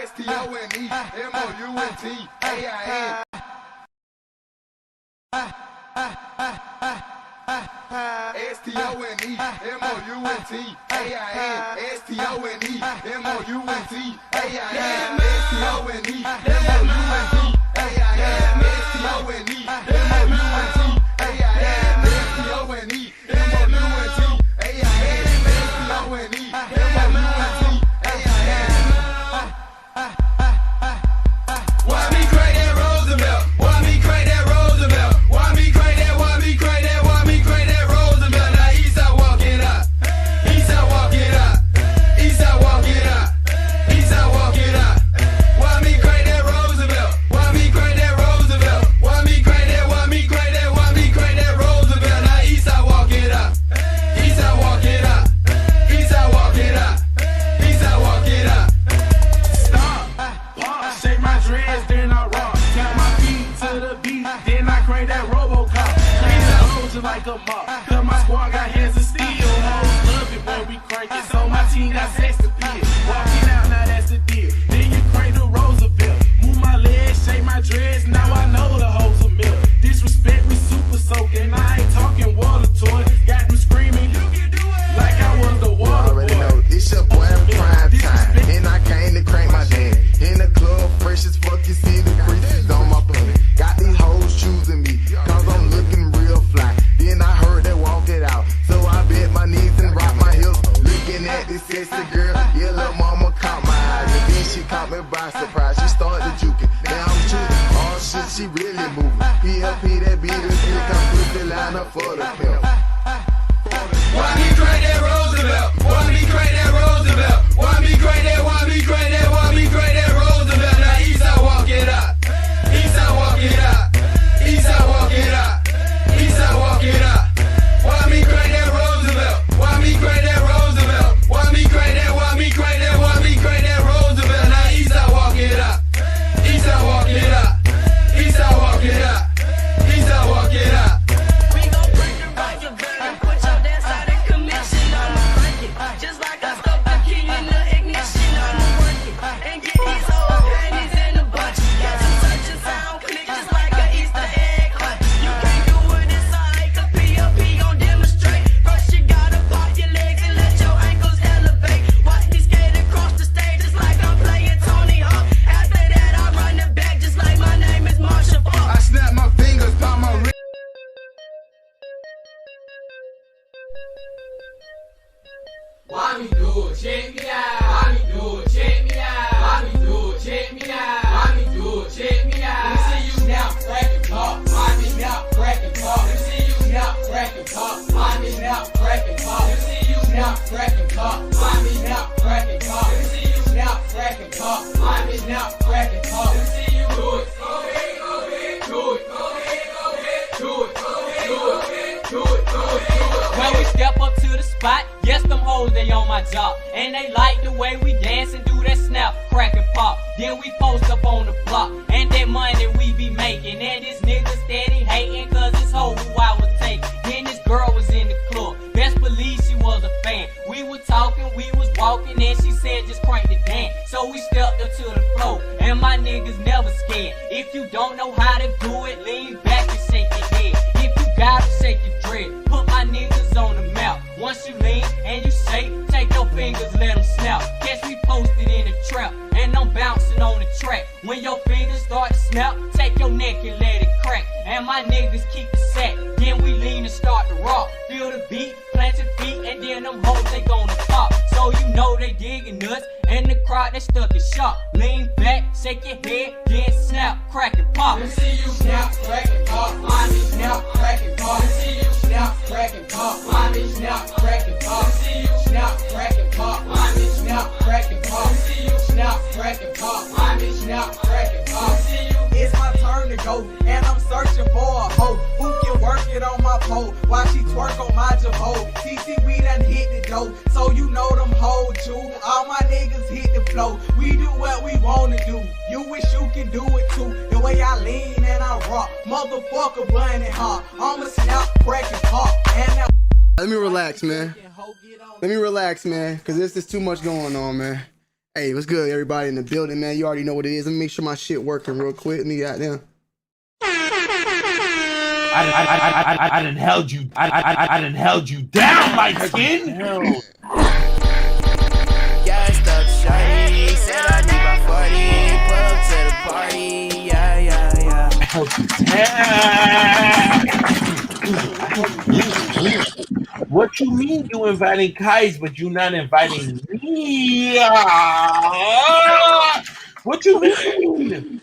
S-T-O-N-E-M-O-U-N-T-A-I-N. S-T-O-N-E-M-O-U-N-T-A-I-N. S-T-O-N-E-M-O-U-N-T-A-I-N. Like a mop, cause my squad got hands of steel. Hoes love it when we crank it, so my team got sex appeal. Walking out, now that's the deal. Then you crank the Roosevelt. Move my legs, shake my dreads, now I know the hoes are milk. Disrespect, we super soaking. I ain't talking water toy. Got them screaming, you can do it, like I was the water boy. You already know, it's your boy in prime time. And I came to crank my dad. In the club, fresh as fuck, you see the creases on my body. Got these hoes choosing me, cause I'm looking real fly. Then I heard they walk it out, so I bent my knees and rock my hips. Looking at this sexy girl, yeah, little mama caught my eye. And then she caught me by surprise, she started juking. Now I'm shooting, oh shit, she really moving. PLP, that beat is slick, I'm pussy line up for the pimp. Why me crank that Roosevelt? Why me crank that Roosevelt? Why me crank that? Why me crank that? Why me crank that Roosevelt? Now Eastside walk it out. Eastside walk it out. Eastside walk it out. Eastside walk it out. Why me crank that Roosevelt? Why me crank that Roosevelt? Why me crank that? Why me crank that? Why me crank that Roosevelt? Now Eastside walk it out. Eastside walk it out. Eastside walk it out. Eastside walk it out. We gon' break the Roosevelt and put your dance out in commission. I'ma crank it, just like I stuck the key in the ignition. I'ma work it and get these whole panties in a bunch. Got some touch and sound click just like an Easter egg hunt. You can't do it inside, cause PLP gon' demonstrate. First you gotta pop your legs and let your ankles elevate. Watch me skate across the stage just like I'm playing Tony Hawk. After that I run it back just like my name is Marshall Falk. I snap my fingers, pop my wrist. Why me do it? Check me out. Why me do it? Check me out. Why me do it? Check me out. Why me do it? Check me out. Let me see you now, crack and pop. Why me now, crack and pop. Let me see you now, crack and pop. Why me now, crack and pop. Let me see you now, crack and pop. Why me now, crack and pop. Let me see you now, crack and pop. Why me now, crack and pop. Let me see you do it. Go ahead, go ahead, do it. Go ahead, go ahead, do it. Go ahead, do it, do it, do it, do it. When we step up to the spot, yes, them hoes, they on my job. And they like the way we dance and do that snap, crack and pop. Then we post up on the block, and that money we be making. And this nigga steady hating, cause this hoe who I was taking. Then this girl was in the club, best believe she was a fan. We were talking, we was walking, and she said just crank the dance. So we stepped up to the floor, and my niggas never scared. If you don't know how to do it, lean back and shake your head. If you gotta shake your dread, put my niggas on the map. Once you lean and you shake, take your fingers, let them snap. Catch me posted in the trap, and I'm bouncing on the track. When your fingers start to snap, take your neck and let it crack. And my niggas keep the sack, then we lean and start to rock. Feel the beat, plant your feet, and then them hoes, they gonna pop. So you know they digging us, and the crowd, they stuck in shock. Lean back, shake your head, then snap, crack and pop. Let me see you snap, crack and pop. Why me snap, crack and pop. Let me see you snap, crack and pop. Why me snap, crack and pop. Let me see you snap, crack and pop. Why me snap, crack and pop. Let me see you snap, crack and pop. Why me snap, crack and pop. Let me see you. It's my turn to go, and I'm searching for a hoe who can work it on my pole while she twerk on my jabot. TC, we done hit the dough, so you know them hoes too. All my niggas hit the flow. We do what we wanna do. You wish you can do it too. The way I lean and I rock, motherfucker, blowing it hard. I'ma snap, crack and pop, and now. Let me relax, man. Let me relax, man, because this is too much going on, man. Hey, what's good, everybody in the building, man? You already know what it is. Let me make sure my shit working real quick. Let me got down. I done held you. I done held you down, light skin. Gassed up, shawty. Said I need my 40. Pull up to the party. Yeah. Held you down. What you mean you inviting Kais, but you not inviting me? What you mean?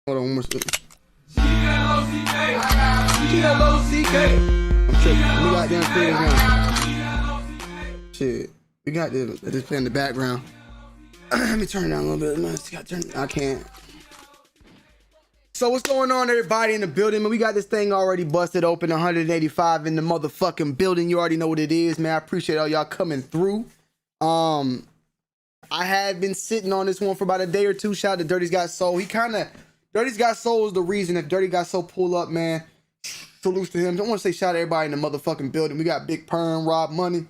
Hold on, one more second. G-L-O-C-K. I'm tripping. We got damn clear now. Shit. We got this. Just play in the background. Let me turn it down a little bit. I can't. So what's going on, everybody in the building? Man, we got this thing already busted open. 185 in the motherfucking building. You already know what it is, man. I appreciate all y'all coming through. I had been sitting on this one for about a day or two. Shout out to Dirty's Got Soul. Dirty's Got Soul is the reason. If Dirty Got Soul pull up, man, salutes to him. I want to say shout out to everybody in the motherfucking building. We got Big Perm, Rob Money,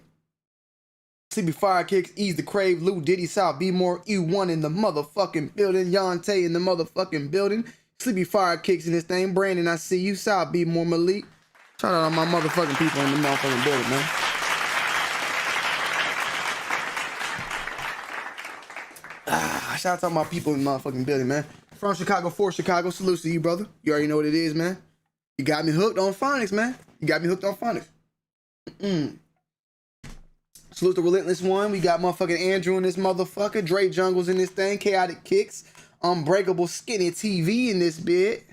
CB Fire Kicks, Ease the Crave, Lou Diddy, South B More, E1 in the motherfucking building, Yonte in the motherfucking building, Sleepy Fire Kicks in this thing, Brandon, I see you, South B More, Malik. Shout out to my motherfucking people in the motherfucking building, man. Shout out to my people in the motherfucking building, man. From Chicago, for Chicago, salute to you, brother. You already know what it is, man. You got me hooked on phonics, man. You got me hooked on phonics. Salute the Relentless One. We got motherfucking Andrew in this motherfucker. Dre Jungles in this thing. Chaotic Kicks. Unbreakable Skinny TV in this bit.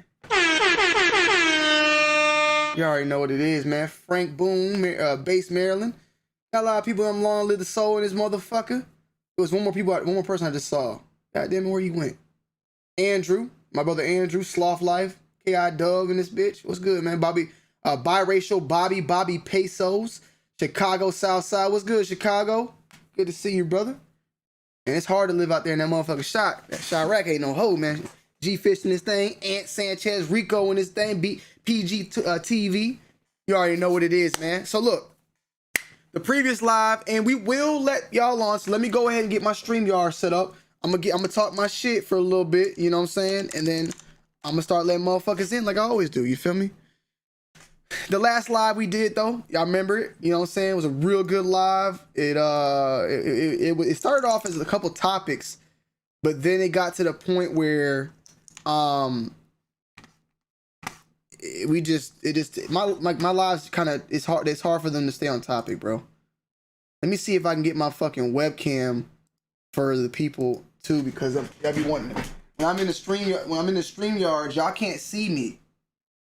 You already know what it is, man. Frank Boone, Base Maryland. Got a lot of people on Long Live the Soul in this motherfucker. There was one more person I just saw. God damn it, where you went? Andrew, my brother Andrew, Sloth Life. K.I. Dub in this bitch. What's good, man? Bobby, biracial Bobby Pesos. Chicago Southside. What's good, Chicago? Good to see you, brother. And it's hard to live out there in that motherfucking shot. That Chirac ain't no hoe, man. G-Fish in this thing. Ant Sanchez, Rico in this thing. PG TV. You already know what it is, man. So look, the previous live, and we will let y'all on. So let me go ahead and get my StreamYard set up. I'm gonna talk my shit for a little bit, you know what I'm saying? And then I'm gonna start letting motherfuckers in like I always do, you feel me? The last live we did though, y'all remember it, you know what I'm saying? It was a real good live. It started off as a couple topics, but then it got to the point where my lives kind of, it's hard for them to stay on topic, bro. Let me see if I can get my fucking webcam for the people too, because y'all be wanting to. When I'm in the StreamYard, y'all can't see me,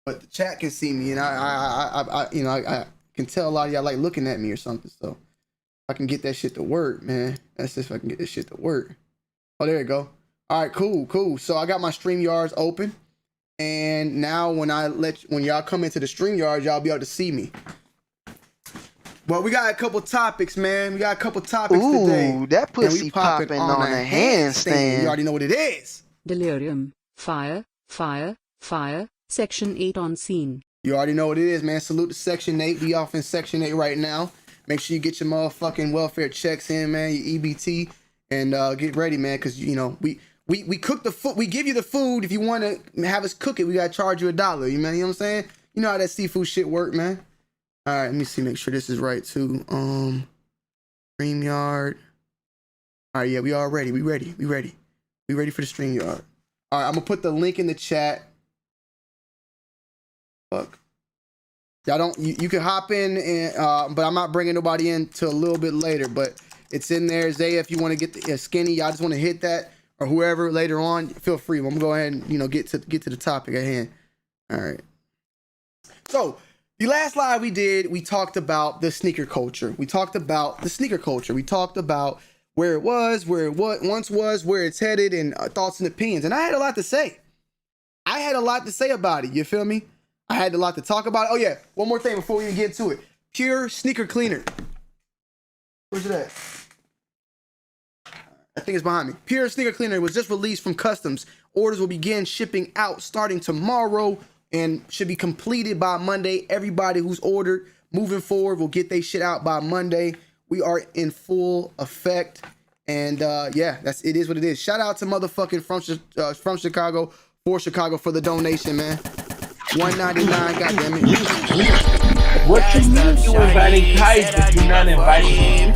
but the chat can see me, and I can tell a lot of y'all like looking at me or something. So if I can get that shit to work, man. That's just if I can get this shit to work. Oh, there you go. All right, cool. So I got my StreamYards open, and now when y'all come into the StreamYard, y'all be able to see me. Well, we got a couple topics, man. We got a couple topics today. Ooh, that pussy popping on a handstand. You already know what it is. Delirium. Fire. Section 8 on scene. You already know what it is, man. Salute to Section 8. We off in Section 8 right now. Make sure you get your motherfucking welfare checks in, man. Your EBT. And get ready, man, because, you know, we cook the food. We give you the food. If you want to have us cook it, we got to charge you $1. You know what I'm saying? You know how that seafood shit work, man. All right, let me see. Make sure this is right, too. StreamYard. All right, yeah, we all ready. We ready for the StreamYard. All right, I'm going to put the link in the chat. Fuck. Y'all don't, you can hop in, and, but I'm not bringing nobody in till a little bit later, but it's in there. Zay, if you want to get the skinny, y'all just want to hit that, or whoever later on, feel free. I'm going to go ahead and, get to the topic at hand. All right. So, the last live we did, we talked about the sneaker culture. We talked about where it was, where it once was, where it's headed, and thoughts and opinions. And I had a lot to say. About it. You feel me? I had a lot to talk about. Oh yeah, one more thing before we even get to it. Pure Sneaker Cleaner. Where's it at? I think it's behind me. Pure Sneaker Cleaner was just released from customs. Orders will begin shipping out starting tomorrow and should be completed by Monday. Everybody who's ordered moving forward will get their shit out by Monday. We are in full effect. And yeah, it is what it is. Shout out to motherfucking from Chicago, for Chicago, for the donation, man. $1.99, goddammit. What you mean you inviting Kais, but you not inviting me?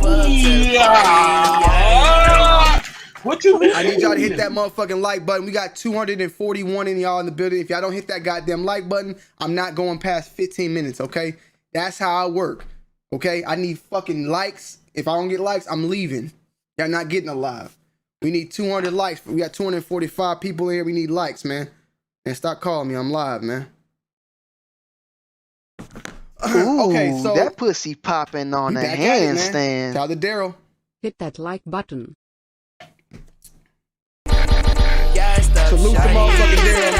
What you mean? I need y'all to hit that motherfucking like button. We got 241 in y'all in the building. If y'all don't hit that goddamn like button, I'm not going past 15 minutes, okay? That's how I work, okay? I need fucking likes. If I don't get likes, I'm leaving. Y'all not getting a live. We need 200 likes. We got 245 people in here. We need likes, man. And stop calling me. I'm live, man. Ooh, okay, so that pussy popping on a back at it, man. handstand. Shout out to Daryl. Hit that like button. Salute the motherfucking Daryl,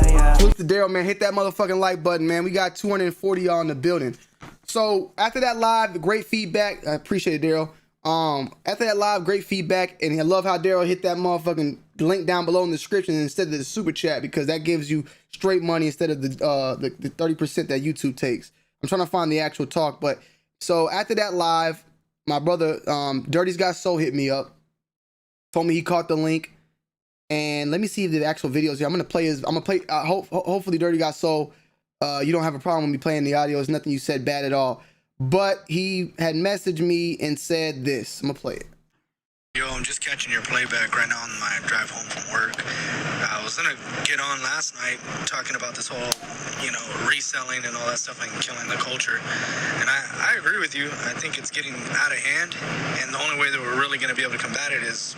man. Salute to Daryl, man. Hit that motherfucking like button, man. We got 240 y'all in the building. So after that live, great feedback. I appreciate it, Daryl. After that live, great feedback, and I love how Daryl hit that motherfucking link down below in the description instead of the super chat, because that gives you straight money instead of the 30% that YouTube takes. I'm trying to find the actual talk, but so after that live, my brother Dirty's Got Soul hit me up, told me he caught the link, and let me see if the actual videos here. I'm gonna play. Hopefully, Dirty Got Soul. You don't have a problem with me playing the audio. It's nothing you said bad at all. But he had messaged me and said this. I'm gonna play it. Yo, I'm just catching your playback right now on my drive home from work. I was gonna get on last night talking about this whole, reselling and all that stuff and killing the culture. And I agree with you. I think it's getting out of hand. And the only way that we're really gonna be able to combat it is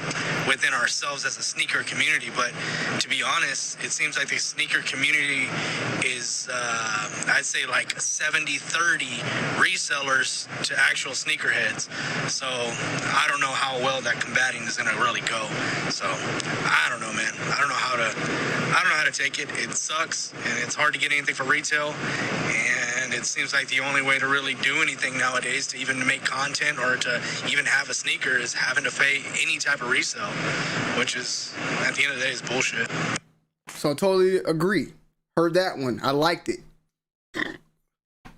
within ourselves as a sneaker community. But to be honest, it seems like the sneaker community is, I'd say like 70-30 resellers to actual sneakerheads. So I don't know how well that combating is gonna really go. So I don't know, man. I don't know how to take it. It sucks, and it's hard to get anything for retail. And it seems like the only way to really do anything nowadays, to even make content or to even have a sneaker, is having to pay any type of resale, which is, at the end of the day, is bullshit. So I totally agree. Heard that one. I liked it.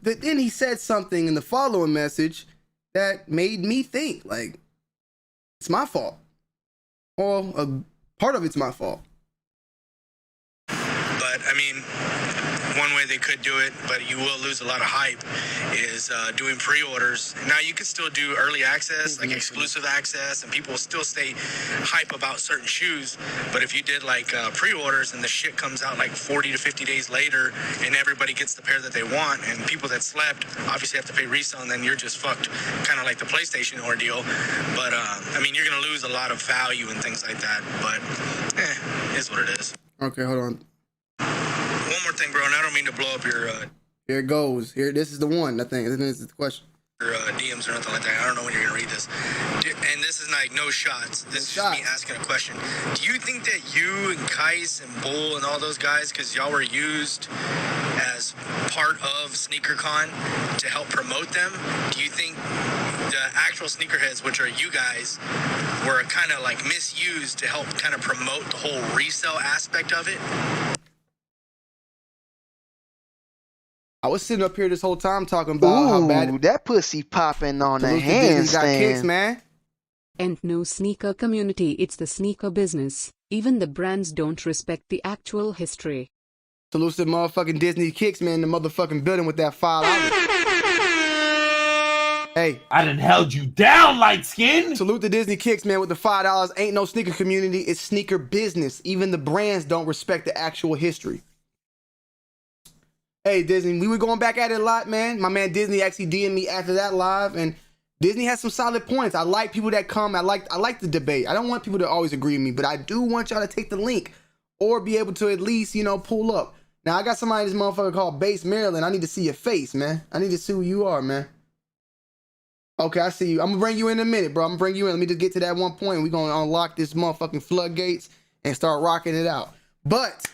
But then he said something in the following message that made me think, like, it's my fault. Well, a part of it's my fault. But, I mean, one way they could do it, but you will lose a lot of hype, is doing pre-orders. Now, you can still do early access, like exclusive access, and people will still stay hype about certain shoes. But if you did, like, pre-orders and the shit comes out, like, 40 to 50 days later, and everybody gets the pair that they want, and people that slept obviously have to pay resale, and then you're just fucked, kind of like the PlayStation ordeal. But, I mean, you're going to lose a lot of value and things like that. But, is what it is. Okay, hold on. One more thing, bro, and I don't mean to blow up your Here it goes. Here, this is the one, I think. This is the question. DMs or nothing like that. I don't know when you're gonna read this. And this is like no shots. This is just me asking a question. Do you think that you and Kais and Bull and all those guys, because y'all were used as part of SneakerCon to help promote them, do you think the actual sneakerheads, which are you guys, were kind of like misused to help kind of promote the whole resale aspect of it? I was sitting up here this whole time talking about how bad that pussy popping on a handstand. Got kicks, man. And no sneaker community, it's the sneaker business. Even the brands don't respect the actual history. Salute to motherfucking Disney Kicks, man, in the motherfucking building with that $5. Hey, I done held you down, light skin. Salute to Disney Kicks, man, with the $5. Ain't no sneaker community, it's sneaker business. Even the brands don't respect the actual history. Hey, Disney, we were going back at it a lot, man. My man Disney actually DM'd me after that live, and Disney has some solid points. I like people that come. I like the debate. I don't want people to always agree with me, but I do want y'all to take the link or be able to at least, pull up. Now, I got somebody in this motherfucker called Base Maryland. I need to see your face, man. I need to see who you are, man. Okay, I see you. I'm going to bring you in a minute, bro. I'm going to bring you in. Let me just get to that one point. We're going to unlock this motherfucking floodgates and start rocking it out. But,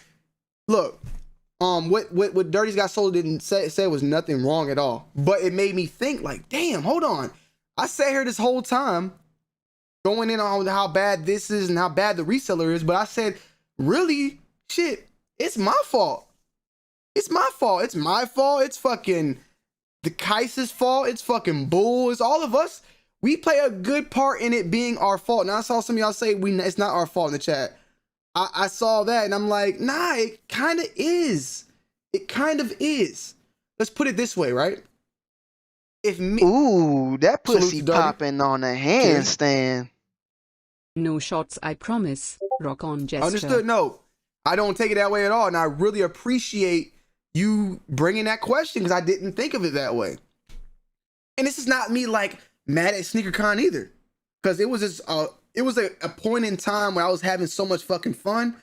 look. What Dirty's Got Soul didn't say was nothing wrong at all, but it made me think, like, damn, hold on. I sat here this whole time going in on how bad this is and how bad the reseller is, but I said, really, shit, it's my fault. It's my fault. It's my fault. It's fucking the Kais's fault. It's fucking bull. It's all of us. We play a good part in it being our fault. Now I saw some of y'all say it's not our fault in the chat. I saw that and I'm like, nah, it kind of is. It kind of is. Let's put it this way, right? If me, Ooh, that pussy Salute, popping on a handstand. No shots, I promise. Rock on, gesture. Understood? No, I don't take it that way at all. And I really appreciate you bringing that question because I didn't think of it that way. And this is not me like mad at SneakerCon either, because it was just it was a point in time where I was having so much fucking fun.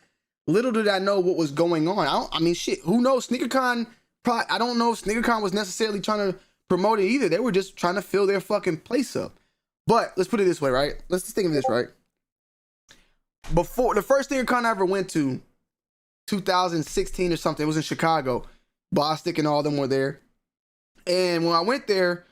Little did I know what was going on. I mean, shit. Who knows? SneakerCon. I don't know if SneakerCon was necessarily trying to promote it either. They were just trying to fill their fucking place up. But let's put it this way, right? Let's just think of this, right? Before the first SneakerCon I ever went to, 2016 or something, it was in Chicago. Bostic and all of them were there. And when I went there,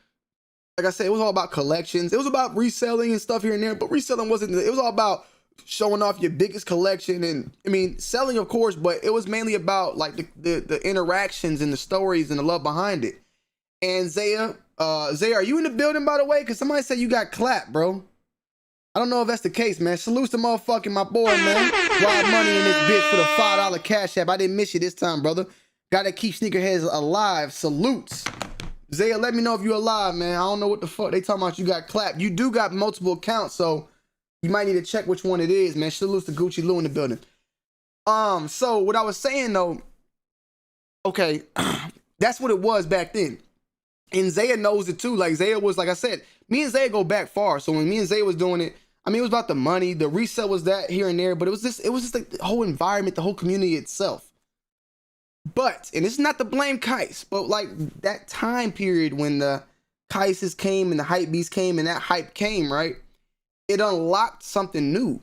like I said, it was all about collections. It was about reselling and stuff here and there, but reselling wasn't, it was all about showing off your biggest collection. And I mean, selling, of course, but it was mainly about like the interactions and the stories and the love behind it. And Zaya, are you in the building, by the way? Because somebody said you got clapped, bro. I don't know if that's the case, man. Salutes to motherfucking my boy, man. Wild money in this bitch for the $5 cash app. I didn't miss you this time, brother. Gotta keep sneakerheads alive. Salutes. Zaya, let me know if you're alive, man. I don't know what the fuck they talking about. You got clapped. You do got multiple accounts, so you might need to check which one it is, man. Salutes to Gucci Lou in the building. So what I was saying though, okay, that's what it was back then. And Zaya knows it too. Like Zaya was, like I said, me and Zaya go back far. So when me and Zaya was doing it, I mean, it was about the money. The resale was that here and there, but it was just like the whole environment, the whole community itself. But, and this is not to blame Kais, but like that time period when the Kaises came and the hype beast came and that hype came, right? It unlocked something new.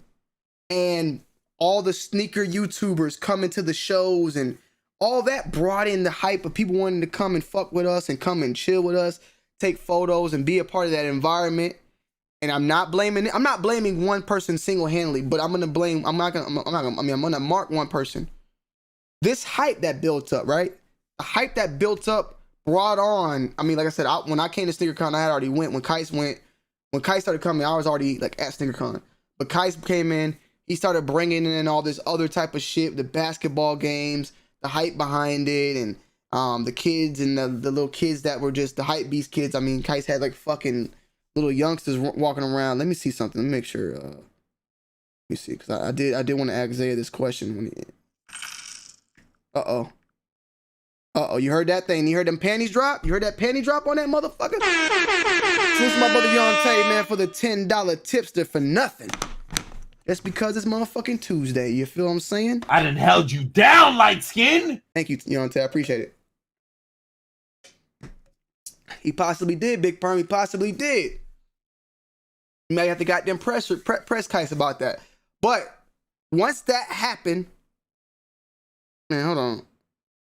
And all the sneaker YouTubers coming to the shows and all that brought in the hype of people wanting to come and fuck with us and come and chill with us, take photos and be a part of that environment. And I'm not blaming one person single-handedly, but I'm gonna mark one person. This hype that built up, right? The hype that built up brought on, I mean, like I said, when I came to SneakerCon, I had already went. When Kais started coming, I was already like at SneakerCon. But Kais came in, he started bringing in all this other type of shit, the basketball games, the hype behind it, and the kids and the little kids that were just the hype beast kids. I mean, Kais had like fucking little youngsters walking around. Let me see something. Let me make sure. Let me see, because I did want to ask Zaya this question when he. You heard that thing? You heard them panties drop? You heard that panty drop on that motherfucker? This is my brother Yonte, man, for the $10 tipster for nothing. That's because it's motherfucking Tuesday. You feel what I'm saying? I done held you down, light skin. Thank you, Yonte. I appreciate it. He possibly did, Big Perm. He possibly did. You may have to goddamn press Kais about that. But once that happened, man, hold on.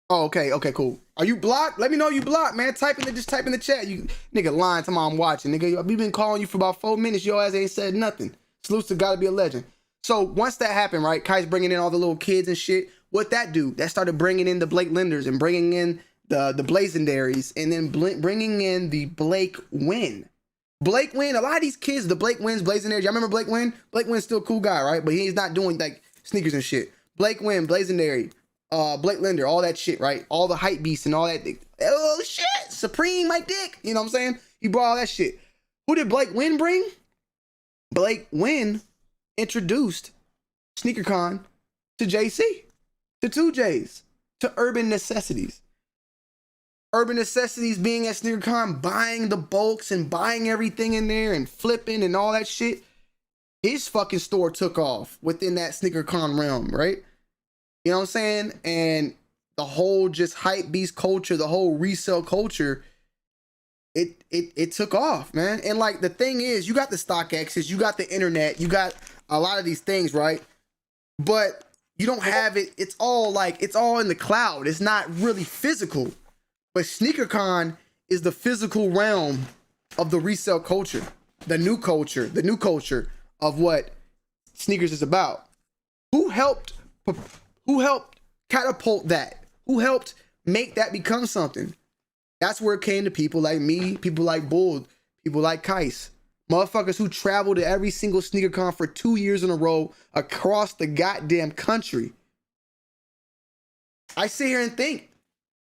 Oh, okay, cool. Are you blocked? Let me know you blocked, man. Just type in the chat. You nigga lying to I'm watching. Nigga, we been calling you for about 4 minutes. Your ass ain't said nothing. Salutes to Gotta Be a Legend. So once that happened, right? Kai's bringing in all the little kids and shit. What that do? That started bringing in the Blake Linders and bringing in the Blazendaries and then bringing in the Blake Wynn. Blake Wynn, a lot of these kids, the Blake Wynns, Blazendaries. Y'all remember Blake Wynn? Blake Wynn's still a cool guy, right? But he's not doing like sneakers and shit. Blake Wynn, Blazendary, Blake Linder, all that shit, right? All the hype beasts and all that. Oh shit, Supreme, Mike Dick. You know what I'm saying? He brought all that shit. Who did Blake Wynn bring? Blake Wynn introduced SneakerCon to JC, to 2Js, to Urban Necessities. Urban Necessities being at SneakerCon, buying the bulks and buying everything in there and flipping and all that shit. His fucking store took off within that SneakerCon realm, right? You know what I'm saying? And the whole just hype beast culture, the whole resale culture, it took off, man. And like the thing is, you got the StockX's, you got the internet, you got a lot of these things, right? But you don't have it. It's all in the cloud. It's not really physical. But SneakerCon is the physical realm of the resale culture, the new culture of what sneakers is about. Who helped catapult that? Who helped make that become something? That's where it came to people like me, people like Bull, people like Kais. Motherfuckers who travel to every single sneaker con for 2 years in a row across the goddamn country. I sit here and think,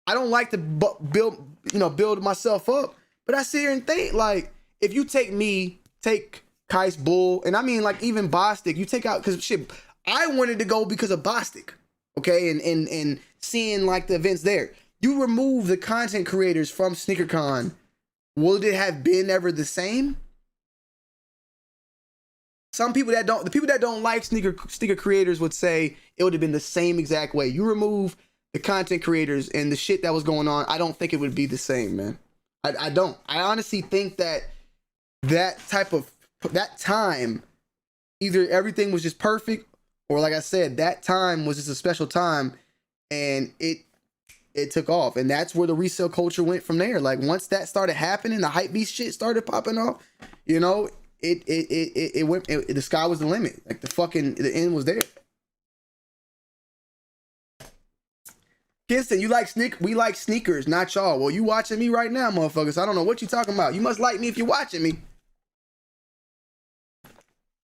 I don't like to build myself up, but I sit here and think, like, if you take me, take Kais, Bull, and I mean, like, even Bostic, you take out, because shit, I wanted to go because of Bostic, okay, and seeing, like, the events there. You remove the content creators from SneakerCon, would it have been ever the same? The people that don't like sneaker creators would say it would have been the same exact way. You remove the content creators and the shit that was going on, I don't think it would be the same, man. I don't. I honestly think that time, either everything was just perfect, or like I said, that time was just a special time, and it took off, and that's where the resale culture went from there. Like, once that started happening, the hype beast shit started popping off, you know, it went, the sky was the limit. Like, the end was there. Kinston, we like sneakers, not y'all. Well, you watching me right now, motherfuckers. I don't know what you talking about. You must like me if you're watching me.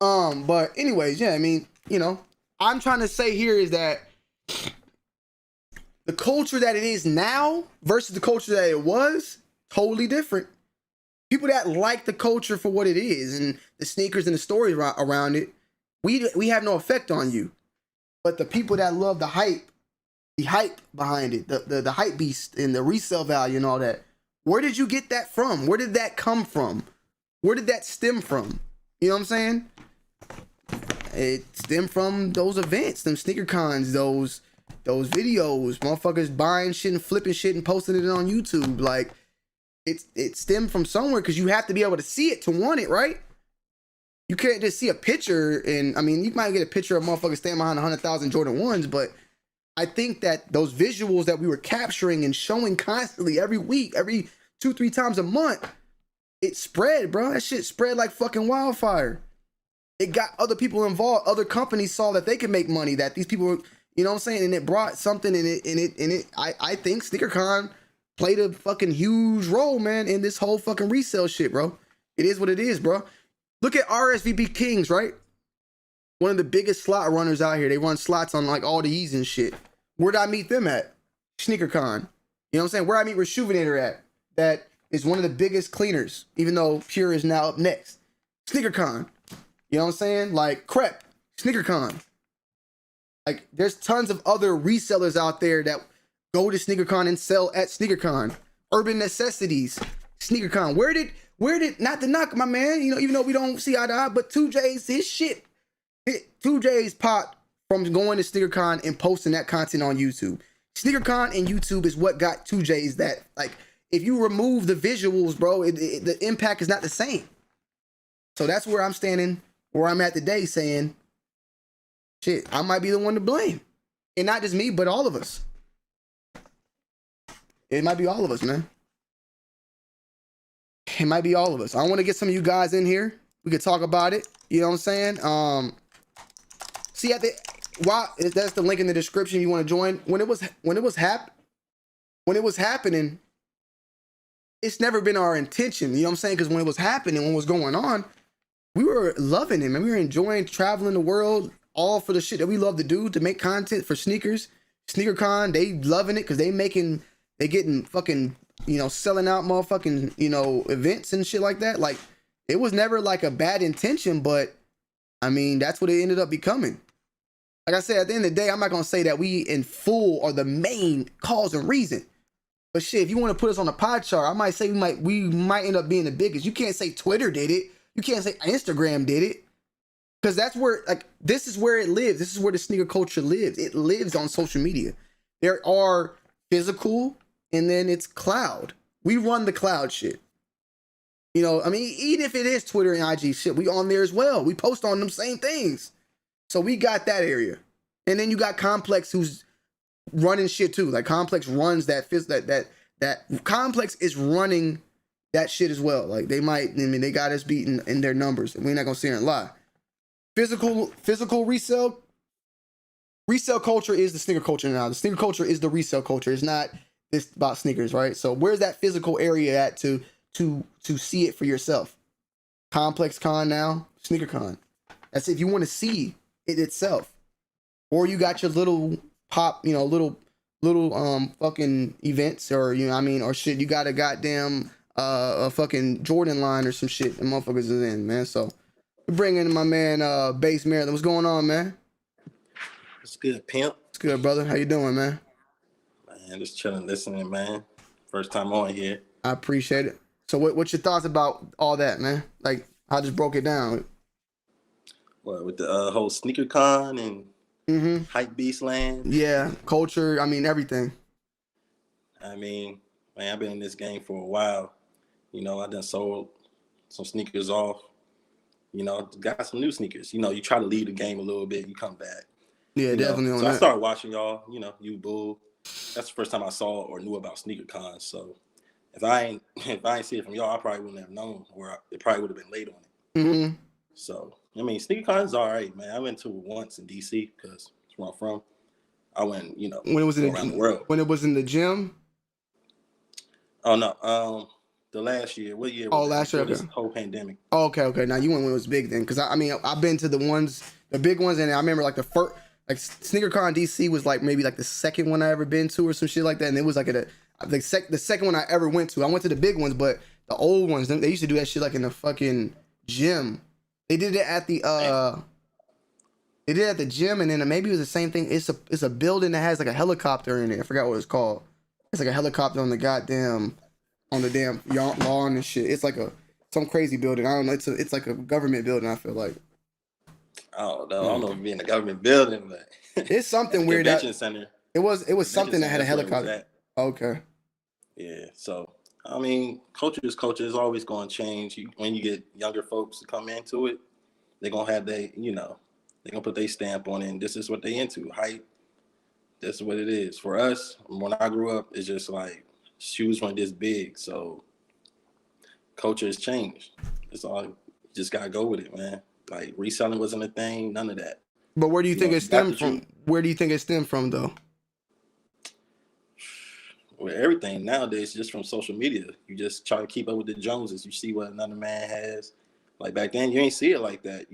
But anyways, yeah, I mean, you know, I'm trying to say here is that the culture that it is now versus the culture that it was, totally different. People that like the culture for what it is and the sneakers and the stories around it, we have no effect on you. But the people that love the hype behind it, the hype beast and the resale value and all that, where did you get that from? Where did that come from? Where did that stem from? You know what I'm saying? It stemmed from those events, them sneaker cons, those videos, motherfuckers buying shit and flipping shit and posting it on YouTube. Like, it stemmed from somewhere, because you have to be able to see it to want it, right? You can't just see a picture, and I mean, you might get a picture of motherfuckers standing behind 100,000 Jordan 1s, but I think that those visuals that we were capturing and showing constantly every week, every 2-3 times a month, it spread, bro. That shit spread like fucking wildfire. It got other people involved. Other companies saw that they could make money, that these people were, you know what I'm saying? And it brought something in it. I think SneakerCon played a fucking huge role, man, in this whole fucking resale shit, bro. It is what it is, bro. Look at RSVP Kings, right? One of the biggest slot runners out here. They run slots on like all the E's and shit. Where'd I meet them at? SneakerCon. You know what I'm saying? Where I meet Resjuvenator at? That is one of the biggest cleaners, even though Pure is now up next. SneakerCon. You know what I'm saying? Like Crep, SneakerCon. Like, there's tons of other resellers out there that go to SneakerCon and sell at SneakerCon. Urban Necessities, SneakerCon. Where did, not to knock my man, you know, even though we don't see eye to eye, but 2J's, his shit. 2J's popped from going to SneakerCon and posting that content on YouTube. SneakerCon and YouTube is what got 2J's that, like, if you remove the visuals, bro, the impact is not the same. So that's where I'm standing, where I'm at today, saying, shit, I might be the one to blame. And not just me, but all of us. It might be all of us, man. It might be all of us. I want to get some of you guys in here. We could talk about it. You know what I'm saying? See, that's the link in the description. You want to join? When it was happening, it's never been our intention. You know what I'm saying? Because when it was happening, when it was going on, we were loving it, man. We were enjoying traveling the world, all for the shit that we love to do, to make content for sneakers. SneakerCon, they loving it because they getting fucking, you know, selling out motherfucking, you know, events and shit like that. Like, it was never like a bad intention, but I mean, that's what it ended up becoming. Like I said, at the end of the day, I'm not gonna say that we in full are the main cause and reason. But shit, if you want to put us on a pie chart, I might say we might end up being the biggest. You can't say Twitter did it. You can't say Instagram did it. Because that's where, like, this is where it lives. This is where the sneaker culture lives. It lives on social media. There are physical, and then it's cloud. We run the cloud shit. You know, I mean, even if it is Twitter and IG shit, we on there as well. We post on them same things. So we got that area. And then you got Complex, who's running shit too. Like, Complex runs that Complex is running that shit as well. Like, they got us beaten in their numbers. We're not gonna sit here and lie. Physical resale culture is the sneaker culture now. The sneaker culture is the resale culture. It's not this about sneakers, right? So where's that physical area at to see it for yourself? Complex Con now, Sneaker Con. That's if you want to see it itself. Or you got your little pop, little fucking events, or or shit. You got a goddamn a fucking Jordan line or some shit. The motherfuckers is in, man. So we're bringing my man Bass Maryland. What's going on, man? What's good, pimp? What's good, brother? How you doing, man? Man, just chilling, listening, man. First time on here. I appreciate it. So what's your thoughts about all that, man? Like, I just broke it down. What, with the whole sneaker con and hype beast land? Yeah, culture, everything. Man, I've been in this game for a while. I done sold some sneakers off. Got some new sneakers. You try to leave the game a little bit, you come back. Yeah, definitely on so that. I started watching y'all, you Bull. That's the first time I saw or knew about sneaker cons. So if I ain't see it from y'all, I probably wouldn't have known, or it probably would have been late on it. Mm-hmm. So sneaker cons is all right, man. I went to it once in DC because that's where I'm from. I went, when it was around the world. When it was in the gym. Oh no, the last year. What year? Was last year. Okay. This whole pandemic. Oh, okay. Now you went when it was big then, because I've been to the big ones, and I remember like the first. Like SneakerCon DC was like maybe like the second one I ever been to or some shit like that, and it was like the second one I ever went to. I went to the big ones, but the old ones, they used to do that shit like in the fucking gym. They did it at the gym, and then maybe it was the same thing. It's a building that has like a helicopter in it. I forgot what it's called. It's like a helicopter on the damn lawn and shit. It's like some crazy building. I don't know. It's like a government building, I feel like. I don't know if it'd be in a government building, but it's something weird. Convention center. It was something that had a helicopter. Okay. Yeah. So culture is culture. It's always going to change. When you get younger folks to come into it, they're gonna have they're gonna put their stamp on it. And this is what they into. Hype. That's what it is. For us, when I grew up, it's just like shoes weren't this big, so culture has changed. It's all you just gotta go with it, man. Like reselling wasn't a thing, none of that. But where do you think it stemmed from? Where do you think it stemmed from, though? Well, everything nowadays is just from social media. You just try to keep up with the Joneses. You see what another man has. Like back then, you ain't see it like that.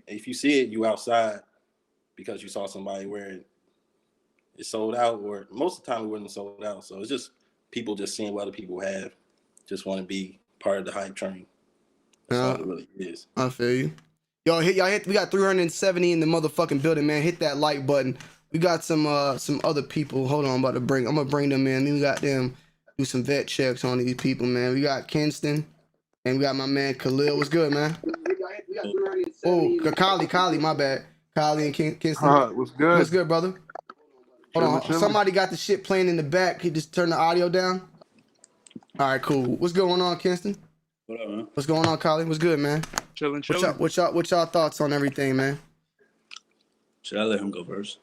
If you see it, you outside because you saw somebody wearing it sold out, or most of the time it wasn't sold out. So it's just people just seeing what other people have, just want to be part of the hype train. That's all it really is. I feel you. Y'all hit. We got 370 in the motherfucking building, man. Hit that like button. We got some other people. Hold on, I'm gonna bring them in. We got them do some vet checks on these people, man. We got Kinston, and we got my man Khalil. What's good, man? We got 370. Oh, Kylie, my bad. Kylie and Kinston. What's good? What's good, brother? Hold on. Somebody got the shit playing in the back. Can you just turn the audio down? All right, cool. What's going on, Kinston? What up, man? What's going on, Kylie? What's good, man? Chilling. What y'all thoughts on everything, man? Should I let him go first?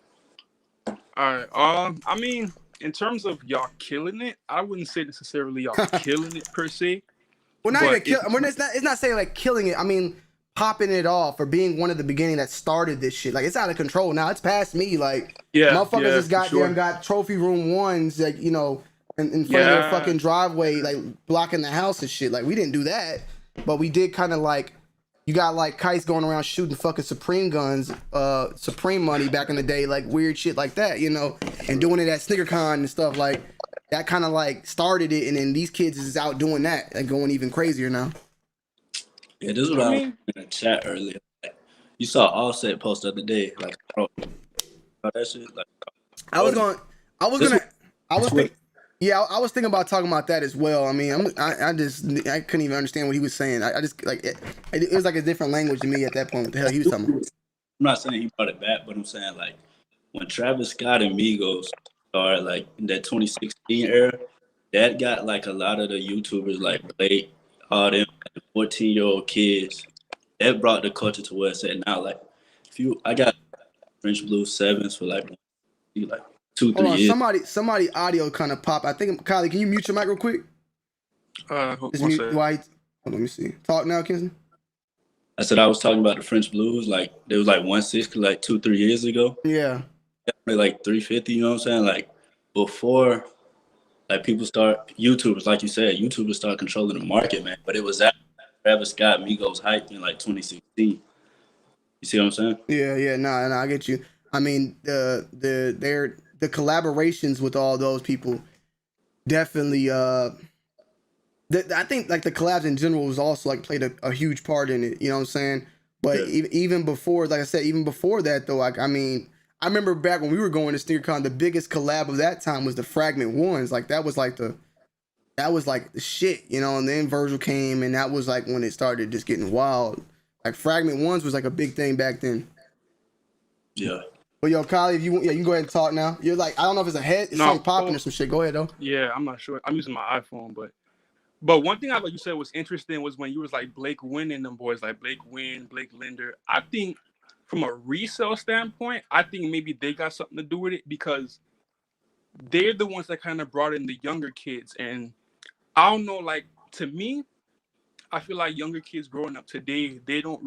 All right. In terms of y'all killing it, I wouldn't say necessarily y'all killing it per se. Well, not even killing. It's not saying like killing it. I mean, popping it off or being one of the beginning that started this shit. Like, it's out of control now. It's past me. Like, motherfuckers just got trophy room ones, like, in front of their fucking driveway, like blocking the house and shit. Like, we didn't do that, but we did kind of like. You got like kites going around shooting fucking Supreme guns, Supreme money back in the day, like weird shit like that, and doing it at SneakerCon and stuff like that. Kind of like started it, and then these kids is out doing that and going even crazier now. Yeah, this is what I was in the chat earlier. Like, you saw Offset post the other day, like that shit. Like, I was thinking about talking about that as well. I mean, I couldn't even understand what he was saying. I just like it was like a different language to me at that point. What the hell he was talking about? I'm not saying he brought it back, but I'm saying like when Travis Scott and Migos started like in that 2016 era, that got like a lot of the YouTubers like Blake, all them 14-year-old kids. That brought the culture to where it's at now. Like I got French Blue 7s for like 2-3 years. Somebody audio kind of pop. I think Kylie, can you mute your mic real quick? Let me see. Talk now, Kinston. I said I was talking about the French Blues. Like they was like 160 like 2-3 years ago. Yeah. Like 350. You know what I'm saying? Like before like people start YouTubers, like you said, YouTubers start controlling the market, man. But it was after Travis Scott Migos hype in like 2016. You see what I'm saying? Yeah, nah, I get you. I mean, the collaborations with all those people definitely. I think like the collabs in general was also like played a huge part in it. You know what I'm saying? But even before, like I said, even before that though, like I mean, I remember back when we were going to SneakerCon, the biggest collab of that time was the Fragment Ones. Like that was like the shit, you know. And then Virgil came, and that was like when it started just getting wild. Like Fragment Ones was like a big thing back then. Yeah. But yo, Kylie, if you can go ahead and talk now. You're like, I don't know if it's a head, it's something popping or some shit. Go ahead though. Yeah, I'm not sure. I'm using my iPhone, but one thing like you said was interesting was when you was like Blake Wynn and them boys, like Blake Wynn, Blake Linder. I think from a resale standpoint, I think maybe they got something to do with it because they're the ones that kind of brought in the younger kids. And I don't know, like to me, I feel like younger kids growing up today, they don't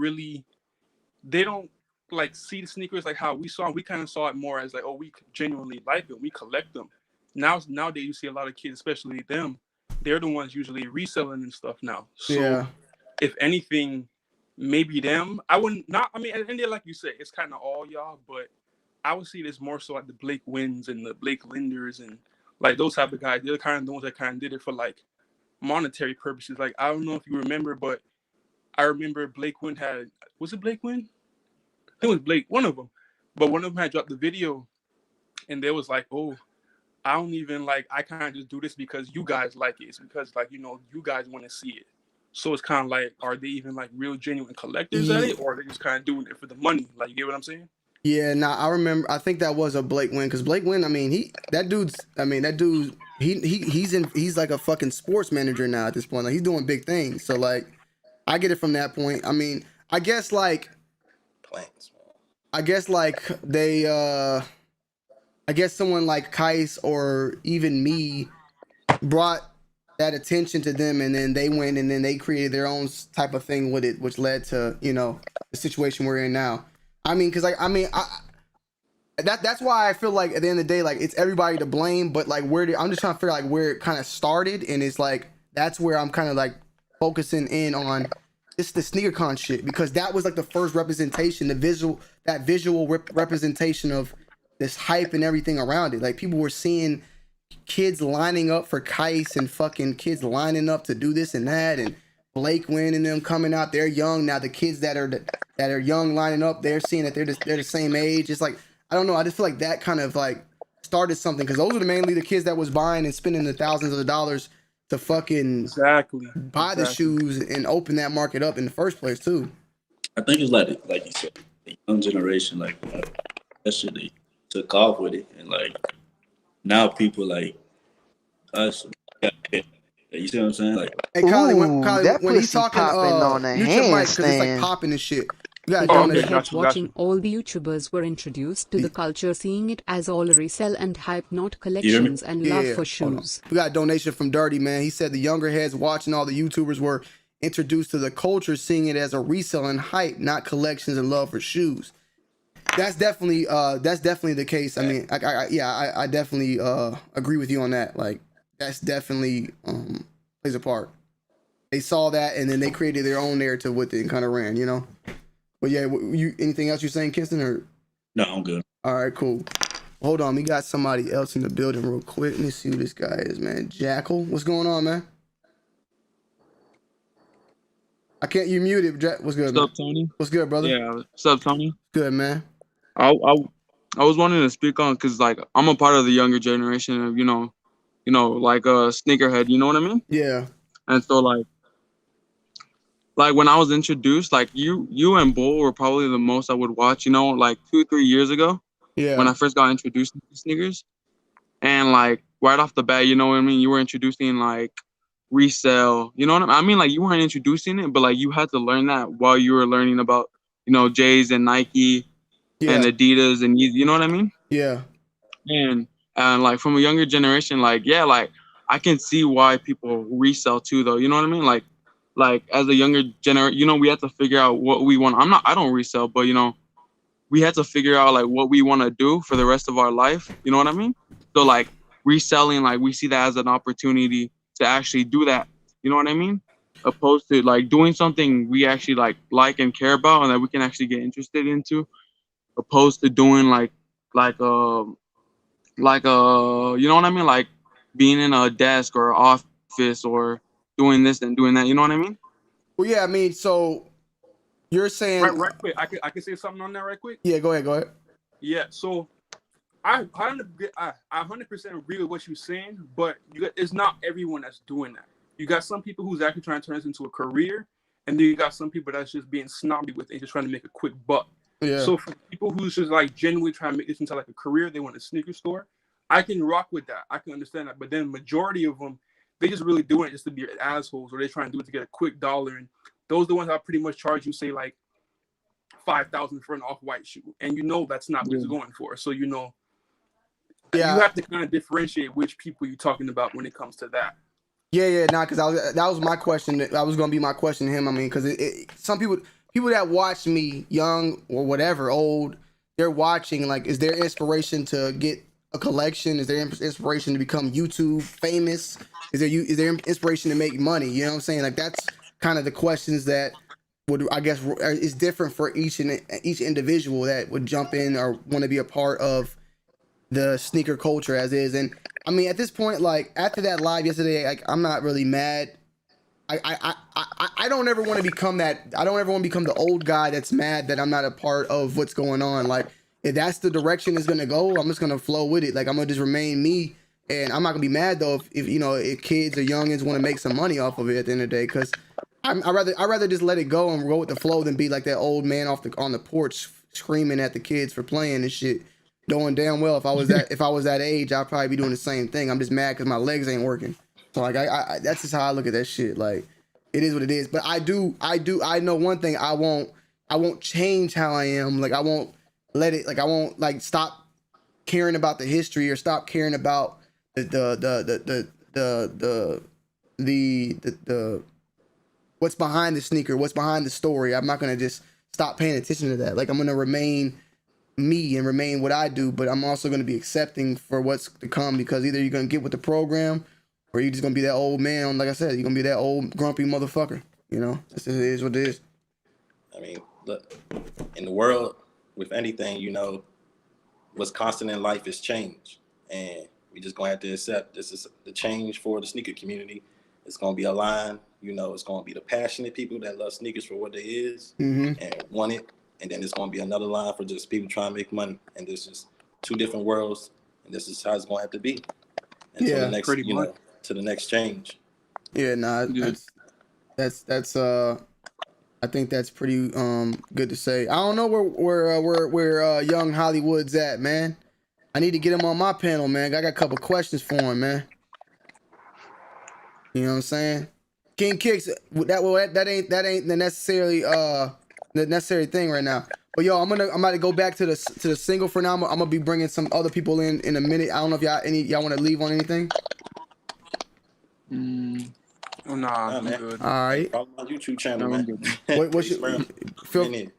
like see the sneakers like how we saw. We kind of saw it more as like, oh, we genuinely like them, we collect them. Nowadays you see a lot of kids, especially them, they're the ones usually reselling and stuff now. So if anything, maybe them. I wouldn't not. I mean, and then like you said, it's kind of all y'all, but I would see this more so like the Blake Wins and the Blake Linders and like those type of guys. They're the kind of the ones that kind of did it for like monetary purposes. Like I don't know if you remember, but I remember Blake Wynn was it Blake Wynn? I think it was Blake, one of them. But one of them had dropped the video, and they was like, "Oh, I don't even like. I kind of just do this because you guys like it. It's because like you guys want to see it." So it's kind of like, are they even like real genuine collectors at it, or are they just kind of doing it for the money? Like, you get what I'm saying? Yeah, I remember. I think that was a Blake Wynn because Blake Wynn. I mean, he's like a fucking sports manager now at this point. Like he's doing big things. So like, I get it from that point. I mean, I guess like I guess someone like Kais or even me brought that attention to them, and then they went and then they created their own type of thing with it, which led to the situation we're in now. I mean, because that's why I feel like at the end of the day, like it's everybody to blame, but like I'm just trying to figure out like where it kind of started, and it's like that's where I'm kind of like focusing in on. It's the SneakerCon shit because that was like the first representation, the visual representation of this hype and everything around it. Like people were seeing kids lining up for Kais and fucking kids lining up to do this and that, and Blake Wynn and them coming out. They're young now. The kids that are young lining up, they're seeing that they're the same age. It's like I don't know. I just feel like that kind of like started something because those are mainly the kids that was buying and spending the thousands of dollars to fucking buy the shoes and open that market up in the first place too. I think it's like you said, the young generation, like that shit they took off with it, and like now people like us. You see what I'm saying? Like, hey, Kylie, when he's talking, mute your mic because it's like popping and shit. Watching all the YouTubers were introduced to the culture, seeing it as all resell and hype, not collections and love for shoes. We got a donation from Dirty, man. He said the younger heads watching all the YouTubers were introduced to the culture, seeing it as a resell and hype, not collections and love for shoes. That's definitely the case. I mean, I definitely agree with you on that. Like, that's definitely plays a part. They saw that and then they created their own narrative with it and kind of ran, But yeah, anything else you're saying, Kingston? Or no, I'm good. All right, cool. Hold on, we got somebody else in the building real quick. Let me see who this guy is, man. Jackal, what's going on, man? You muted. What's good, man? What's up, Tony? What's good, brother? Yeah, what's up, Tony? Good, man. I was wanting to speak on because like I'm a part of the younger generation of like a sneakerhead. You know what I mean? Yeah. And so like when I was introduced, like you and Bull were probably the most I would watch, like 2-3 years ago. Yeah. When I first got introduced to sneakers. And like right off the bat, you know what I mean? You were introducing like resale, you know what I mean? Like you weren't introducing it, but like you had to learn that while you were learning about, J's and Nike and Adidas and you know what I mean? Yeah. And like from a younger generation, like, yeah, like I can see why people resell too, though. You know what I mean? Like as a younger generation, we have to figure out what we want. I don't resell, but we had to figure out like what we want to do for the rest of our life. You know what I mean? So like reselling, like we see that as an opportunity to actually do that. You know what I mean? Opposed to like doing something we actually like and care about and that we can actually get interested into, opposed to doing you know what I mean? Like being in a desk or office or doing this and doing that. You know what I mean? Well, yeah, I mean, so you're saying Right quick. I can say something on that right quick. Yeah, go ahead. Yeah, so I 100% agree with what you're saying, but it's not everyone that's doing that. You got some people who's actually trying to turn this into a career, and then you got some people that's just being snobby with it, just trying to make a quick buck. Yeah. So for people who's just like genuinely trying to make this into like a career, they want a sneaker store. I can rock with that. I can understand that. But then majority of them, they just really doing it just to be assholes, or they trying to do it to get a quick dollar. And those are the ones that pretty much charge you, say, like $5,000 for an off-white shoe, and you know that's not what it's going for. So you know, you have to kind of differentiate which people you're talking about when it comes to that. Yeah, because that was my question. That was gonna be my question to him. I mean, because some people that watch me, young or whatever, old, they're watching. Like, is there inspiration to get a collection? Is there inspiration to become YouTube famous? Is there inspiration to make money? You know what I'm saying? Like, that's kind of the questions that would, I guess, is different for each individual that would jump in or want to be a part of the sneaker culture as is. And I mean, at this point, like after that live yesterday, like I'm not really mad. I don't ever want to become that. I don't ever want to become the old guy that's mad that I'm not a part of what's going on. Like, if that's the direction it's gonna go, I'm just gonna flow with it. Like, I'm gonna just remain me, and I'm not gonna be mad though if you know, if kids or youngins want to make some money off of it at the end of the day. Because I'd rather just let it go and go with the flow than be like that old man on the porch screaming at the kids for playing and shit. Knowing damn well if I was that age, I'd probably be doing the same thing. I'm just mad because my legs ain't working. So like I that's just how I look at that shit. Like, it is what it is. But I know one thing. I won't change how I am. Like, I won't let it. Like, I won't like stop caring about the history or stop caring about the what's behind the sneaker, what's behind the story. I'm not gonna just stop paying attention to that. Like, I'm gonna remain me and remain what I do, but I'm also gonna be accepting for what's to come, because either you're gonna get with the program or you're just gonna be that old man. Like I said, you're gonna be that old grumpy motherfucker. You know, it is what it is. I mean, look, in the world, with anything, you know, what's constant in life is change, and we just gonna have to accept this is the change for the sneaker community. It's gonna be a line, you know, it's gonna be the passionate people that love sneakers for what they is and want it, and then it's gonna be another line for just people trying to make money, and this is two different worlds, and this is how it's gonna have to be until the next, you know, to the next change. Yeah, nah, that's I think that's pretty good to say. I don't know where young Hollywood's at, man. I need to get him on my panel, man. I got a couple questions for him, man. You know what I'm saying? King Kicks, that ain't the necessary thing right now. But yo, I'm about to go back to the single for now. I'm gonna be bringing some other people in a minute. I don't know if y'all want to leave on anything. Oh, nah, I'm good. All right. Follow my YouTube channel, man.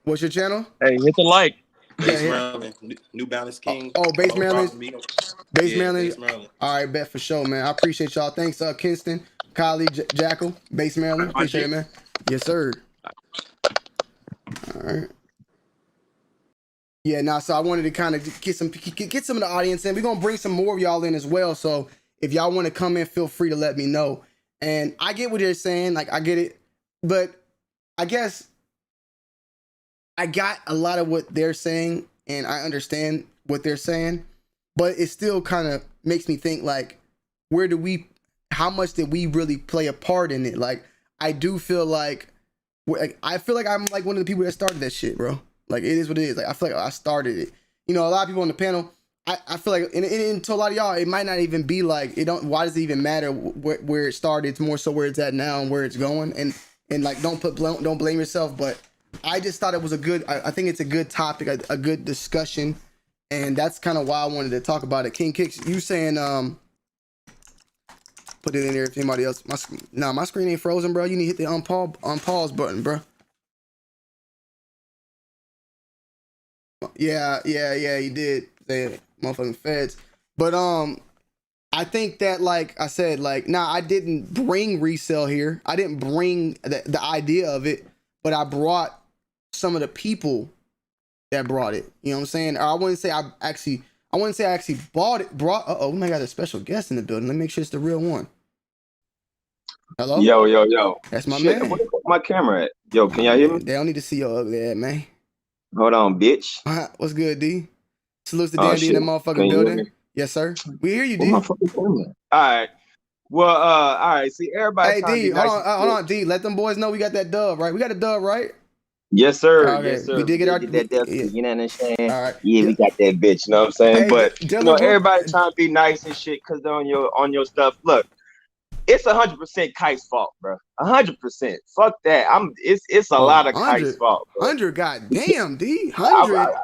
What's your channel? Hey, hit the like. Base Maryland, New Balance King. Oh, Base Maryland. Base Yeah, Maryland. Base Maryland. All right, bet for sure, man. I appreciate y'all. Thanks, Kinston, Kylie, Jackal, Base Maryland. Appreciate it, man. Yes, sir. All right. Yeah, so I wanted to kind of get some of the audience in. We're gonna bring some more of y'all in as well. So if y'all want to come in, feel free to let me know. And I get what you're saying, like I get it, but I guess I got a lot of what they're saying, and I understand what they're saying, but it still kind of makes me think, like, how much did we really play a part in it? Like, I do feel like I'm like one of the people that started that shit, bro. Like, it is what it is. Like, I feel like I started it. You know, a lot of people on the panel, I feel like, and to a lot of y'all, it might not even be like, why does it even matter where it started? It's more so where it's at now and where it's going. And like, don't blame yourself, but I just thought it was I think it's a good topic, a good discussion. And that's kind of why I wanted to talk about it. King Kicks, you saying, put it in there if anybody else, my screen ain't frozen, bro. You need to hit the unpause button, bro. Yeah, you did say it, motherfucking feds. But I think that, like I said, like, nah, I didn't bring resale here. I didn't bring the idea of it, but I brought some of the people that brought it. You know what I'm saying? Or I wouldn't say I actually bought it. Oh, we might got a special guest in the building. Let me make sure it's the real one. Hello? Yo. That's my Shit, man. where's my camera at? Yo, can y'all hear me? They don't need to see your ugly ass, man. Hold on, bitch. What's good, D? Salutes to Oh, Dandy in the shit. motherfucking Can you hear building. me? Yes, sir. We hear you, Where D. my fucking camera at? All right. Well, all right. See, everybody Hey, trying to D, be nice. hold on, D. Let them boys know we got that dub, right? We got a dub, right? Yes, sir. Okay. Yes, sir. We did get our that dub, you know what I'm saying? All right. Yeah, we got that bitch. You know what I'm saying? Hey, But Dylan, everybody trying to be nice and shit because they're on your stuff. Look, it's 100% Kite's fault, bro. 100%. Fuck that. It's a lot of Kite's fault, bro. 100, goddamn, D. 100.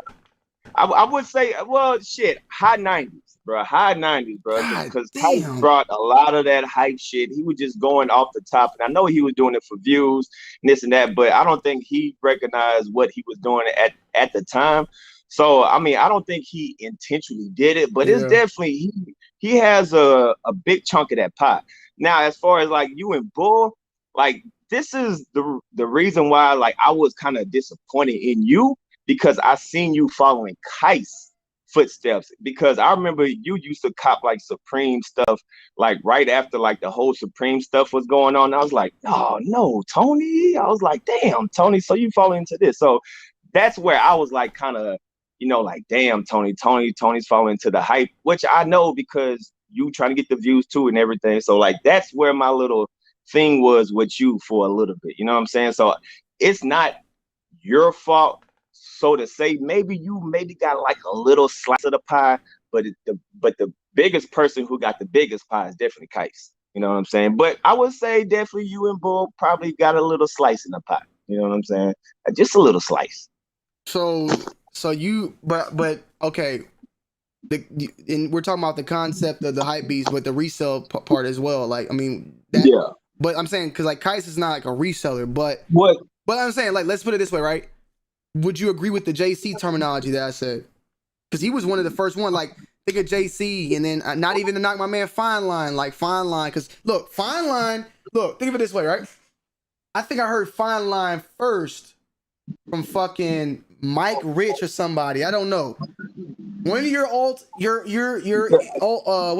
I would say, well, shit, high 90s, bro. High 90s, bro. Because Kite brought a lot of that hype shit. He was just going off the top. And I know he was doing it for views and this and that, but I don't think he recognized what he was doing at the time. So, I mean, I don't think he intentionally did it, but it's definitely, he has a big chunk of that pie. Now, as far as like you and Bull, like this is the reason why like I was kind of disappointed in you, because I seen you following Kite's footsteps. Because I remember you used to cop like Supreme stuff, like right after like the whole Supreme stuff was going on. I was like, oh no, Tony. I was like, damn, Tony. So you fall into this. So that's where I was like kind of, you know, like, damn, Tony's falling into the hype, which I know because you trying to get the views too and everything. So like that's where my little thing was with you for a little bit. You know what I'm saying? So it's not your fault, so to say. Maybe you got like a little slice of the pie, but the biggest person who got the biggest pie is definitely Kais. You know what I'm saying? But I would say definitely you and Bull probably got a little slice in the pie. You know what I'm saying? Just a little slice. So you, but okay. And we're talking about the concept of the hype beast with the resale part as well. Like, I mean, but I'm saying, because like Kais is not like a reseller, but I'm saying, like, let's put it this way, right? Would you agree with the JC terminology that I said? Because he was one of the first one. Like, think of JC, and then not even to knock my man Fine Line, like Fine Line. Because look, Fine Line. Look, think of it this way, right? I think I heard Fine Line first from fucking Mike Rich or somebody. I don't know. One of your what's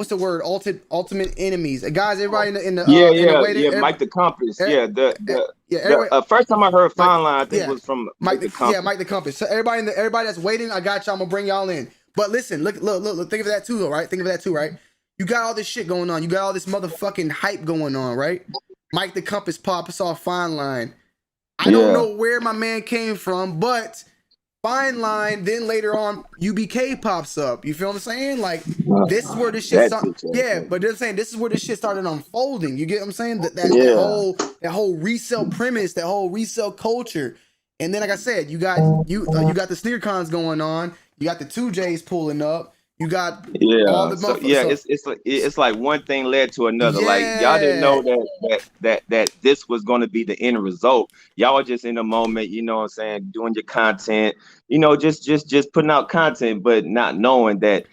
the word? Ultimate enemies. Guys, everybody in the Mike the Compass. First time I heard Fine Line, I think it was from Mike the Compass. Yeah, Mike the Compass. So everybody that's waiting, I got y'all. I'm gonna bring y'all in. But listen, look. Think of that too, right? Think of that too, right? You got all this shit going on. You got all this motherfucking hype going on, right? Mike the Compass pops off Fine Line. I don't know where my man came from, but Fine Line, then later on, UBK pops up. You feel what I'm saying? Like, this is where this shit started. Yeah, but they're saying this is where this shit started unfolding. You get what I'm saying? That whole resale premise, that whole resale culture. And then, like I said, you got the sneaker cons going on. You got the 2Js pulling up. You got all the motherfuckers. It's like one thing led to another. Like, y'all didn't know that this was going to be the end result. Y'all were just in the moment, you know what I'm saying, doing your content, you know, just putting out content, but not knowing that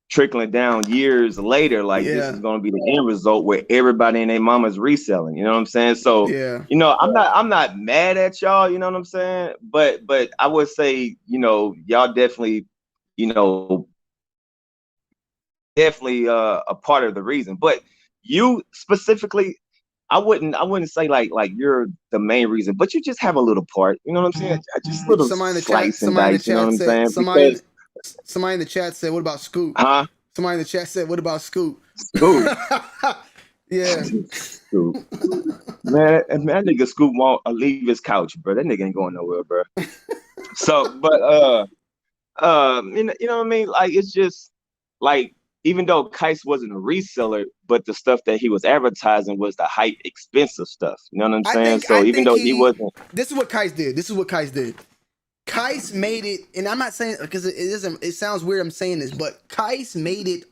trickling down years later, like this is going to be the end result where everybody and their mama's reselling. You know what I'm saying? So you know, I'm not mad at y'all. You know what I'm saying? But I would say, you know, y'all definitely, you know, a part of the reason. But you specifically, I wouldn't say like you're the main reason, but you just have a little part. You know what I'm saying? Just little slice and dice. You know what I'm saying? Somebody in the chat said, "What about Scoop?" Huh? Somebody in the chat said, "What about Scoop?" Scoop. Yeah. Scoop. Man, that nigga Scoop won't leave his couch, bro. That nigga ain't going nowhere, bro. So, but you know what I mean? Like, it's just like, even though Kais wasn't a reseller, but the stuff that he was advertising was the hype, expensive stuff. You know what I'm saying? So even though he wasn't, this is what Kais did. Kais made it, and I'm not saying because it sounds weird I'm saying this, but Kais made it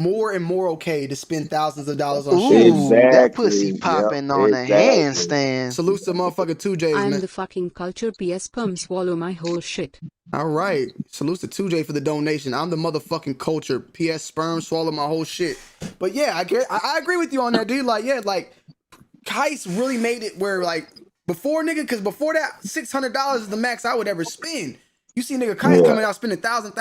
more and more okay to spend thousands of dollars on Ooh, shoes. that pussy popping on a handstand. Salute to motherfucking 2Js, I'm man. the fucking culture PS perm swallow my whole shit. All right. Salute to 2J for the donation. I'm the motherfucking culture. PS sperm swallow my whole shit. But yeah, I agree with you on that, dude. Like, yeah, like Heist really made it where like before nigga, because before that $600 is the max I would ever spend. You see nigga Heist coming out spending thousand,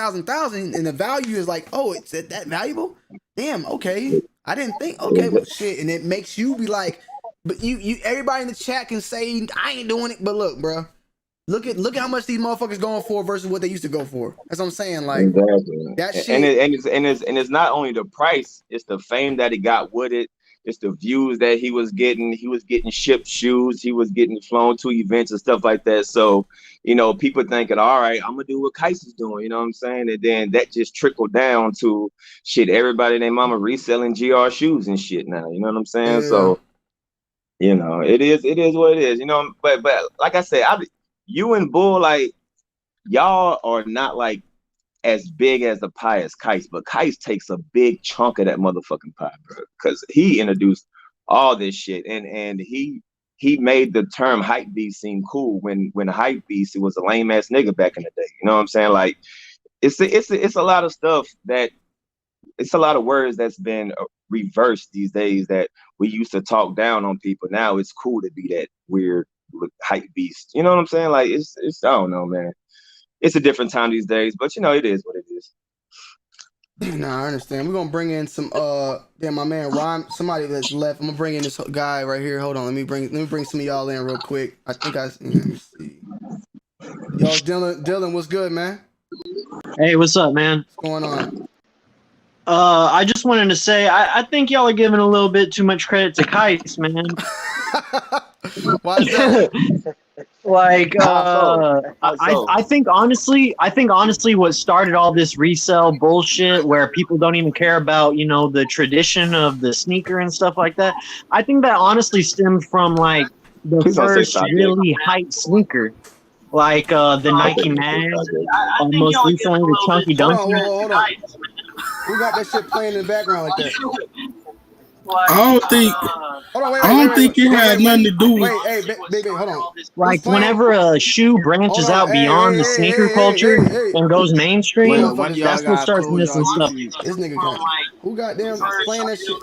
and the value is like, oh, it's that valuable? Damn, okay. I didn't think, okay, well shit. And it makes you be like, but you everybody in the chat can say I ain't doing it, but look, bro. Look at how much these motherfuckers going for versus what they used to go for. That's what I'm saying. Like that shit. And it's not only the price, it's the fame that he got with it. It's the views that he was getting. He was getting shipped shoes. He was getting flown to events and stuff like that. So, you know, people thinking, all right, I'm gonna do what Kais is doing. You know what I'm saying? And then that just trickled down to shit. Everybody and their mama reselling GR shoes and shit now. You know what I'm saying? Yeah. So, you know, it is what it is. You know, but like I said, you and Bull, like y'all are not like as big as the pie as Kais, but Kais takes a big chunk of that motherfucking pie, bro. Because he introduced all this shit, and he made the term hype beast seem cool when hype beast, it was a lame ass nigga back in the day. You know what I'm saying? Like it's a lot of stuff it's a lot of words that's been reversed these days that we used to talk down on people. Now it's cool to be that weird hype beast. You know what I'm saying? Like it's I don't know, man. It's a different time these days, but you know, it is what it is. Nah, I understand. We're gonna bring in some my man Rhyme, somebody that's left. I'm gonna bring in this guy right here. Hold on, let me bring some of y'all in real quick. I think let me see. Yo, Dylan, what's good, man? Hey, what's up, man? What's going on? I just wanted to say I think y'all are giving a little bit too much credit to Kais, man. Why is that? Like, I think honestly, what started all this resale bullshit, where people don't even care about, you know, the tradition of the sneaker and stuff like that. I think that honestly stemmed from like the first really hype sneaker, like the Nike Mag, most recently the Chunky Dunky. Hold on. Who got that shit playing in the background like that? I don't think it had nothing to do with. Wait, baby, hold on. Like whenever a shoe branches out beyond the sneaker culture and goes mainstream, that's what starts missing stuff. This nigga got who goddamn playing that shit?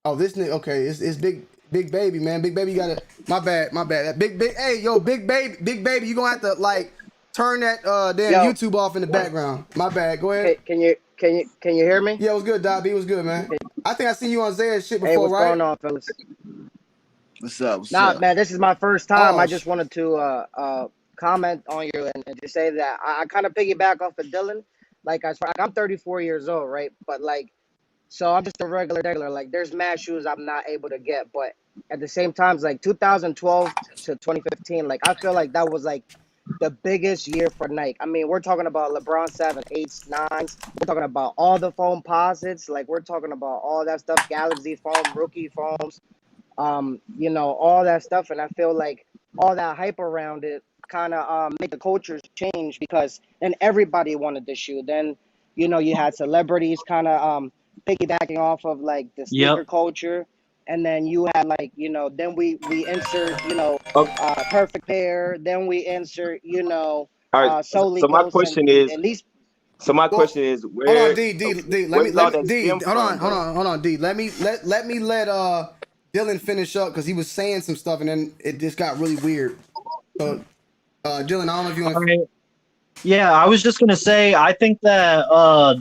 Oh, this nigga. Okay, it's big baby, man. Big baby, you gotta. My bad. That big. Hey, yo, big baby, you gonna have to like turn that damn YouTube off in the background. My bad. Go ahead. Hey, can you hear me? Yeah, it was good, Dot B. It was good, man. I think I seen you on Zay's shit before, hey, what's right? going on, fellas? What's up? Nah, man, this is my first time. I just wanted to comment on you and just say that I kind of piggyback off of Dylan. Like, I'm 34 years old, right? But like, so I'm just a regular. Like, there's mad shoes I'm not able to get, but at the same time, it's like 2012 to 2015. Like, I feel like that was like the biggest year for Nike. I mean, we're talking about LeBron 7, 8s, 9s. We're talking about all the foam posits. Like, we're talking about all that stuff, Galaxy foam, rookie foams, you know, all that stuff. And I feel like all that hype around it kind of made the culture change because then everybody wanted the shoe. Then, you know, you had celebrities kind of piggybacking off of like the sneaker culture. And then you had like, you know, then we insert, you know, perfect pair. Then we insert, you know, solely. So my question is, where? Hold on, D. Hold on, D. Let me let Dylan finish up because he was saying some stuff and then it just got really weird. So, Dylan, I don't know if you want to. Yeah, I was just gonna say, I think that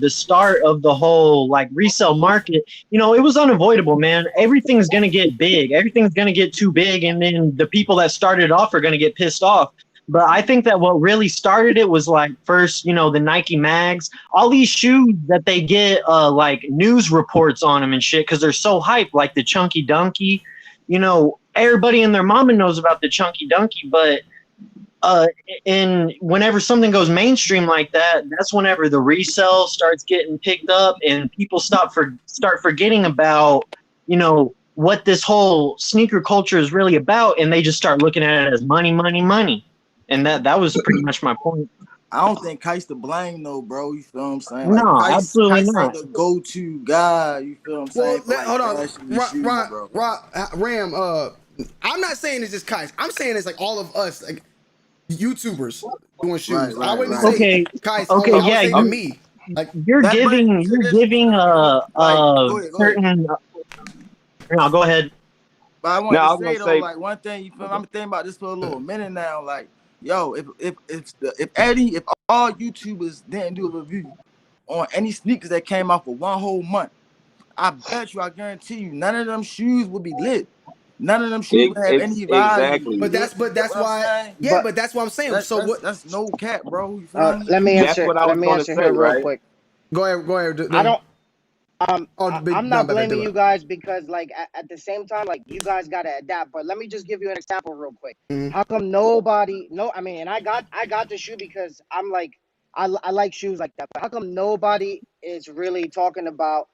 the start of the whole like resale market, you know, it was unavoidable, man. Everything's gonna get big. Everything's gonna get too big, and then the people that started off are gonna get pissed off. But I think that what really started it was like first, you know, the Nike Mags, all these shoes that they get like news reports on them and shit because they're so hyped, like the Chunky Dunky. You know, everybody and their mama knows about the Chunky Dunky, but and whenever something goes mainstream like that, that's whenever the resale starts getting picked up and people start forgetting about, you know, what this whole sneaker culture is really about, and they just start looking at it as money. And that was pretty much my point. I don't think Kite's to blame though, bro. You feel what I'm saying? Like No, Kite absolutely ain't not. the go-to guy. You feel what I'm saying? For like hold on, fashion and shoes, bro. Ram. I'm not saying it's just Kais. I'm saying it's like all of us, like YouTubers doing shoes. I wouldn't say Kais only. I would say to me, like you're giving Go ahead. certain. No, go ahead. But I wanted to say though, like one thing, you feel me? I'm thinking about this for a little minute now. Like, yo, if all YouTubers didn't do a review on any sneakers that came out for 1 whole month, I bet you, I guarantee you, none of them shoes would be lit. None of them shoes would have any value. Exactly. But that's why. Yeah, but that's what I'm saying. That's no cap, bro. You feel me? Let me That's answer. what I Let was me gonna answer say, here real right? quick. Go ahead. I don't. Oh, I'm not blaming you guys because, like, at the same time, like, you guys gotta adapt. But let me just give you an example real quick. How come nobody? No, I mean, and I got the shoe because I'm like, I like shoes like that. But how come nobody is really talking about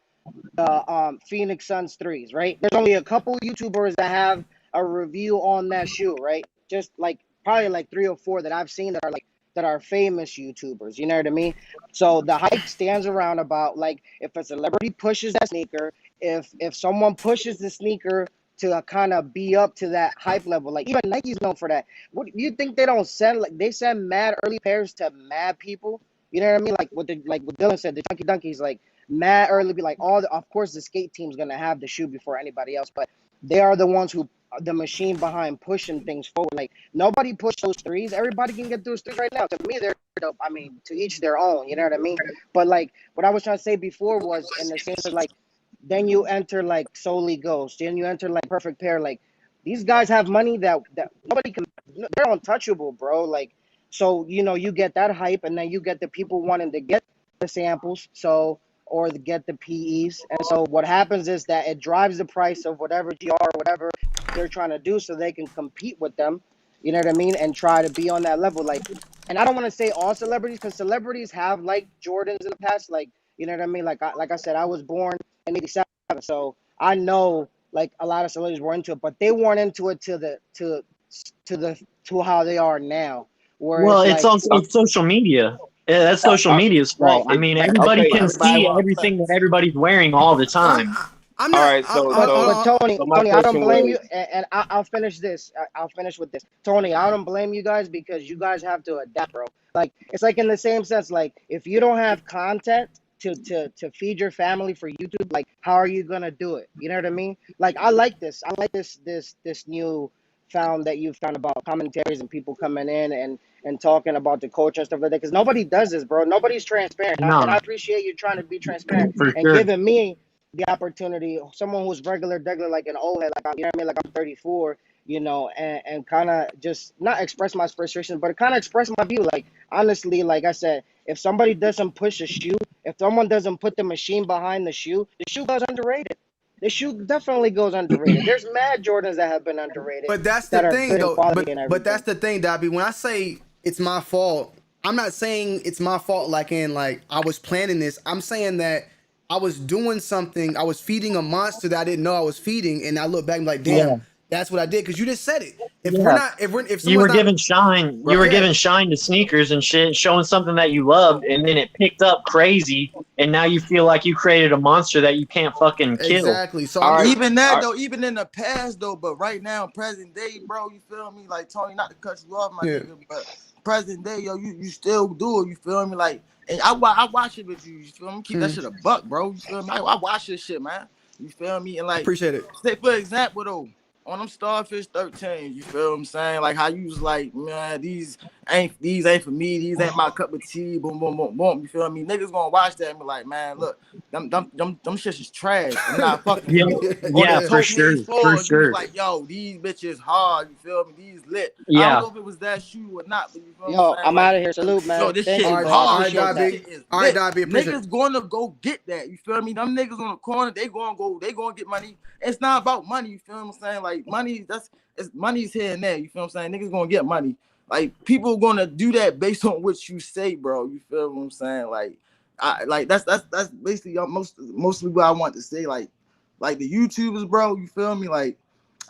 the Phoenix Suns 3s? Right? There's only a couple YouTubers that have a review on that shoe. Right? Just like probably like 3 or 4 that I've seen that are famous YouTubers. You know what I mean? So the hype stands around about, like, if a celebrity pushes that sneaker, if someone pushes the sneaker to kind of be up to that hype level, like even Nike's known for that. What you think they don't send? Like they send mad early pairs to mad people. You know what I mean? Like what Dylan said, the Chunky Dunkies, like mad early. Be like of course the skate team's gonna have the shoe before anybody else, but they are the ones who the machine behind pushing things forward. Like nobody pushed those 3s. Everybody can get those 3s right now. To me, they're dope. I mean, to each their own. You know what I mean? But like what I was trying to say before was in the sense of like, then you enter like Solely Ghost, then you enter like Perfect Pair. Like these guys have money that nobody can. They're untouchable, bro. Like so, you get that hype, and then you get the people wanting to get the samples. So or to get the PEs. And so what happens is that it drives the price of whatever GR or whatever they're trying to do so they can compete with them, you know what I mean, and try to be on that level. Like, and I don't want to say all celebrities because celebrities have like Jordans in the past, like, you know what I mean? Like I said, I was born in '87, so I know like a lot of celebrities were into it, but they weren't into it to how they are now. Where Well, it's it's like also it's social media. Yeah, that's social media's fault. I mean, everybody can see everything that everybody's wearing all the time. But Tony, I don't blame you, and I'll finish this. I'll finish with this. Tony, I don't blame you guys because you guys have to adapt, bro. Like it's like in the same sense, like if you don't have content to feed your family for YouTube, like how are you gonna do it? You know what I mean? Like I like this new that you found about commentaries and people coming in and talking about the culture and stuff like that, because nobody does this, bro. Nobody's transparent. And I appreciate you trying to be transparent and giving me the opportunity, someone who's regular, like an old head, like, you know what I mean, like I'm 34, and kind of just not express my frustration, but kind of express my view. Like honestly, like I said, if somebody doesn't push a shoe, if someone doesn't put the machine behind the shoe goes underrated. The shoe definitely goes underrated. There's mad Jordans that have been underrated. But that's the thing, though. But that's the thing, Dobby. When I say it's my fault, I'm not saying it's my fault like in like I was planning this. I'm saying that I was doing something. I was feeding a monster that I didn't know I was feeding, and I look back and like, damn, that's what I did. Because you just said it. If you were giving shine, giving shine to sneakers and shit, showing something that you loved, and then it picked up crazy, and now you feel like you created a monster that you can't fucking kill. Exactly. So even though, even in the past though, but right now, present day, bro, you feel me? Like Tony, not to cut you off, my nigga, but present day, yo, you still do it. You feel me? Like, and I watch it with you. You feel me? Keep that shit a buck, bro. You feel me? I watch this shit, man. You feel me? And like, appreciate it. Say for example though, on them Starfish 13, you feel what I'm saying? Like how you was like, man, these ain't for me, these ain't my cup of tea, boom, boom, boom, boom. You feel me? Niggas gonna watch that and be like, man, look, them shits is trash. I'm not fucking for sure. For sure. Like, yo, these bitches hard, you feel me? These lit. I don't know if it was that shoe or not, but you feel what I'm saying? I'm out of here. Salute, man. Yo, this shit is hard. All right, Dobby. Niggas gonna go get that. You feel me? Them niggas on the corner, they gonna get money. It's not about money, you feel what I'm saying? Like money's here and there, you feel what I'm saying? Niggas gonna get money. Like people gonna do that based on what you say, bro. You feel what I'm saying? That's basically mostly what I want to say. Like the YouTubers, bro, you feel me? Like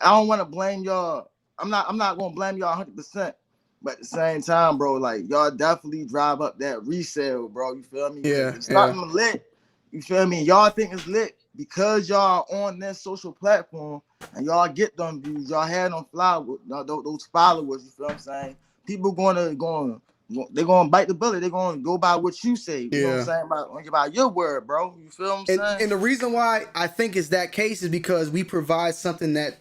I don't want to blame y'all. I'm not gonna blame y'all 100%. But at the same time, bro, like y'all definitely drive up that resale, bro. You feel me? Yeah, it's something lit. You feel me? Y'all think it's lit because y'all on that social platform and y'all get them views. Y'all had them fly with those followers. You feel what I'm saying? People they're gonna bite the bullet. They're gonna go by what you say. You know what I'm saying? About your word, bro. You feel what I'm saying? And the reason why I think is that case is because we provide something that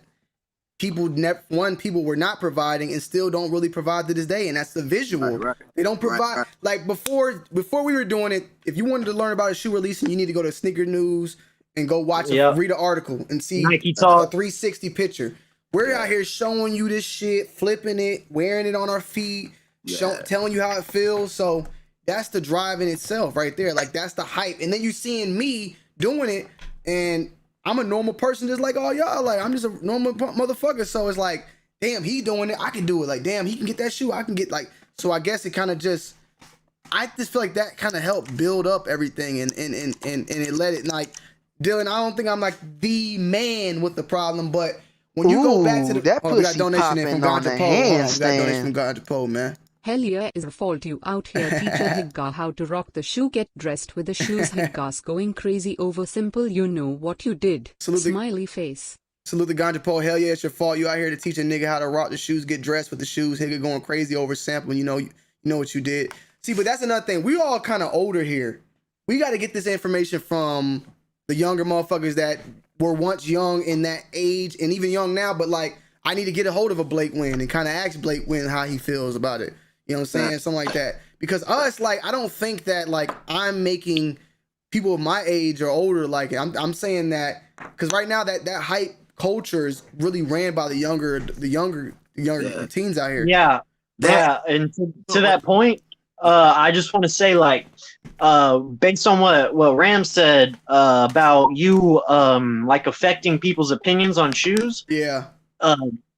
people were not providing and still don't really provide to this day, and that's the visual. Right. They don't provide like before we were doing it. If you wanted to learn about a shoe releasing, you need to go to Sneaker News and go watch read an article and see Nike a Talk 360 picture. We're out here showing you this shit, flipping it, wearing it on our feet, telling you how it feels. So that's the drive in itself right there. Like that's the hype. And then you seeing me doing it, and I'm a normal person just like all y'all. Like I'm just a normal motherfucker. So it's like, damn, he doing it. I can do it. Like, damn, he can get that shoe. I can get like. So I guess it kind of I just feel like that kind of helped build up everything and it let it like. Dylan, I don't think I'm like the man with the problem, but when you go back to the that we got pussy donation in from popping on Ganja the Poe. We got donation handstand. from Ganja Poe, man. Hell yeah, is a fault you out here teacher Higga how to rock the shoe, get dressed with the shoes. Higga's going crazy over simple, you know what you did. Smiley face. Salute the Ganja Poe. Hell yeah, it's your fault. You out here to teach a nigga how to rock the shoes, get dressed with the shoes. Higga going crazy over sampling. You know what you did. See, but that's another thing. We all kind of older here. We got to get this information from the younger motherfuckers that were once young in that age and even young now. But like, I need to get a hold of a Blake Wynn and kind of ask Blake Wynn how he feels about it. You know what I'm saying? Something like that. Because us, like, I don't think that like I'm making people of my age or older like it. I'm saying that because right now that hype culture is really ran by the younger teens out here. Yeah. And to that point, I just want to say, like, based on what Ram said about you, like affecting people's opinions on shoes. Yeah.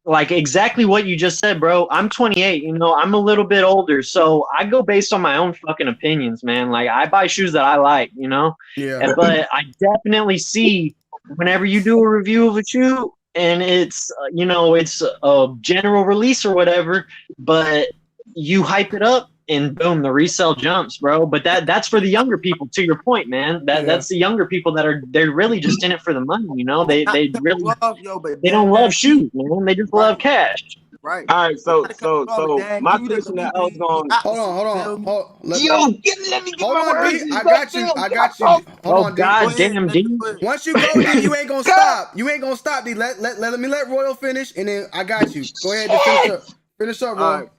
Like exactly what you just said, bro. I'm 28. You know, I'm a little bit older, so I go based on my own fucking opinions, man. Like I buy shoes that I like, you know. Yeah. But I definitely see whenever you do a review of a shoe and it's it's a general release or whatever, but you hype it up and boom, the resale jumps, bro. But that's for the younger people. To your point, man. That's the younger people they're really just in it for the money. You know, they really they don't love shoes, man. They just love cash. Right. All right. So my question that I was going. Hold on. Let me get my words. I got you. Hold on, D. God damn, D. Once you go, D, you ain't gonna stop. You ain't gonna stop, D. Let Royal finish, and then I got you. Go ahead and finish up, Royal.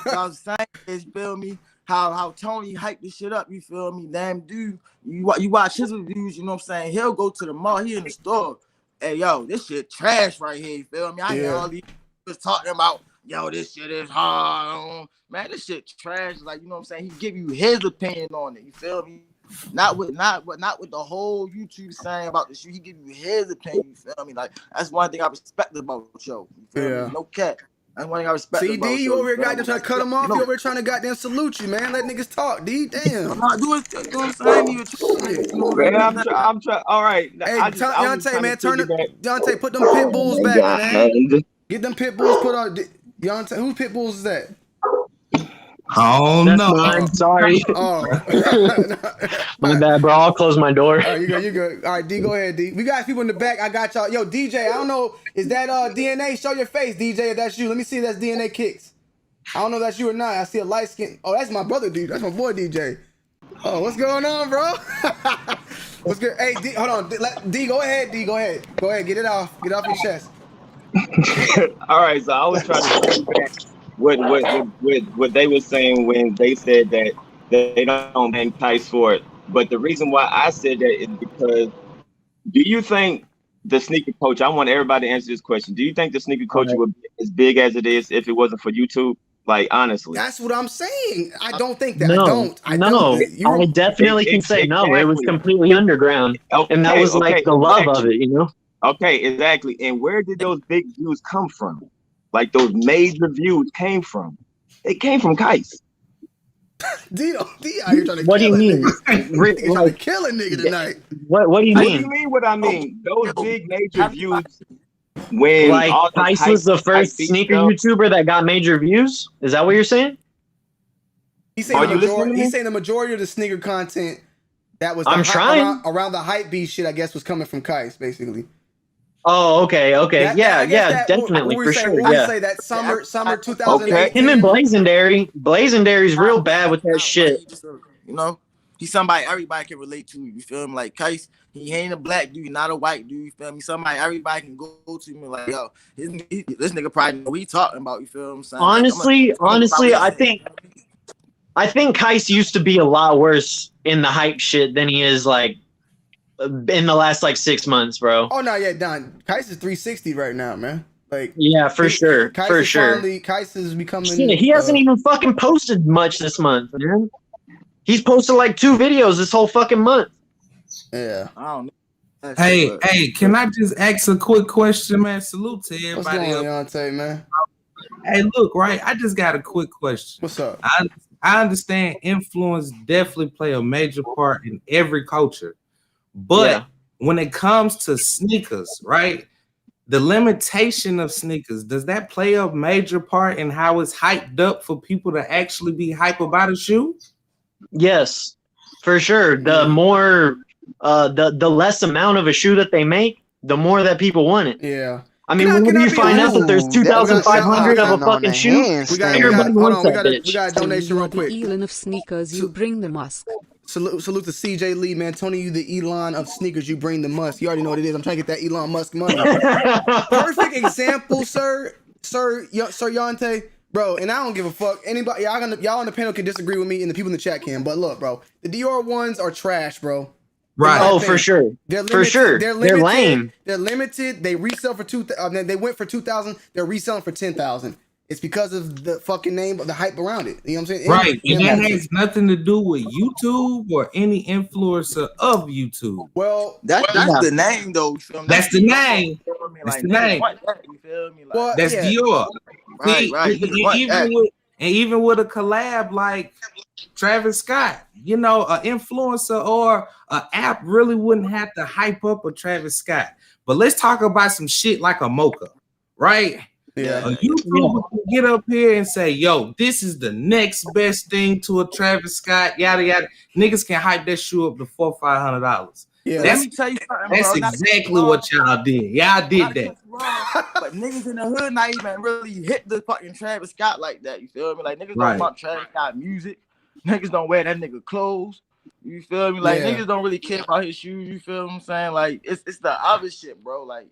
What I was saying is, you feel me? How Tony hyped this shit up, you feel me? Damn dude, you watch his reviews, you know what I'm saying? He'll go to the mall, he in the store. Hey, yo, this shit trash right here, you feel me? I hear all these was talking about, yo, this shit is hard. Man, this shit trash. Like, you know what I'm saying? He give you his opinion on it, you feel me? Not with the whole YouTube saying about the shoe. He give you his opinion, you feel me? Like, that's one thing I respect about Joe. You feel me? No cap. That's one thing I respect. CD, you over here goddamn trying to cut him off. You over here trying to goddamn salute you, man. Let niggas talk, D. Damn. I'm not doing it. You know what I'm saying? I'm trying. All right. Hey, Deontay, man, Deontay, put them pit bulls back, man. Get them pit bulls put on. Deontay, whose pit bulls is that? Oh no! Mine. Sorry. Oh, my bad, bro. I'll close my door. Oh, you good. All right, D, go ahead, D. We got people in the back. I got y'all. Yo, DJ, I don't know. Is that DNA? Show your face, DJ. If that's you, let me see if that's DNA Kicks. I don't know if that's you or not. I see a light skin. Oh, that's my brother, dude. That's my boy, DJ. Oh, what's going on, bro? What's good? Hey, D, hold on. D, go ahead. D, go ahead. Go ahead. Get it off. Get it off your chest. All right. So I was trying to back what they were saying when they said that they don't blame Tice for it. But the reason why I said that is because, do you think the sneaker culture, I want everybody to answer this question. Do you think the sneaker culture would be as big as it is if it wasn't for YouTube? Like, honestly. That's what I'm saying. I don't think that. No, I definitely can say no. It was completely underground. And that was like the love of it, you know? Okay, exactly. And where did those big views come from? Like those major views came from? They came from Kites. D out here trying to what do you mean? Trying to kill a nigga tonight. What do you mean? What do you mean what I mean? Those big major views When Like all this Tice hype, was the first beat sneaker stuff, YouTuber that got major views. Is that what you're saying? He's Are saying, you listening to me? he's saying the majority of the sneaker content that was I'm trying. around the hype beast shit, I guess, was coming from Kais, basically. Oh, okay. Definitely, for sure. I Yeah. say that summer 2018. Okay. Him and Blazendary's real bad with that shit. You know, he's somebody everybody can relate to. You feel me? Like Kais, he ain't a black dude, not a white dude. You feel me? Somebody everybody can go to me like, yo, this nigga probably know what he talking about. You feel what I'm saying? Honestly, I think Kais used to be a lot worse in the hype shit than he is like in the last like 6 months, bro. Oh no, yeah, Don. Kais is 360 right now, man. Like, yeah, for sure. Kais is becoming. Shit, he hasn't even fucking posted much this month, man. He's posted like 2 videos this whole fucking month. Yeah. I don't know. Hey, can I just ask a quick question, man? Salute to everybody. What's going on, Yonte, man? Hey, look, right? I just got a quick question. What's up? I understand influence definitely play a major part in every culture. But when it comes to sneakers, right? The limitation of sneakers, does that play a major part in how it's hyped up for people to actually be hype about a shoe? Yes, for sure. The more, the less amount of a shoe that they make, the more that people want it. Yeah. I mean, whenever you find out that there's 2,500 of a fucking shoe, everybody wants that bitch. We got a donation real quick. Elon of sneakers, you bring the Musk. Salute to CJ Lee, man. Tony, you the Elon of sneakers, you bring the Musk. You already know what it is. I'm trying to get that Elon Musk money. Perfect example, sir Yonte. Bro, and I don't give a fuck. Anybody, y'all on the panel can disagree with me, and the people in the chat can. But look, bro, the Dior ones are trash, bro. Right. Oh, for sure. They're limited, for sure. They're lame. They're limited. They resell for they went for 2,000. They're reselling for 10,000. It's because of the fucking name of the hype around it. You know what I'm saying? Right. And that has nothing to do with YouTube or any influencer of YouTube. Well, that's the name, though. That's the name. That's the name. You feel me? Well, that's Dior. Right. Even with a collab like Travis Scott, you know, an influencer or an app really wouldn't have to hype up a Travis Scott. But let's talk about some shit like a Mocha, right? Yeah. A YouTuber can get up here and say, yo, this is the next best thing to a Travis Scott, yada yada. Niggas can hype that shoe up to $400-$500. Yeah. Let me tell you something, that's bro. exactly what y'all did. Y'all did that. But niggas in the hood not even really hit the fucking Travis Scott like that. You feel me? Like niggas Right. don't fuck Travis Scott music. Niggas don't wear that nigga clothes. You feel me? Like niggas don't really care about his shoes. You feel what I'm saying? Like it's the other shit, bro. Like,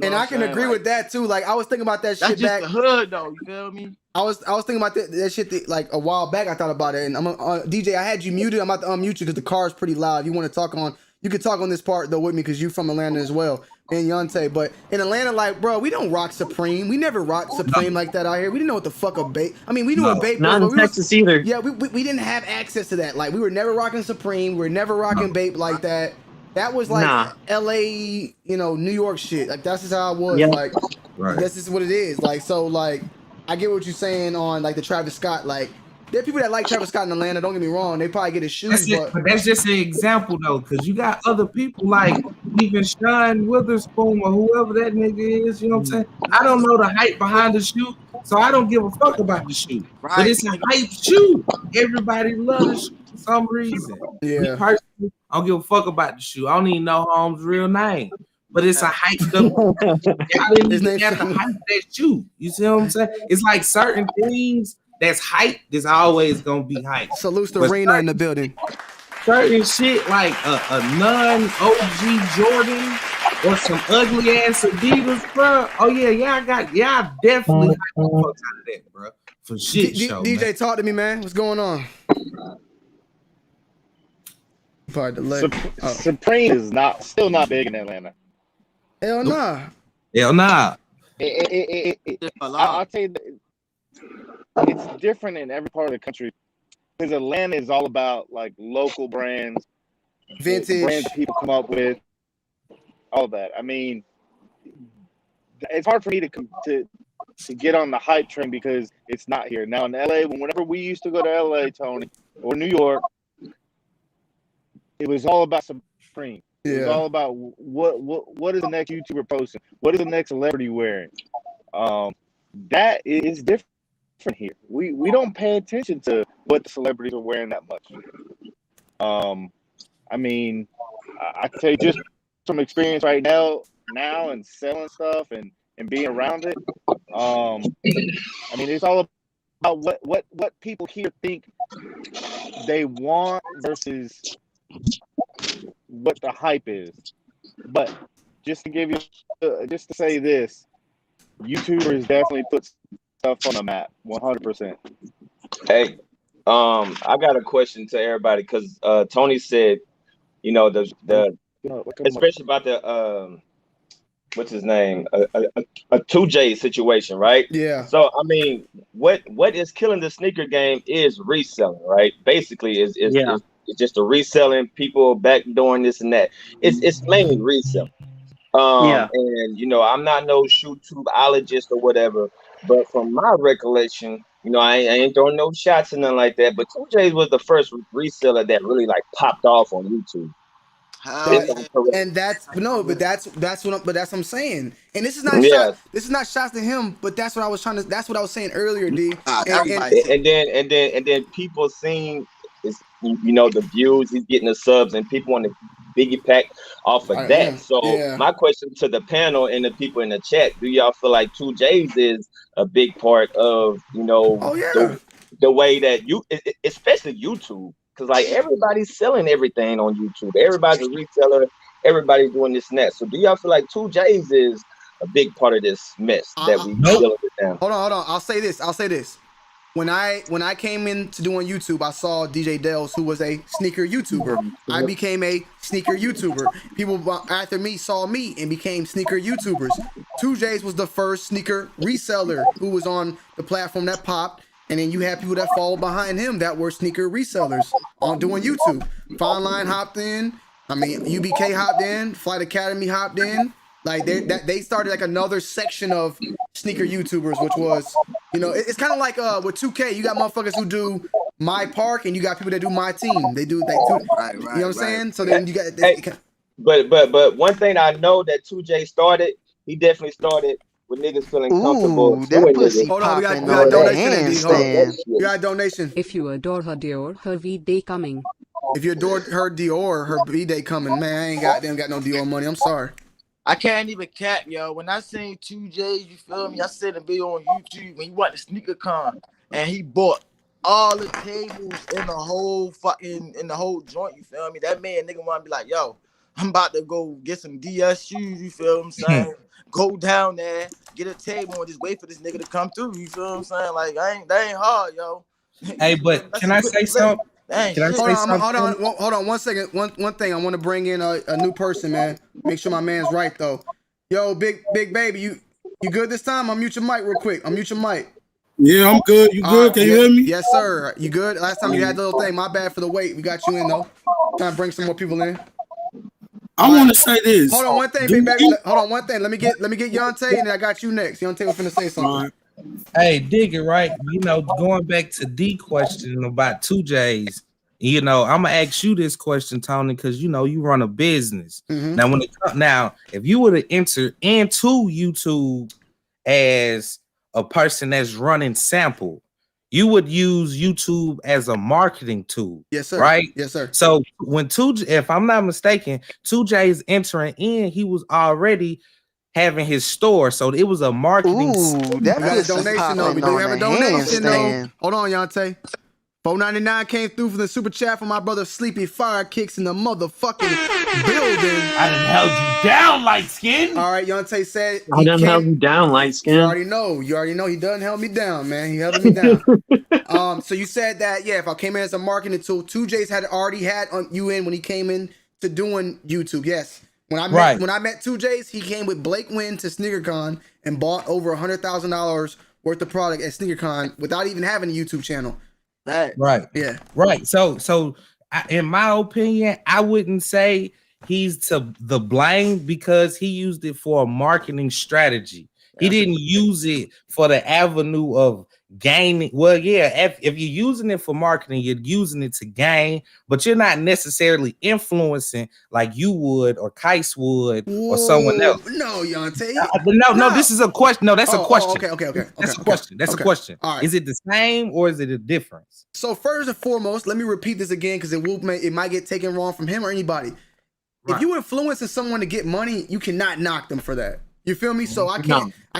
and I can agree with that too. Like I was thinking about that shit that's back. Just the hood though. You feel me? I was thinking about that shit like a while back. I thought about it, and I'm DJ. I had you muted. I'm about to unmute you because the car is pretty loud. If you want to talk on, you can talk on this part though with me because you from Atlanta as well, and Yonte. But in Atlanta, like bro, we don't rock Supreme. We never rocked Supreme like that out here. We didn't know what the fuck a bape. I mean, we knew what bape was. Not in Texas either. Yeah, we didn't have access to that. Like we were never rocking Supreme. We were never rocking bape like that. That was like LA, New York shit. Like that's just how it was. Yeah. Like Right. this is what it is. Like so, like I get what you're saying on like the Travis Scott. Like there are people that like Travis Scott in Atlanta. Don't get me wrong. They probably get his shoes, But that's just an example though, because you got other people like even Sean Witherspoon or whoever that nigga is. You know what I'm saying? I don't know the hype behind the shoe, so I don't give a fuck about the shoe. Right. But it's a hype shoe. Everybody loves the shoe for some reason. Yeah. Me personally, I don't give a fuck about the shoe. I don't even know Holmes' real name. But it's a hyped up. I didn't even have to hype that shoe. You see what I'm saying? It's like certain things that's hype is always gonna be hype. Salutes to Rena in the building. Certain shit like a non-OG Jordan or some ugly ass Adidas, bro. Oh yeah, y'all definitely hype the fuck out of that, bro. For shit show. DJ, man. talk to me, man. What's going on? Supreme is still not big in Atlanta. Hell nah. Hell nah. I'll tell you, it's different in every part of the country because Atlanta is all about like local brands, vintage brands people come up with, all that. I mean, it's hard for me to get on the hype train because it's not here now in LA. Whenever we used to go to LA, Tony, or New York, it was all about Supreme. It was all about what is the next YouTuber posting? What is the next celebrity wearing? That is different here. We don't pay attention to what the celebrities are wearing that much. I mean, I can tell you just from experience right now and selling stuff and being around it. I mean, it's all about what people here think they want versus what the hype is. But just to give you, just to say this, YouTubers definitely put stuff on the map, 100%. Hey, I got a question to everybody because Tony said, you know, the especially about the what's his name, a 2J situation, right? Yeah. So I mean, what is killing the sneaker game is reselling, right? Basically, is just a reselling, people backdooring this and that. It's mainly reselling. And you know, I'm not no YouTubeologist or whatever, but from my recollection, you know, I ain't throwing no shots and nothing like that. But 2J's was the first reseller that really like popped off on YouTube. And that's that's what I'm saying. And this is not this is not shots to him, but that's what I was that's what I was saying earlier, D. And then people seeing is, you know, the views, he's getting the subs, and people want to piggyback off of that. So my question to the panel and the people in the chat: do y'all feel like 2J's is a big part of, you know, the way that you, especially YouTube? Because like everybody's selling everything on YouTube, everybody's a reseller, everybody's doing this and that. So do y'all feel like 2J's is a big part of this mess that we dealing with now? Hold on. I'll say this. When I came into doing YouTube, I saw DJ Dells, who was a sneaker YouTuber. I became a sneaker YouTuber. People after me saw me and became sneaker YouTubers. 2J's was the first sneaker reseller who was on the platform that popped. And then you had people that followed behind him that were sneaker resellers on doing YouTube. Fine Line hopped in. I mean, UBK hopped in. Flight Academy hopped in. Like they started like another section of sneaker YouTubers, which was, you know, it's kind of like with 2K. You got motherfuckers who do My Park, and you got people that do My Team. They do you know what I'm saying? So then you got. But one thing I know that 2J started, he definitely started with niggas feeling comfortable. That pussy Hold on, we got a donation. We got a donation. If you adore her Dior, her V-Day coming. If you adore her Dior, her V-Day coming. Man, I ain't got no Dior money. I'm sorry. I can't even cap, yo. When I seen 2J's, you feel me? I said a video on YouTube when he went to Sneaker Con and he bought all the tables in the whole joint, you feel me? That man nigga wanna be like, yo, I'm about to go get some DS shoes, you feel what I'm saying? Go down there, get a table, and just wait for this nigga to come through. You feel what I'm saying? Like, that ain't hard, yo. Hey, but can I say something? Hold on 1 second. One thing, I want to bring in a new person, man. Make sure my man's right though. Yo, big baby, you good this time? I'll mute your mic real quick. Yeah, I'm good. You good? Can you hear me? Yes, sir. You good? Last time you had the little thing. My bad for the wait. We got you in though. Trying to bring some more people in. I want to say this. Hold on one thing, big baby. Hold on one thing. Let me get Yonte, and then I got you next. Yonte was finna say something. Hey, dig it, right? You know, going back to D question about 2J's, you know, I'm gonna ask you this question, Tony, because you know you run a business. Now, if you were to enter into YouTube as a person that's running sample, you would use YouTube as a marketing tool. Yes, sir. Right? Yes, sir. So when 2J, if I'm not mistaken, 2J is entering in, he was already having his store. So it was a marketing. That was a donation though. We do have a donation though. Hold on, Yonte. $4.99 came through for the super chat from my brother Sleepy Fire Kicks in the motherfucking building. I done held you down, light skin. All right, Yonte said I done held you down, light skin. You already know he done held me down, man. He held me down. So you said that, if I came in as a marketing tool, 2J's had already had you in when he came in to doing YouTube. Yes. When I met 2J's, he came with Blake Wynn to SneakerCon and bought over $100,000 worth of product at SneakerCon without even having a YouTube channel. Right. Yeah. Right. So in my opinion, I wouldn't say he's to the blame because he used it for a marketing strategy. He didn't use it for the avenue of gaining. Well, yeah, if you're using it for marketing, you're using it to gain, but you're not necessarily influencing like you would or Kais would or someone else. No, Yonte. No, this is a question. No, that's a question. Okay. That's a question. That's a question. All right. Is it the same or is it a difference? So first and foremost, let me repeat this again because it might get taken wrong from him or anybody. Right. If you influencing someone to get money, you cannot knock them for that. You feel me? So I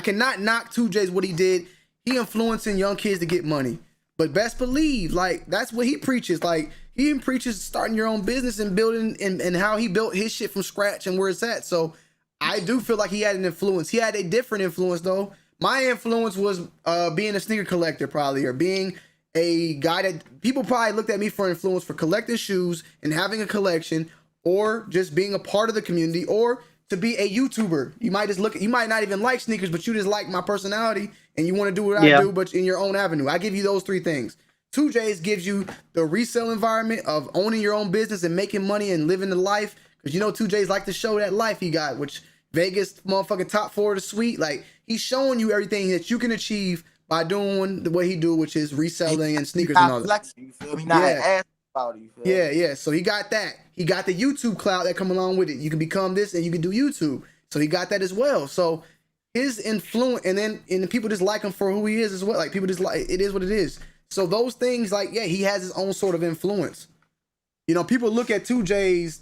cannot knock 2J's what he did. He influencing young kids to get money. But best believe, like, that's what he preaches. Like, he preaches starting your own business and building and how he built his shit from scratch and where it's at. So I do feel like he had an influence. He had a different influence though. My influence was being a sneaker collector probably, or being a guy that people probably looked at me for influence for collecting shoes and having a collection, or just being a part of the community, or to be a YouTuber. You might not even like sneakers, but you just like my personality and you want to do what I do, but in your own avenue. I give you those three things. 2J's gives you the resale environment of owning your own business and making money and living the life. Because 2J's like to show that life he got, which Vegas motherfucking top 4 of the suite. Like, he's showing you everything that you can achieve by doing the way he do, which is reselling and sneakers and all that. You feel me? Not an ass about it, you feel me? Yeah. So he got that. He got the YouTube clout that come along with it. You can become this and you can do YouTube. So he got that as well. So his influence, and the people just like him for who he is as well. Like, people just like, it is what it is. So those things, like, yeah, he has his own sort of influence. People look at 2J's.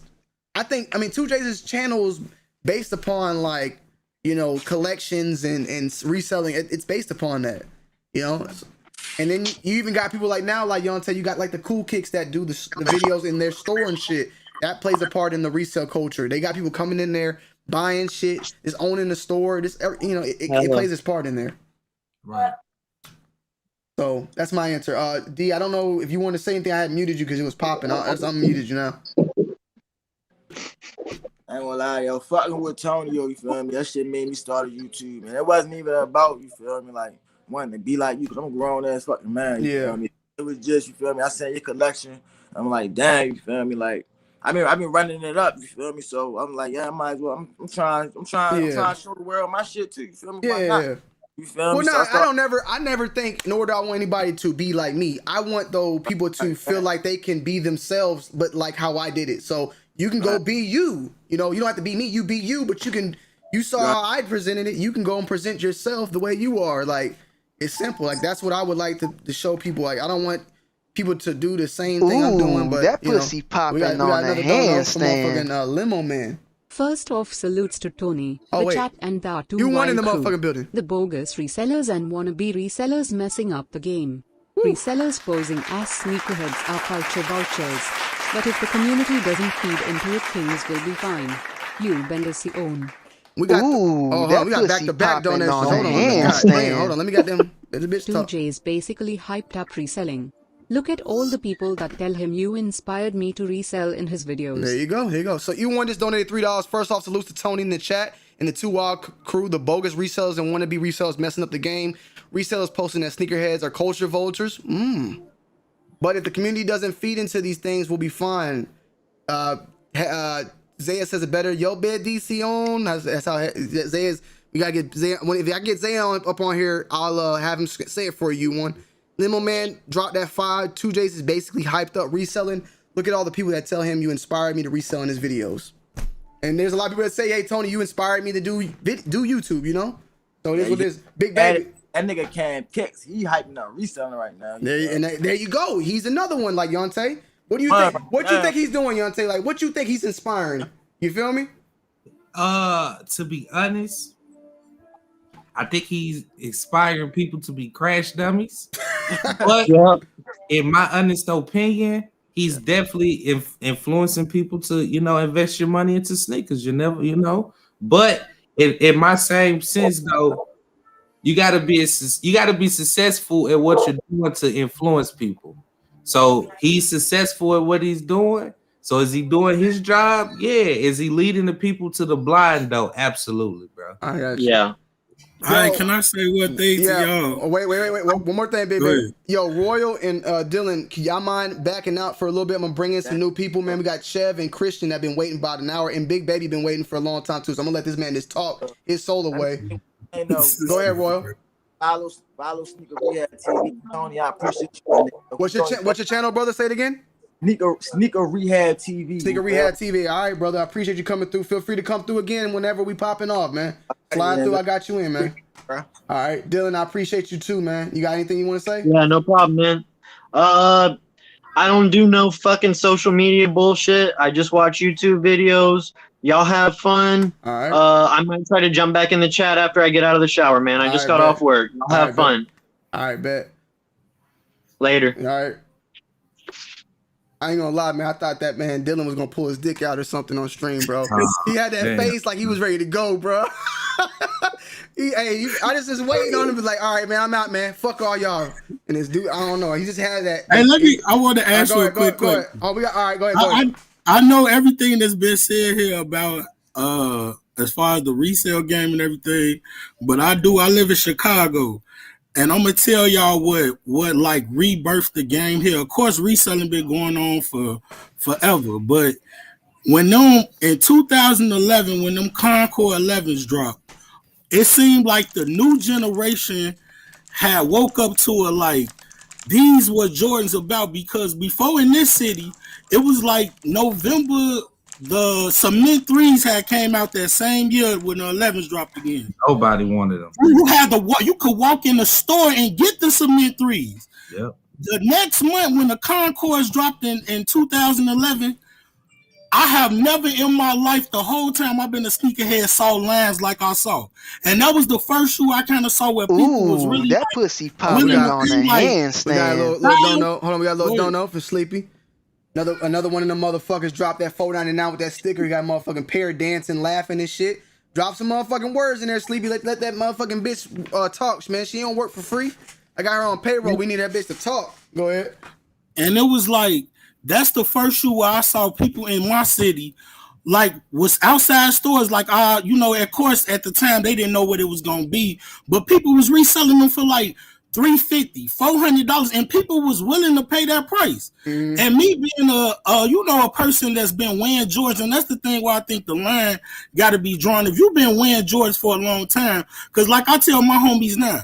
I mean 2J's channels based upon like, collections and reselling. It's based upon that, And then you even got people like now, like Yonte, you got like the cool kicks that do the videos in their store and shit. That plays a part in the resale culture. They got people coming in there, buying shit, just owning the store. It plays its part in there. Right. So that's my answer. D, I don't know if you want to say anything. I had muted you because it was popping. I unmuted you now. I ain't gonna lie, yo, fucking with Tony, yo, you feel me? That shit made me start a YouTube, man. It wasn't even about, you feel me, like, wanting to be like you, because I'm a grown-ass fucking man, you feel me? It was just, you feel me, I seen your collection, I'm like, damn, you feel me, like, I've been running it up, you feel me? So I'm like, yeah, I might as well, I'm trying to show the world my shit too, you feel me? Why not? You feel me? No, I never think, nor do I want anybody to be like me. I want, though, people to feel like they can be themselves, but like how I did it. So you can go be you. You don't have to be me. You be you, but you saw how I presented it. You can go and present yourself the way you are. Like, it's simple. Like, that's what I would like to show people. Like, I don't want people to do the same thing I'm doing. But that pussy popping on a handstand. Limo man. First off, salutes to Tony, the chat, and the two you won in the crew, motherfucking building. The bogus resellers and wannabe resellers messing up the game. Resellers posing as sneakerheads are culture vultures. But if the community doesn't feed into it, things will be fine. You Bendisi own. We got back-to-back donations. Hold on. Let me get them. 2J's basically hyped up reselling. Look at all the people that tell him you inspired me to resell in his videos. There you go. So you just donated $3. First off, salutes to Tony in the chat and the 2 Wild crew, the bogus resellers and wannabe resellers messing up the game. Resellers posting that sneakerheads are culture vultures. But if the community doesn't feed into these things, we'll be fine. Zaya says it better. Yo, bed DC on. That's how Zaya's. We gotta get Zaya. If I get Zaya up on here, I'll have him say it for you. One Limo man dropped that 5. 2J's is basically hyped up reselling. Look at all the people that tell him you inspired me to resell in his videos. And there's a lot of people that say, "Hey Tony, you inspired me to do YouTube." So it is what it is. Big baby. That nigga Cam Kicks, he hyping up reselling right now. There you go. He's another one like Yonte. What do you think? What you think he's doing, Yonte? Like, what you think he's inspiring? You feel me? To be honest, I think he's inspiring people to be crash dummies. But in my honest opinion, he's definitely influencing people to, invest your money into sneakers. You never, But in my same sense, though, you gotta be successful at what you're doing to influence people. So he's successful at what he's doing. So is he doing his job? Yeah. Is he leading the people to the blind though? Absolutely, bro. Yeah. All right, can I say one thing to y'all? Wait. One more thing, baby. Yo, Royal and Dylan, can y'all mind backing out for a little bit? I'm gonna bring in some new people, man. We got Chev and Christian that been waiting about an hour, and Big Baby been waiting for a long time too. So I'm gonna let this man just talk his soul away. I know. Go ahead, Royal. Follow Sneaker Rehab TV. Tony, I appreciate you, my nigga. What's your channel, brother? Say it again. Sneaker Rehab TV. Sneaker Rehab TV. All right, brother. I appreciate you coming through. Feel free to come through again whenever we popping off, man. Slide through. I got you in, man. All right, Dylan. I appreciate you too, man. You got anything you want to say? Yeah, no problem, man. I don't do no fucking social media bullshit. I just watch YouTube videos. Y'all have fun. All right. I might try to jump back in the chat after I get out of the shower, man. I just got off work. Y'all have fun. All right, bet. Later. All right. I ain't gonna lie, man. I thought that man Dylan was gonna pull his dick out or something on stream, bro. He had that face like he was ready to go, bro. I just was waiting on him. Was like, all right, man, I'm out, man. Fuck all y'all. And this dude, I don't know. He just had that. Hey, I want to ask you a quick question. Oh, we got. All right, go ahead. I know everything that's been said here about as far as the resale game and everything, but I live in Chicago. And I'm gonna tell y'all what like rebirthed the game here. Of course, reselling been going on for forever, but when them in 2011, when them Concord 11s dropped, it seemed like the new generation had woke up to it. Like these what Jordan's about, because before in this city, it was like November. The cement 3s had came out that same year when the 11s dropped again. Nobody wanted them. You could walk in the store and get the cement 3s. Yep. The next month when the Concords dropped in 2011, I have never in my life, the whole time I've been a sneakerhead, saw lines like I saw. And that was the first shoe I kind of saw where people was really that like, pussy popping on the handstand. We got a little dono. Hold on, we got a little dono for Sleepy. Another one of them motherfuckers dropped that $4.99 with that sticker. He got motherfucking pair dancing, laughing and shit. Drop some motherfucking words in there, Sleepy. Let that motherfucking bitch talk, man. She don't work for free. I got her on payroll. We need that bitch to talk. Go ahead. And it was like, that's the first shoe where I saw people in my city, like, was outside stores. Like, of course, at the time, they didn't know what it was going to be. But people was reselling them for like $350, $400, and people was willing to pay that price. And me being a person that's been wearing Jordans, and that's the thing where I think the line got to be drawn. If you've been wearing Jordans for a long time, because like I tell my homies now,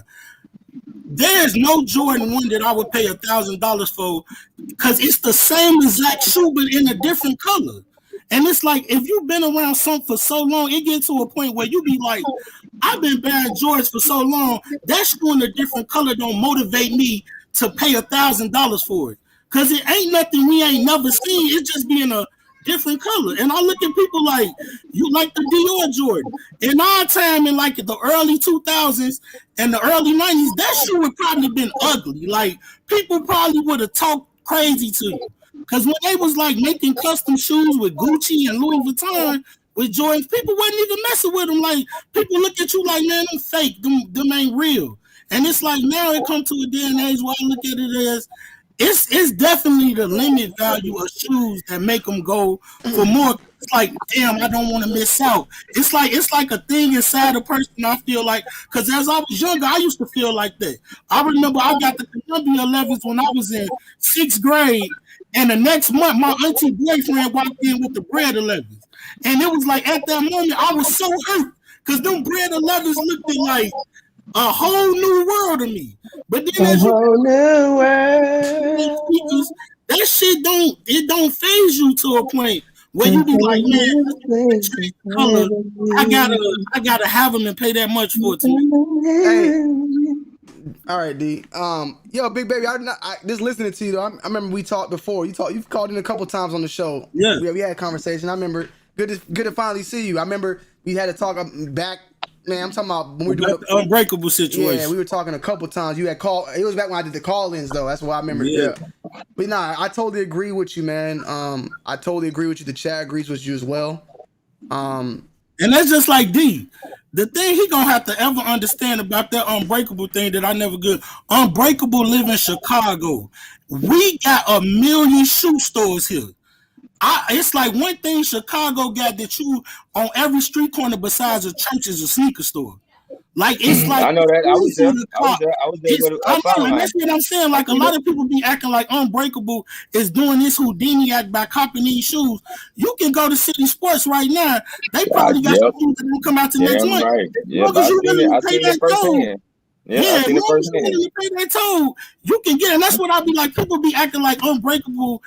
there's no Jordan 1 that I would pay $1,000 for, because it's the same exact shoe but in a different color. And it's like, if you've been around something for so long, it gets to a point where you be like, I've been buying Jordans for so long, that shoe in a different color don't motivate me to pay $1,000 for it. Because it ain't nothing we ain't never seen. It's just being a different color. And I look at people like, you like the Dior Jordan. In our time, in like the early 2000s and the early 90s, that shoe would probably have been ugly. Like, people probably would have talked crazy to you. Because when they was like making custom shoes with Gucci and Louis Vuitton with Jordans, people wasn't even messing with them. Like, people look at you like, man, them fake, them ain't real. And it's like, now it come to a day and age where I look at it as, it's definitely the limit value of shoes that make them go for more. It's like, damn, I don't want to miss out. It's like a thing inside a person. I feel like, because as I was younger, I used to feel like that. I remember I got the Columbia 11s when I was in 6th grade, and the next month my auntie boyfriend walked in with the bread 11s, and it was like, at that moment I was so hurt because them bread 11s looked like a whole new world to me. But then as whole new world, that shit don't phase you to a point where you be like, man, color, I gotta have them and pay that much for it. Hey, all right, D. Yo, big baby, I just listening to you though. I remember we talked before. You've called in a couple times on the show. Yeah, we had a conversation. I remember good to finally see you. I remember we had to talk back. Man, I'm talking about when we were doing the unbreakable situation. Yeah, we were talking a couple times. You had called. It was back when I did the call-ins though. That's what I remember. Yeah. But nah, I totally agree with you, man. I totally agree with you. The chat agrees with you as well. And that's just like D. The thing he gonna have to ever understand about that unbreakable thing that I never good. Unbreakable live in Chicago. We got 1 million shoe stores here. It's like one thing Chicago got that you on every street corner besides a church is a sneaker store. Like it's like I know that. I was there. the I was clock. there. I was there. I know, and that's what I'm saying. Like a lot of people be acting like Unbreakable is doing this Houdini act by copying these shoes. You can go to City Sports right now. They probably got some shoes that don't come out to next month. Right. As Yeah, long as you willing I to pay seen it that toll. firsthand. Yeah, I As seen it long as you firsthand. willing to pay that toll, you can get it. And that's what I be like. People be acting like Unbreakable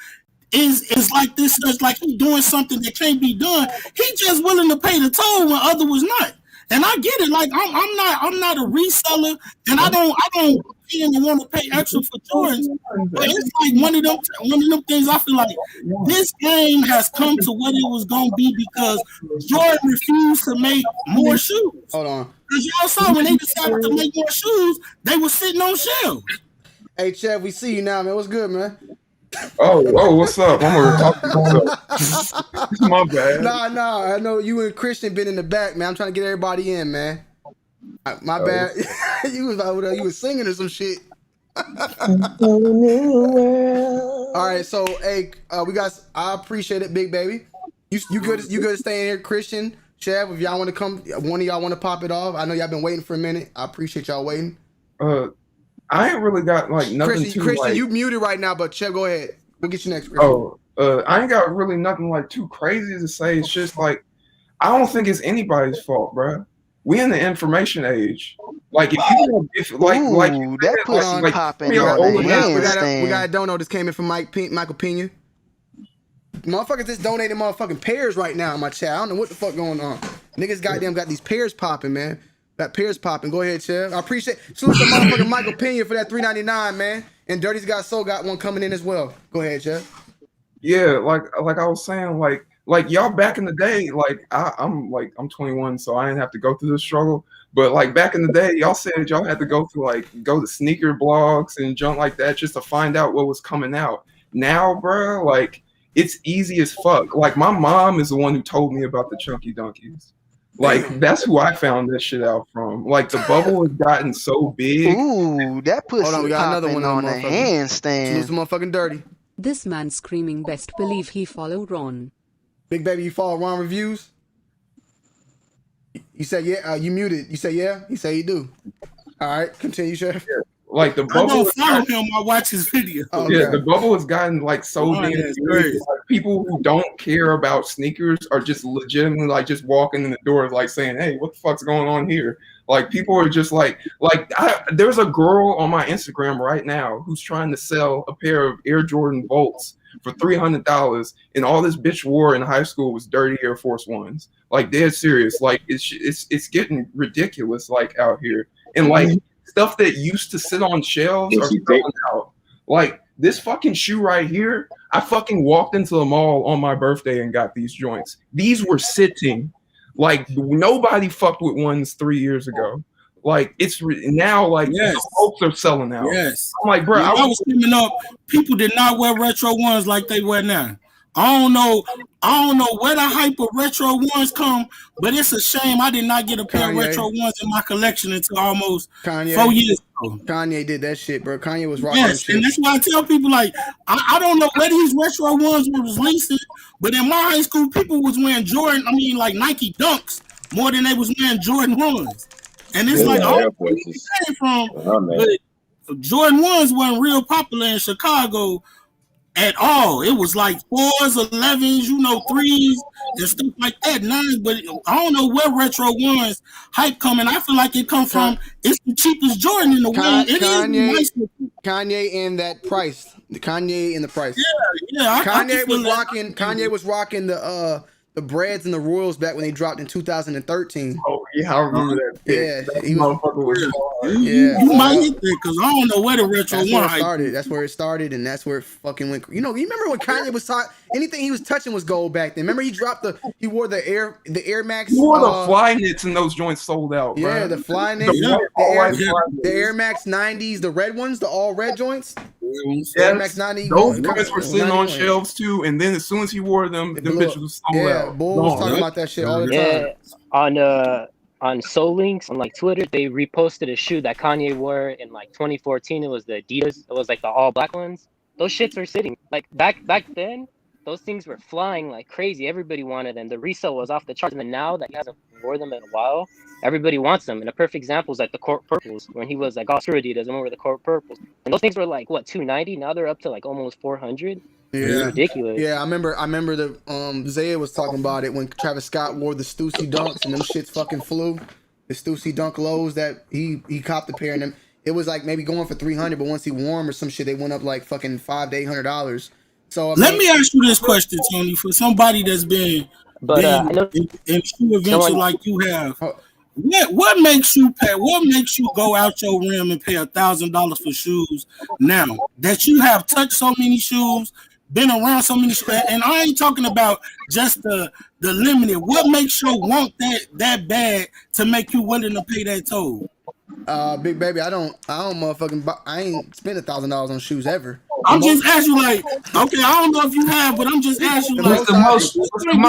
is like this. It's like he doing something that can't be done. He just willing to pay the toll when other was not. And I get it. Like I'm not a reseller, and I don't want to pay extra for Jordans. But it's like one of them things. I feel like this game has come to what it was gonna be because Jordan refused to make more shoes. Hold on. Because y'all saw when they decided to make more shoes, they were sitting on shelves. Hey, Chad, we see you now, man. What's good, man? Oh, what's up? I'm gonna talk to myself. My bad. Nah. I know you and Christian been in the back, man. I'm trying to get everybody in, man. My bad. You was over there. You was singing or some shit. All right, so hey, I appreciate it, big baby. You good to stay in here, Christian, Chad? If y'all want to come, one of y'all want to pop it off. I know y'all been waiting for a minute. I appreciate y'all waiting. I ain't really got like nothing Christian, like, you muted right now, but Chad, go ahead. We'll get you next, Christian. I ain't got really nothing like too crazy to say. It's just like I don't think it's anybody's fault, bro. We in the information age. Like if you that pussy popping on the handstand. We got a dono just came in from Michael Pena. Motherfuckers just donating motherfucking pears right now in my chat. I don't know what the fuck going on. Niggas goddamn got these pears popping, man. Got pears popping. Go ahead, Chev. I appreciate. Salute to motherfucking Michael Pena for that $3.99, man. And Dirty's Got Soul got one coming in as well. Go ahead, Chev. Yeah, like I was saying, like y'all back in the day, like I'm 21, so I didn't have to go through the struggle. But like back in the day, y'all said y'all had to go to sneaker blogs and junk like that just to find out what was coming out. Now, bro, like it's easy as fuck. Like my mom is the one who told me about the Chunky Donkeys. Like that's who I found this shit out from. Like the bubble has gotten so big. Ooh, that pussy. Hold on, we got another one on the handstand. Lose motherfucking Dirty. This man screaming best believe he follow Ron. Big baby, you follow Ron Reviews? You said yeah. You muted. You say yeah. You say you do. All right, continue, Chef. Yeah. Like the bubble. I don't follow him. I watch his video. Yeah, the bubble has gotten like so damn big. Like, people who don't care about sneakers are just legitimately like just walking in the door like saying, "Hey, what the fuck's going on here?" Like people are just there's a girl on my Instagram right now who's trying to sell a pair of Air Jordan Volts for $300, and all this bitch wore in high school was dirty Air Force Ones. Like dead serious. Like it's getting ridiculous like out here, and like stuff that used to sit on shelves are selling out. Like this fucking shoe right here, I fucking walked into the mall on my birthday and got these joints. These were sitting. Like nobody fucked with ones 3 years ago. Like it's now like the folks are selling out. Yes. I'm like, bro, I was coming up. People did not wear retro ones like they wear now. I don't know where the hype of retro ones come, but it's a shame I did not get a pair of retro ones in my collection until almost 4 years ago. Kanye did that shit, bro. Kanye was rocking that shit. And that's why I tell people like I don't know where these retro ones were releasing, but in my high school, people was wearing Jordan. I mean, like Nike Dunks more than they was wearing Jordan ones. And it's like, oh, where you came from? But Jordan ones weren't real popular in Chicago at all. It was like 4s, 11s, 3s, and stuff like that, 9s. But I don't know where retro ones hype coming. I feel like it come from. It's the cheapest Jordan in the world. Kanye and that price. The Kanye and the price. Yeah. Kanye was rocking the Breads and the Royals back when they dropped in 2013. Oh yeah, I remember that. Yeah, that motherfucker was hard. You might get there because I don't know where the retro one started. That's where it started, and that's where it fucking went. You remember when Kanye was talking? Anything he was touching was gold back then. Remember he wore the Air Max. He wore the fly knits, and those joints sold out. Yeah, bro. the fly knits, the Air Max 90s, the red ones, the all red joints. Yes, Air Max 90. Those joints were sitting on shelves too, and then as soon as he wore them bitches was sold out. Bull was talking about that shit all the time. On Soul Links on like Twitter, they reposted a shoe that Kanye wore in like 2014. It was the Adidas. It was like the all black ones. Those shits are sitting. Like back then, those things were flying like crazy. Everybody wanted them. The resale was off the charts. And then now that he hasn't wore them in a while, everybody wants them. And a perfect example is like the Court Purples, when he was like, oh, screw Adidas, I'm over the Court Purples. And those things were like, what, $290? Now they're up to like almost $400. Yeah, it's ridiculous. Yeah, I remember the Zaya was talking about it when Travis Scott wore the Stussy Dunks and them shits fucking flew. The Stussy Dunk lows that he copped a pair of them. It was like maybe going for $300, but once he wore them or some shit, they went up like fucking $500 to $800. So let me ask you this question, Tony, for somebody that's been in true adventure like you have. What makes you pay? What makes you go out your rim and pay $1,000 for shoes now that you have touched so many shoes, been around so many shoes, and I ain't talking about just the limited. What makes you want that bad to make you willing to pay that toll? Big baby, I ain't spent $1,000 on shoes ever. I'm just asking, like, okay, I don't know if you have, but I'm just asking, like, the most you spent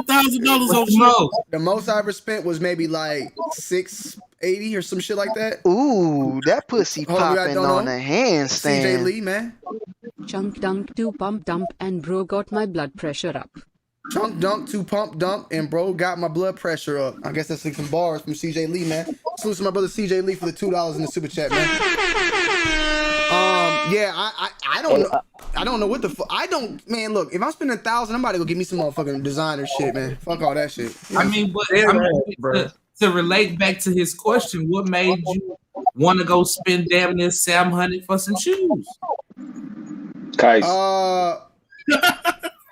$1,000 on shoes. The most I ever spent was maybe like $680 or some shit like that. Ooh, that pussy popping on a handstand. CJ Lee, man. Chunk dunk to pump dump and bro got my blood pressure up. Chunk dunk to pump dump and bro got my blood pressure up. I guess that's like some bars from CJ Lee, man. Salute to my brother CJ Lee for the $2 in the super chat, man. Yeah, I don't know. I don't know what the fuck. I don't, man. Look, if I'm spending $1,000, I'm about to go get me some motherfucking designer shit, man. Fuck all that shit. I mean, but to relate back to his question, what made you want to go spend damn near $700 for some shoes? Guys.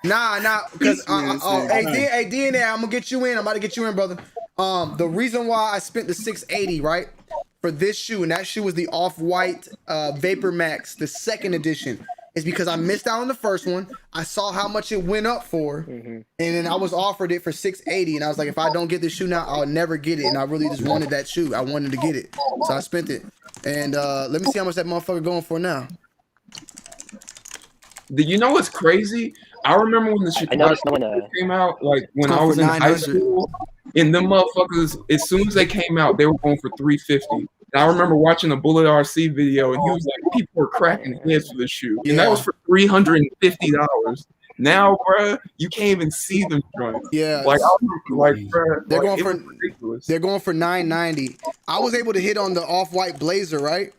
Nah, because hey, DNA, I'm gonna get you in. I'm about to get you in, brother. The reason why I spent the $680, right, for this shoe, and that shoe was the Off-White Vapor Max, the second edition, is because I missed out on the first one. I saw how much it went up for, and then I was offered it for $680, and I was like, if I don't get this shoe now, I'll never get it. And I really just wanted that shoe. I wanted to get it, so I spent it. And let me see how much that motherfucker going for now. You know what's crazy? I remember when the Chicago came out, like when I was in high school, and them motherfuckers, as soon as they came out, they were going for $350. And I remember watching a Bullet RC video, and he was like, people were cracking heads for this shoe. And that was for $350. Now, bruh, you can't even see them joints. Yeah. Bruh, they're going for $990. I was able to hit on the Off-White Blazer, right?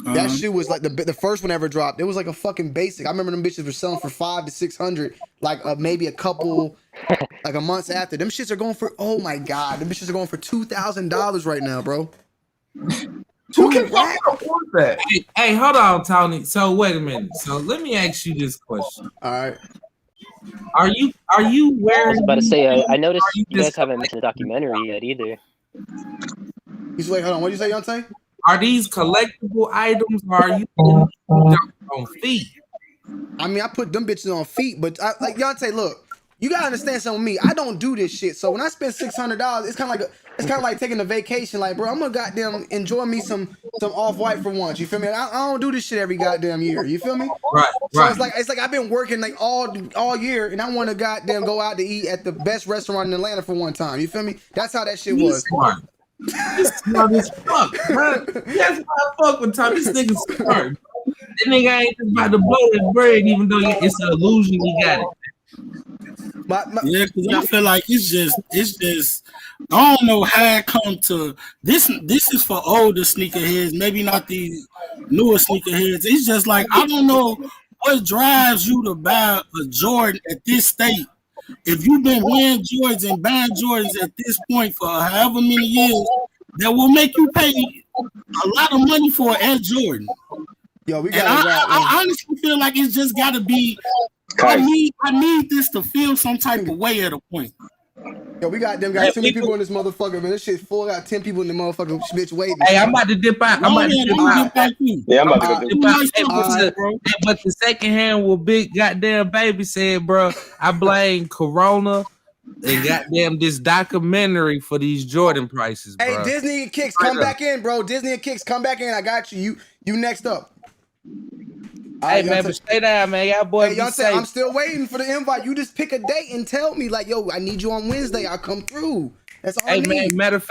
That shoe was like the first one ever dropped. It was like a fucking basic. I remember them bitches were selling for $500 to $600, like maybe a couple, like a months after. Them shits are going for, oh my god, them bitches are going for $2,000 right now, bro. Who can fucking afford that? Hey, hold on, Tony. So wait a minute. So let me ask you this question. All right. Are you wearing? I was about to say, I noticed you guys haven't mentioned the documentary yet either. Wait, hold on. What did you say, Yonsei? Are these collectible items, or are you on feet? I mean, I put them bitches on feet, but like Yonsei, look, you gotta understand something with me. I don't do this shit. So when I spend $600, it's kind of like taking a vacation. Like, bro, I'm gonna goddamn enjoy me some Off-White for once. You feel me? I don't do this shit every goddamn year. You feel me? Right. So it's like I've been working like all year, and I want to goddamn go out to eat at the best restaurant in Atlanta for one time. You feel me? That's how that shit was. Smart. This smart as fuck, bro. That's why I fuck with Tom. This nigga smart. That nigga ain't just about to blow his brain, even though it's an illusion he got it. Yeah, because I feel like it's just I don't know how it come to this. This is for older sneakerheads, maybe not these newer sneakerheads. It's just like I don't know what drives you to buy a Jordan at this state. If you've been wearing Jordans and buying Jordans at this point for however many years, that will make you pay a lot of money for an Air Jordan. Yo, I honestly feel like it's just got to be. I need this to feel some type of way at a point. Yo, we got too many people in this motherfucker, man. This shit's full. Got 10 people in the motherfucking bitch waiting. Hey, I'm about to dip out. Yeah, I'm about to dip out. But the second hand will big goddamn baby said, bro, I blame Corona and goddamn this documentary for these Jordan prices, bro. Hey, Disney and Kicks, come back in, bro. Disney and Kicks, come back in. I got you. You next up. Hey, man, but stay down, man. Y'all boys be safe. I'm still waiting for the invite. You just pick a date and tell me, like, yo, I need you on Wednesday. I'll come through. That's all I need. Man, matter of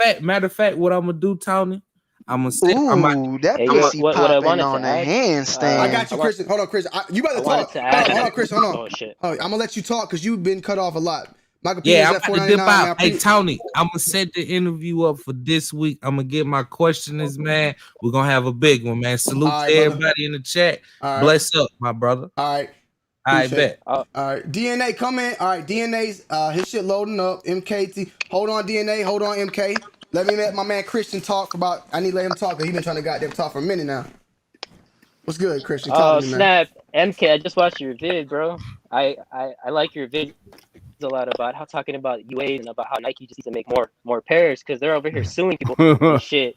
fact, what I'm gonna do, Tony, I'm gonna say, Ooh, that pussy what I popping wanted on to the add, handstand. I got you, Christian. Hold on, Christian. You better I wanted talk. to add. Hold on, Christian. Hold on. Oh shit. I'm gonna let you talk because you've been cut off a lot. Michael P Yeah, is I'm at about to dip $4.99 out. now. Hey, Tony, I'm gonna set the interview up for this week. I'm gonna get my questioners, man. We're gonna have a big one, man. Salute All right, to brother. everybody in the chat. All right. Bless up, my brother. All right. I Appreciate bet. it. All right. DNA, come in. All right. DNA's his shit loading up. MKT. Hold on, DNA. Hold on, MK. Let me let my man Christian talk about. I need to let him talk because he's been trying to goddamn talk for a minute now. What's good, Christian? Talk Oh to me, man. snap, MK! I just watched your vid, bro. I like your vid a lot about how talking about UAs and about how Nike just needs to make more pairs because they're over here suing people and shit.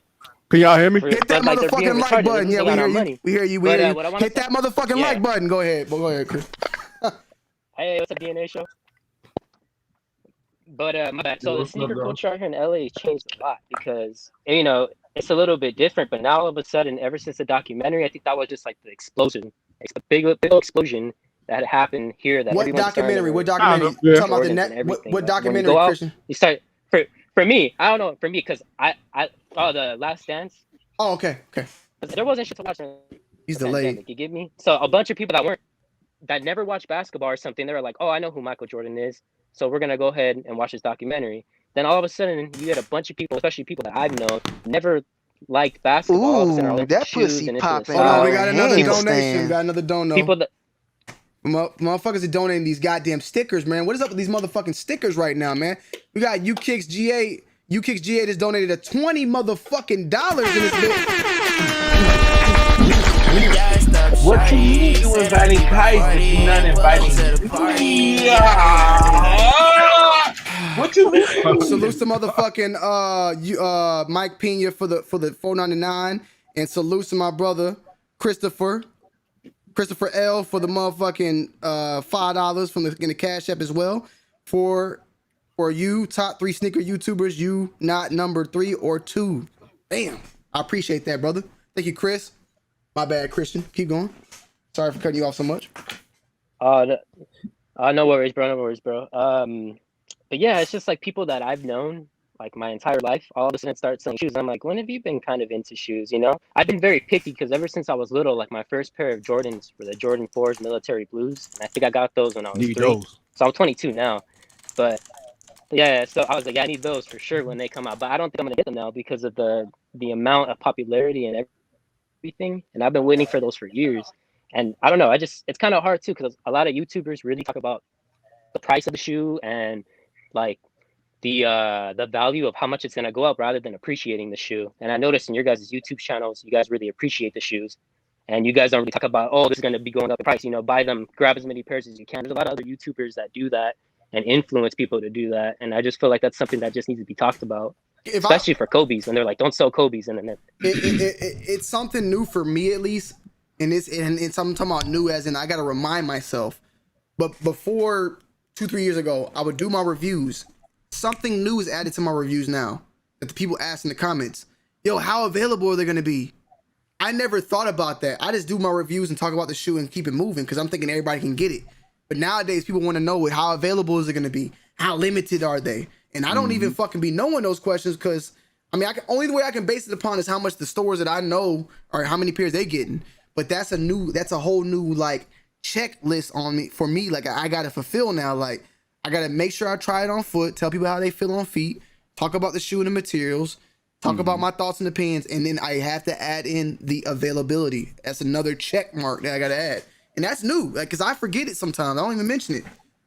Can y'all hear me? Hit that But like they're being motherfucking like retarded. They're button. Yeah, losing we out hear on you. money. We hear you. But We hear you. what I want Hit that motherfucking yeah. like button. Go ahead. Go ahead, Chris. Hey, what's up, DNA show? But my bad. So the What's up, sneaker bro? culture out here in LA has changed a lot because you know it's a little bit different. But now all of a sudden, ever since the documentary, I think that was just like the explosion, like the big explosion that had happened here. That What everyone's starting documentary? to What documentary? yeah. Talking about the Jordans net. and everything. What Like, when you documentary, go out, Christian? you start for me. I don't know for me because I the Last Dance. Oh, okay. There wasn't shit to watch in He's the delayed. pandemic. You get me? So a bunch of people that never watched basketball or something, they were like, "Oh, I know who Michael Jordan is, so we're gonna go ahead and watch this documentary." Then all of a sudden, you get a bunch of people, especially people that I've known, never liked basketball. All of a sudden, are all Ooh, into that shoes pussy and into the popping Hold on, on we the got another donation. handstand. Got another dono. people that Motherfuckers are donating these goddamn stickers, man. What is up with these motherfucking stickers right now, man? We got UKicks GA. UKicks GA has donated a $20 motherfucking dollars in this bit. What you mean you inviting guys but you not inviting me? What you mean? Salute to motherfucking Mike Pena for the $4.99, and salute to my brother Christopher L for the motherfucking $5 from the Cash App as well. For you top 3 sneaker YouTubers, you not number 3 or 2. Damn, I appreciate that, brother. Thank you, Chris. My bad, Christian. Keep going. Sorry for cutting you off so much. no worries, bro. No worries, bro. But yeah, it's just like people that I've known like my entire life, all of a sudden start selling shoes. I'm like, when have you been kind of into shoes? You know, I've been very picky because ever since I was little, like my first pair of Jordans were the Jordan 4s Military Blues. And I think I got those when I was 3. Those. So I'm 22 now. But yeah, so I was like, yeah, I need those for sure when they come out. But I don't think I'm gonna get them now because of the amount of popularity and everything. And I've been waiting for those for years. And I don't know, it's kind of hard too because a lot of YouTubers really talk about the price of the shoe and like the value of how much it's gonna go up rather than appreciating the shoe. And I noticed in your guys' YouTube channels, you guys really appreciate the shoes. And you guys don't really talk about, oh, this is gonna be going up in price. You know, buy them, grab as many pairs as you can. There's a lot of other YouTubers that do that and influence people to do that. And I just feel like that's something that just needs to be talked about. Especially for Kobe's when they're like, don't sell Kobe's, and then it's something new for me at least, and it's something I'm talking about new as in I gotta remind myself. But before 2-3 years ago, I would do my reviews. Something new is added to my reviews now that the people ask in the comments. Yo, how available are they gonna be? I never thought about that. I just do my reviews and talk about the shoe and keep it moving because I'm thinking everybody can get it. But nowadays, people want to know how available is it gonna be? How limited are they? And I don't even fucking be knowing those questions because, I mean, only the way I can base it upon is how much the stores that I know or how many pairs they getting. But that's a whole new like checklist on me for me. Like I gotta fulfill now. Like I gotta make sure I try it on foot, tell people how they feel on feet, talk about the shoe and the materials, talk about my thoughts and opinions, and then I have to add in the availability. That's another check mark that I gotta add. And that's new, like, cause I forget it sometimes. I don't even mention it.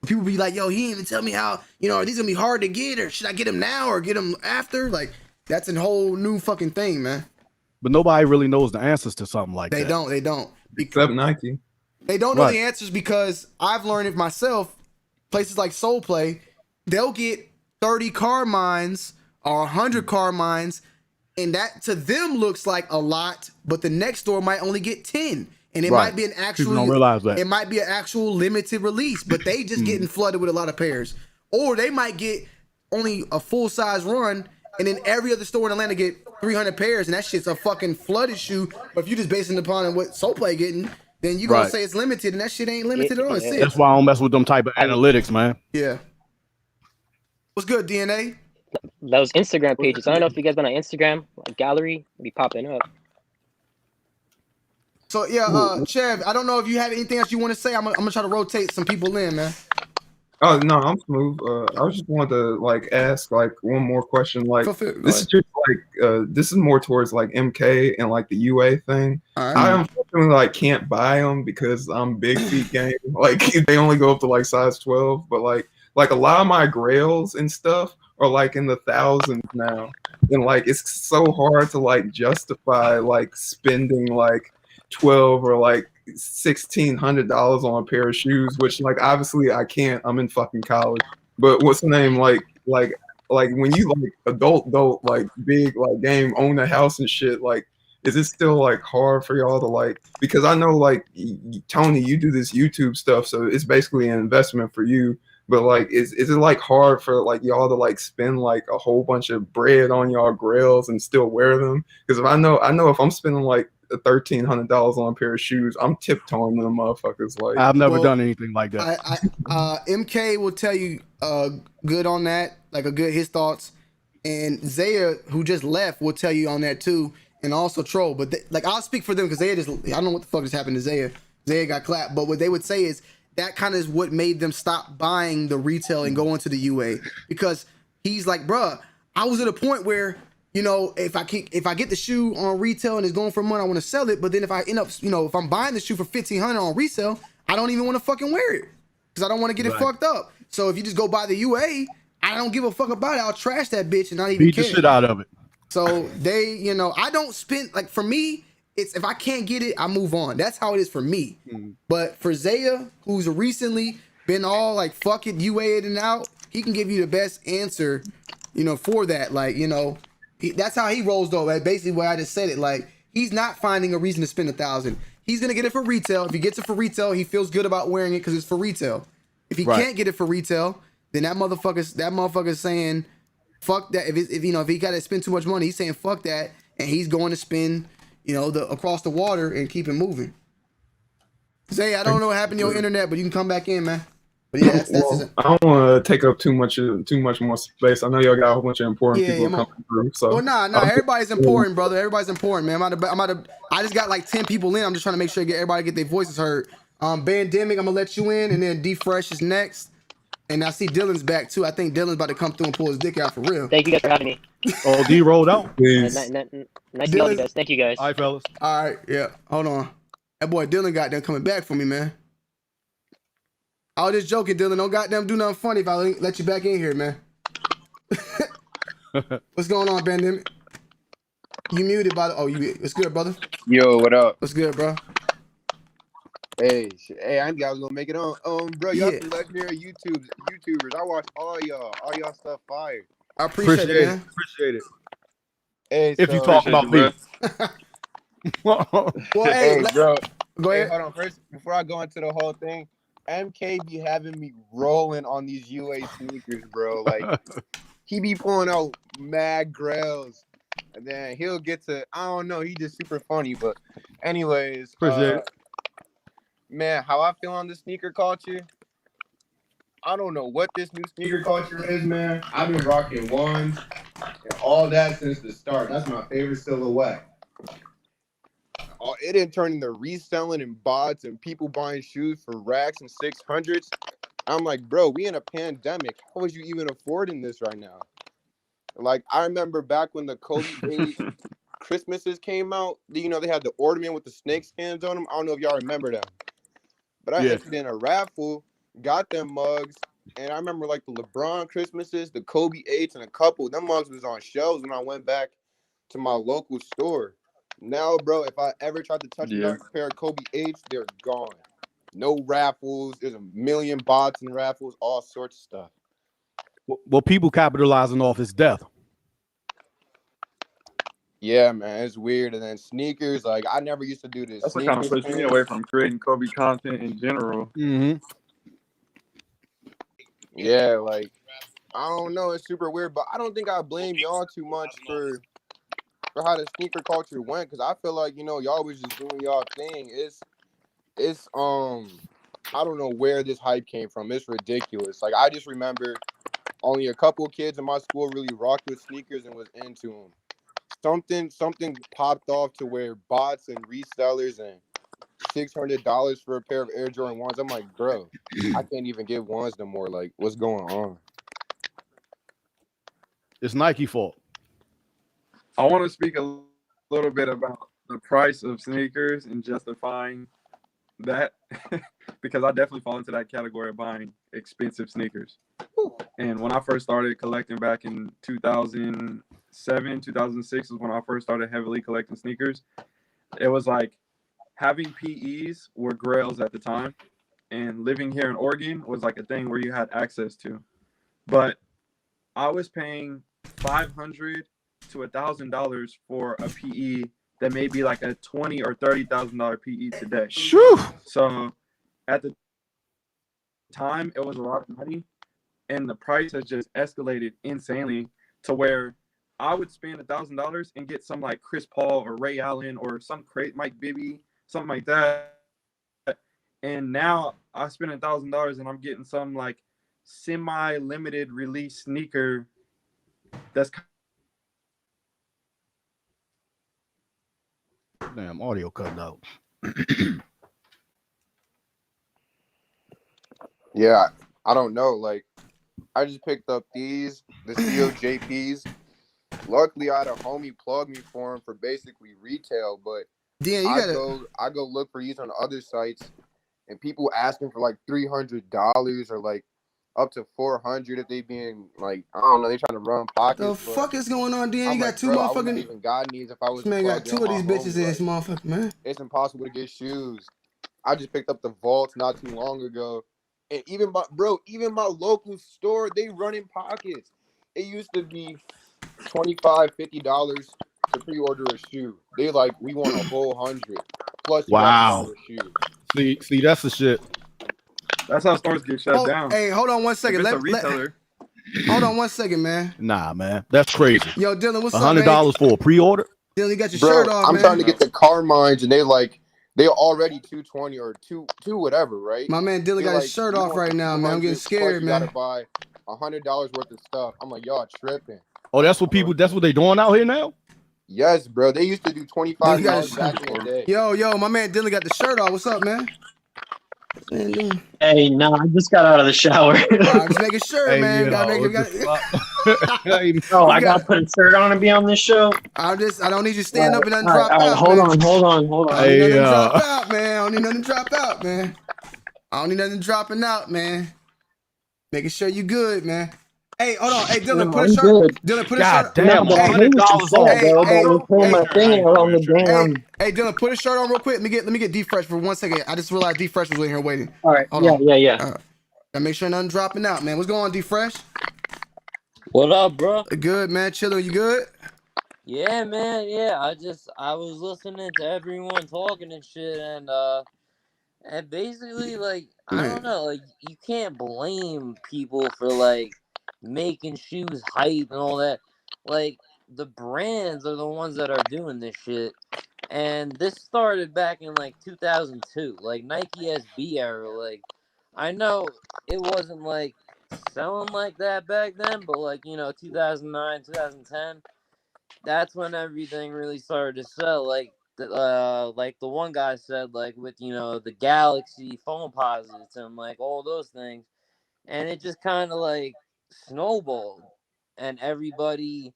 People be like, yo, he didn't even tell me how, you know, are these gonna be hard to get, or should I get them now or get them after? Like, that's a whole new fucking thing, man. But nobody really knows the answers to something like They that. don't. They don't. Except Nike. They don't know Right. the answers because I've learned it myself. Places like Soul Play, they'll get 30 Carmines or 100 Carmines, and that to them looks like a lot, but the next store might only get 10. And it Right. might be an People actual don't realize that. It might be an actual limited release, but they just getting flooded with a lot of pairs. Or they might get only a full size run, and then every other store in Atlanta get 300 pairs, and that shit's a fucking flooded shoe. But if you just basing it upon what Soul Play getting, then you gonna Right. say it's limited, and that shit ain't limited at all. It's That's why I don't mess with them type of analytics, man. Yeah. What's good, DNA? those Instagram pages. I don't know if you guys been on Instagram, like gallery, be popping up. So yeah, Chev, I don't know if you have anything else you want to say. I'm gonna try to rotate some people in, man. Oh no, I'm smooth. I was just wanted to like ask like one more question. Like this is just like this is more towards like MK and like the UA thing. I unfortunately like can't buy them because I'm big feet game. Like they only go up to like size 12, but like a lot of my grails and stuff are like in the thousands now, and like it's so hard to like justify like spending like 12 or like $1,600 on a pair of shoes, which like obviously I can't. I'm in fucking college. But what's the name? Like when you like adult like big like game, own a house and shit, like is it still like hard for y'all to like, because I know like Tony, you do this YouTube stuff, so it's basically an investment for you. But like is it like hard for like y'all to like spend like a whole bunch of bread on y'all grails and still wear them? Because if I know if I'm spending like $1,300 on a pair of shoes, I'm tiptoeing them motherfuckers. Like I've never done anything like that. MK will tell you good on that, like his thoughts, and Zaya, who just left, will tell you on that too, and also Troll. But like I'll speak for them because Zaya I don't know what the fuck just happened to Zaya. Zaya got clapped, but what they would say is that kind of is what made them stop buying the retail and go into the UA, because he's like, bruh, I was at a point where, you know, if I get the shoe on retail and it's going for money, I want to sell it. But then if I end up, you know, if I'm buying the shoe for $1,500 on resale, I don't even want to fucking wear it because I don't want to get it fucked up. So if you just go buy the UA, I don't give a fuck about it. I'll trash that bitch and not even beat care. the shit out of it. So they, you know, I don't spend, like for me, it's if I can't get it, I move on. That's how it is for me. But for Zaya, who's recently been all like fuck it, UA it and out, he can give you the best answer, you know, for that. Like, you know, that's how he rolls though. Like, basically what I just said it, like he's not finding a reason to spend $1,000. He's gonna get it for retail. If he gets it for retail, he feels good about wearing it because it's for retail. If he can't get it for retail, then that motherfucker's saying fuck that. If you know, if he gotta spend too much money, he's saying fuck that, and he's going to spend, you know, across the water and keep it moving. Zay, I don't know what happened to your internet, but you can come back in, man. But yeah, that's I don't want to take up too much more space. I know y'all got a whole bunch of important people coming through. So, well, nah, everybody's important, brother. Everybody's important, man. I just got like 10 people in. I'm just trying to make sure everybody get their voices heard. Bandemic, I'm gonna let you in, and then D Fresh is next. And I see Dylan's back too. I think Dylan's about to come through and pull his dick out for real. Thank you guys for having me. Oh, D rolled out. Nice to meet you guys. Thank you guys. All right, fellas. All right, yeah. Hold on. That boy Dylan got them coming back for me, man. I was just joking, Dylan. Don't goddamn do nothing funny if I let you back in here, man. What's going on, Bandemic? You muted, by the... Oh, you... What's good, brother? Yo, what up? What's good, bro? Hey, I didn't think I was gonna make it on. Bro, y'all some legendary YouTubers. I watch all y'all stuff fire. I appreciate it, man. Appreciate it. Hey, if you talk about me. Well, hey, bro. Go ahead. Hold on. First, before I go into the whole thing, MK be having me rolling on these UA sneakers, bro. Like, he be pulling out mad grails. And then he'll get to, I don't know, he just super funny. But anyways, appreciate it. Man, how I feel on the sneaker culture, I don't know what this new sneaker culture is, man. I've been rocking ones and all that since the start. That's my favorite silhouette. It didn't turn into reselling and bots and people buying shoes for racks and 600s. I'm like, bro, we in a pandemic. How was you even affording this right now? Like, I remember back when the COVID Christmases came out, you know, they had the ornament with the snake skins on them. I don't know if y'all remember them. But I entered in a raffle, got them mugs, and I remember like the LeBron Christmases, the Kobe 8s, and a couple. Them mugs was on shelves when I went back to my local store. Now, bro, if I ever tried to touch another pair of Kobe 8s, they're gone. No raffles. There's a million bots and raffles, all sorts of stuff. Well, people capitalizing off his death. Yeah, man, it's weird. And then sneakers, like I never used to do this. That's what kind of pushed me away from creating Kobe content in general. Yeah, like I don't know, it's super weird, but I don't think I blame y'all too much for how the sneaker culture went, because I feel like, you know, y'all was just doing y'all thing. It's I don't know where this hype came from. It's ridiculous. Like I just remember Only a couple of kids in my school really rocked with sneakers and was into them. Something popped off to where bots and resellers and $600 for a pair of Air Jordan 1s. I'm like, bro, I can't even get ones no more. Like, what's going on? It's Nike fault. I want to speak a little bit about the price of sneakers and justifying that because I definitely fall into that category of buying expensive sneakers. And when I first started collecting back in 2007, 2006 was when I first started heavily collecting sneakers. It was like having PEs were grails at the time, and living here in Oregon was like a thing where you had access to. But I was paying $500 to $1,000 for a PE that may be like a $20,000 or $30,000 PE today. Shoo. So at the time, it was a lot of money, and the price has just escalated insanely to where I would spend $1,000 and get some like Chris Paul or Ray Allen or some Mike Bibby, something like that. And now I spend $1,000 and I'm getting some like semi-limited release sneaker that's Damn, audio cutting out. Yeah, I don't know. Like, I just picked up the COJPs. Luckily, I had a homie plug me for them for basically retail, but Dan, I go look for these on other sites, and people asking for like $300 or like up to $400 if they being like, I don't know, they trying to run pockets. The fuck is going on, Dan? I'm You got like, two bro, I wouldn't motherfucking. even gotten these if I was This man got plugged two in of these my bitches homie, in this like, motherfucker, man. it's impossible to get shoes. I just picked up the Vaults not too long ago. And even my local store, they running pockets. It used to be $25, $50 to pre-order a shoe. They like, we want a whole 100. Plus you gotta buy Wow. the shoe. See, that's the shit. That's how stores get shut down. Hey, hold on one second. If it's a retailer. Hold on one second, man. Nah, man, that's crazy. Yo, Dylan, what's up, man? $100 for a pre-order? Dylan, you got your Bro, shirt off, I'm man. trying to get the Carmines, and they already 220 or two whatever, right? My man Dylan got his shirt off right now, man. I'm getting scared, you man. gotta buy $100 worth of stuff. I'm like, y'all tripping. Oh, that's what they doing out here now? Yes, bro. They used to do $25 back in the day. Yo, my man Dylan got the shirt off. What's up, man? Hey, no, I just got out of the shower. I'm just making sure, man. Oh, I gotta put a shirt on and be on this show. I don't need you to stand up and then drop all right, out. hold man. on. I don't need nothing to drop out, man. I don't need nothing to drop out, man. I don't need nothing dropping out, man. Making sure you good, man. Hey, hold on. Hey, Dylan, put a shirt. Dylan, put a shirt. Damn, $100 on. Hey, Dylan, put a shirt on real quick. Let me get D-Fresh for 1 second. I just realized D-Fresh was in here waiting. All right. Hold on. Yeah. Gotta make sure nothing dropping out, man. What's going on, D-Fresh? What up, bro? Good, man. Chilling. You good? Yeah, man. Yeah, I was listening to everyone talking and shit, and basically, like, I don't know, like, you can't blame people for like making shoes hype and all that. Like, the brands are the ones that are doing this shit, and this started back in like 2002, like Nike SB era. Like, I know it wasn't like selling like that back then, but like, 2009, 2010, that's when everything really started to sell. Like the one guy said, like, with the Galaxy phone posits and like all those things, and it just kind of like snowballed, and everybody,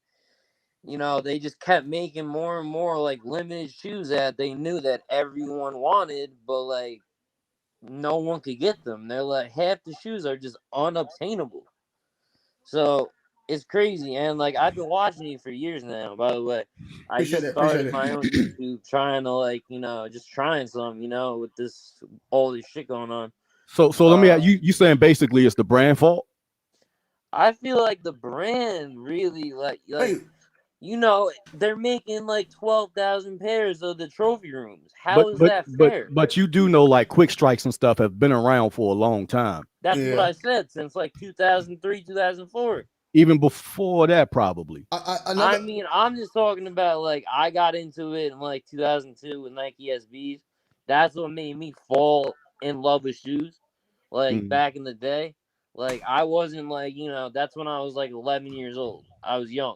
they just kept making more and more like limited shoes that they knew that everyone wanted, but like no one could get them. They're like, half the shoes are just unobtainable. So it's crazy. And like, I've been watching you for years now, by the way. I just started my own YouTube trying to like, just trying some, with all this shit going on. So let me ask you saying basically it's the brand fault? I feel like the brand really like they're making like 12,000 pairs of the trophy rooms. How is that fair? But you do know, like, Quick Strikes and stuff have been around for a long time. That's what I said, since like 2003, 2004. Even before that, probably. I mean, I'm just talking about, like, I got into it in like 2002 with Nike SBs. That's what made me fall in love with shoes, like back in the day. Like I wasn't like, you know, that's when I was like 11 years old. I was young.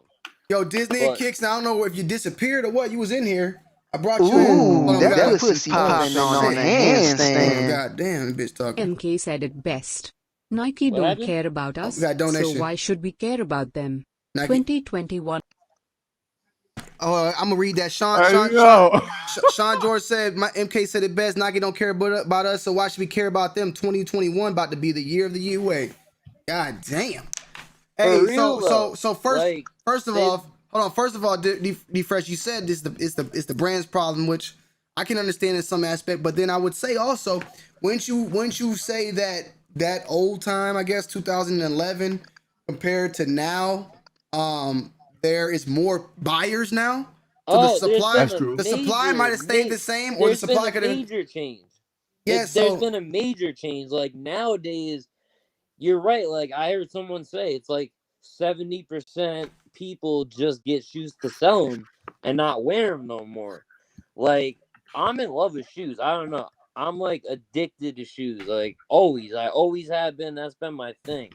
Yo, Disney and But Kicks. Now I don't know if you disappeared or what. You was in here. I brought you in. Ooh, Hold on, we that got pussy popping on a handstand. God damn, bitch talking. MK said it best. Nike What don't happened? care about us, We got so donation. why should we care about them? Nike. 2021. Oh, I'm gonna read that. Sean George said, "My MK said it best. Nike don't care about us, so why should we care about them? 2021 about to be the year of the UA. God damn. Hey, For real, though. so Like, first of all, hold on. First of all, D Fresh, you said it's the brand's problem, which I can understand in some aspect, but then I would say also, wouldn't you say that old time, I guess 2011 compared to now, there is more buyers now. So oh, the supply might have stayed the same, or the supply could have. Major change. Yeah, There's been a major change. Like nowadays, you're right. Like I heard someone say, it's like 70% people just get shoes to sell them and not wear them no more. Like I'm in love with shoes. I don't know. I'm like addicted to shoes. Like always. I always have been. That's been my thing.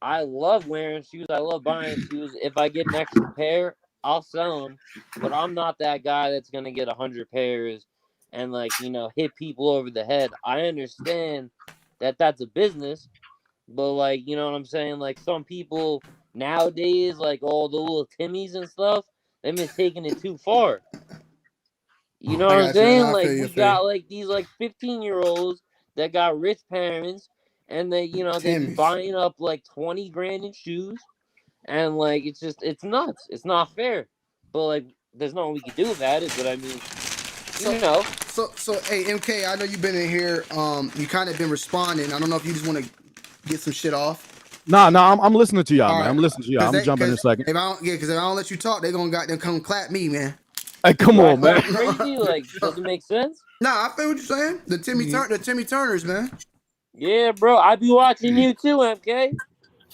I love wearing shoes. I love buying shoes. If I get an extra pair, I'll sell them. But I'm not that guy that's gonna get 100 pairs and like, you know, hit people over the head. I understand that that's a business, but like, you know what I'm saying? Like some people nowadays, like all the little Timmies and stuff, they've been taking it too far. You know what I'm saying? Like we got like these like 15-year-olds that got rich parents, and they, you know, they be buying up like 20 grand in shoes, and like it's nuts. It's not fair. But like there's nothing we can do about it. But I mean, you know. So hey MK, I know you've been in here. You kind of been responding. I don't know if you just want to get some shit off. Nah, I'm listening to y'all, All man. right. I'm listening to y'all. I'm jumping in a second. Because if I don't let you talk, they gonna goddamn come clap me, man. Hey, come on, man. Crazy, like doesn't make sense. Nah, I feel what you're saying. The Timmy Turners, man. Yeah, bro. I be watching you too, MK.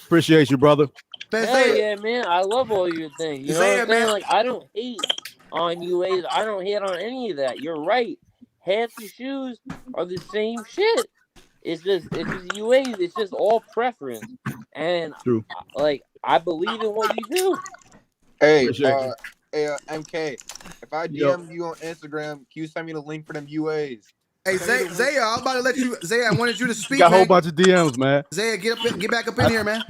Appreciate you, brother. Hell yeah, man. I love all your things. You know what I'm saying? Like I don't hate on UAs. I don't hate on any of that. You're right. Half the shoes are the same shit. It's just UAs. It's just all preference. And True. Like I believe in what you do. Hey, MK, if I DM you on Instagram, can you send me the link for them UAs? Hey, Zaya, I'm about to let you. Zaya, I wanted you to speak. Got a whole bunch of DMs, man. Zaya, get back up in here, man.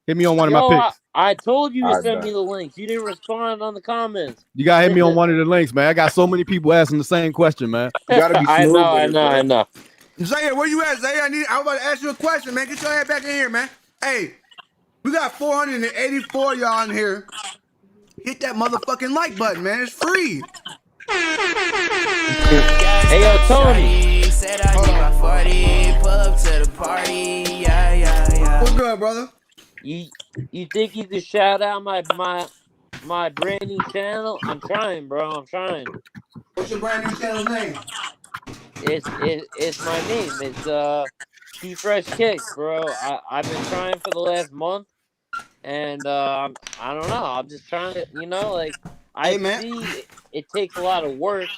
Hit me on one of my picks. I told you to send me the links. You didn't respond on the comments. You gotta hit me on one of the links, man. I got so many people asking the same question, man. You gotta be I know. Zaya, where you at, Zaya? I'm about to ask you a question, man. Get your head back in here, man. Hey, we got 484 y'all in here. Hit that motherfucking like button, man. It's free. Hey, yo, Tony. Said I need my 40, pull up to the party. Yeah. What's good, brother? You think you could shout out my brand new channel? I'm trying, bro. I'm trying. What's your brand new channel's name? It's my name. It's T Fresh Kicks, bro. I've been trying for the last month, and I don't know. I'm just trying to, you know, like I see it takes a lot of work,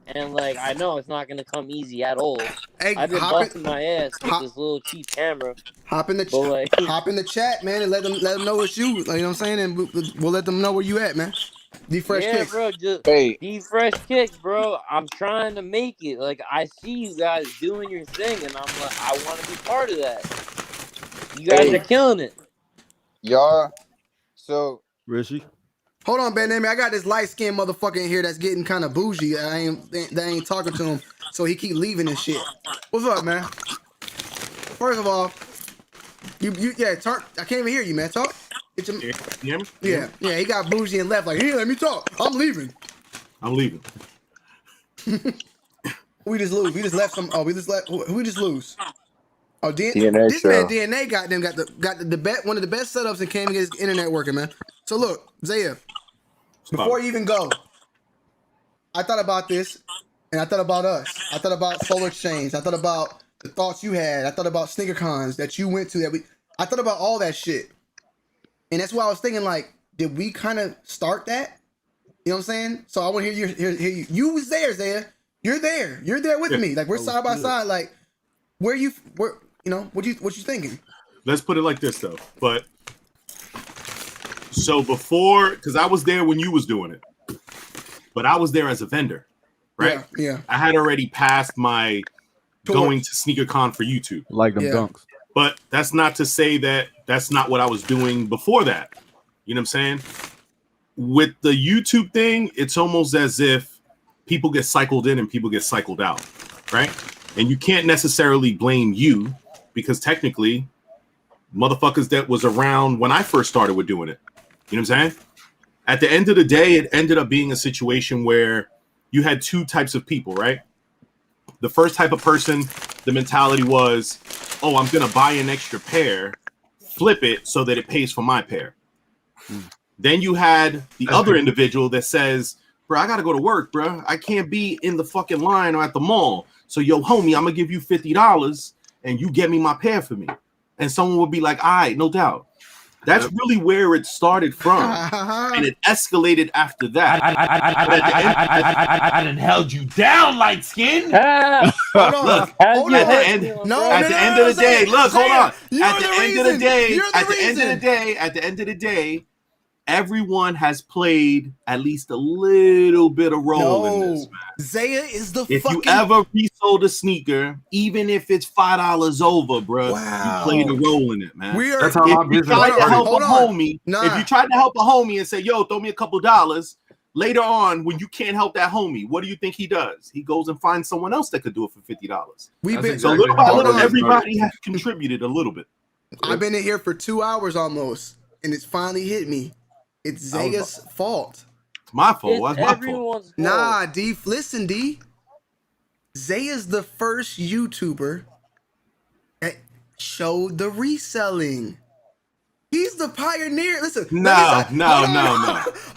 and like I know it's not gonna come easy at all. Hey, I've been busting my ass with this little cheap camera. Hop in the chat, man, and let them know it's you. Like, you know what I'm saying? And we'll let them know where you at, man. D Fresh yeah, Kicks. bro, just D Fresh Kicks, bro. I'm trying to make it. Like I see you guys doing your thing, and I'm like, I want to be part of that. You guys are killing it. Y'all, so Rishi. Hold on, Ben. I got this light skinned motherfucker in here that's getting kind of bougie. I ain't talking to him, so he keep leaving and shit. What's up, man? First of all, turn. I can't even hear you, man. Talk. Yeah. He got bougie and left. Like, here, let me talk. I'm leaving. We just lose. We just left some. Oh, we just lose. Oh, DNA this show. man DNA got the one of the best setups and came and get his internet working, man. So look, Zaya, before you even go, I thought about this, and I thought about us. I thought about Solar Exchange. I thought about the thoughts you had. I thought about sneaker cons that you went to. I thought about all that shit, and that's why I was thinking, like, did we kind of start that? You know what I'm saying? So I want to hear you. You was there, Zaya. You're there. You're there with me. Like we're side by side. Like, what you thinking? let's put it like this though. But so before, because I was there when you was doing it, but I was there as a vendor, right? Yeah. I had already passed my going to SneakerCon for YouTube, like them dunks. But that's not to say that that's not what I was doing before that. You know what I'm saying? With the YouTube thing, it's almost as if people get cycled in and people get cycled out, right? And you can't necessarily blame you because technically, motherfuckers that was around when I first started were doing it. You know what I'm saying? At the end of the day, it ended up being a situation where you had two types of people, right? The first type of person, the mentality was, oh, I'm going to buy an extra pair, flip it so that it pays for my pair. Then you had the other individual that says, bro, I got to go to work, bro. I can't be in the fucking line or at the mall. So, yo, homie, I'm going to give you $50 and you get me my pair for me. And someone would be like, all right, no doubt. That's really where it started from. And it escalated after that. I done held you down, light skin. Look, at the end of the day, look, hold on. At the end of the day, everyone has played at least a little bit of role in this, man. Zaya is the if fucking... you ever resold a sneaker, even if it's $5 over, bro, you played a role in it, man. That's how my business started. If you tried to help a homie and say, yo, throw me a couple dollars, later on, when you can't help that homie, what do you think he does? He goes and finds someone else that could do it for $50. So little by little, everybody has contributed a little bit. I've been in here for 2 hours almost, and it's finally hit me. It's Zaya's fault. My fault. What's my fault? Nah, D. Listen, D. Zaya's the first YouTuber that showed the reselling. He's the pioneer. Listen. No.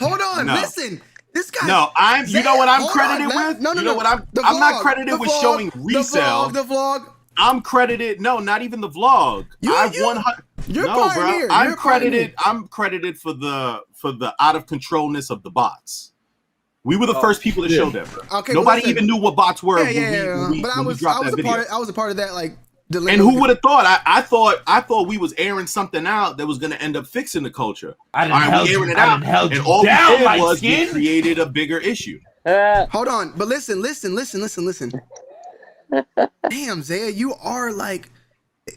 Hold on. Listen. This guy. No, you know what I'm credited with? No. You know what I'm not credited with showing resale. The vlog. I'm credited. No, not even the vlog. You're pioneer. I'm credited for the out of controlness of the bots. We were the first people to show them. Okay, nobody even knew what bots were. But I was a part of that, like. And who would have thought? I thought we was airing something out that was going to end up fixing the culture. And all we did was we created a bigger issue. Hold on, but listen. Damn, Zaya, you are like,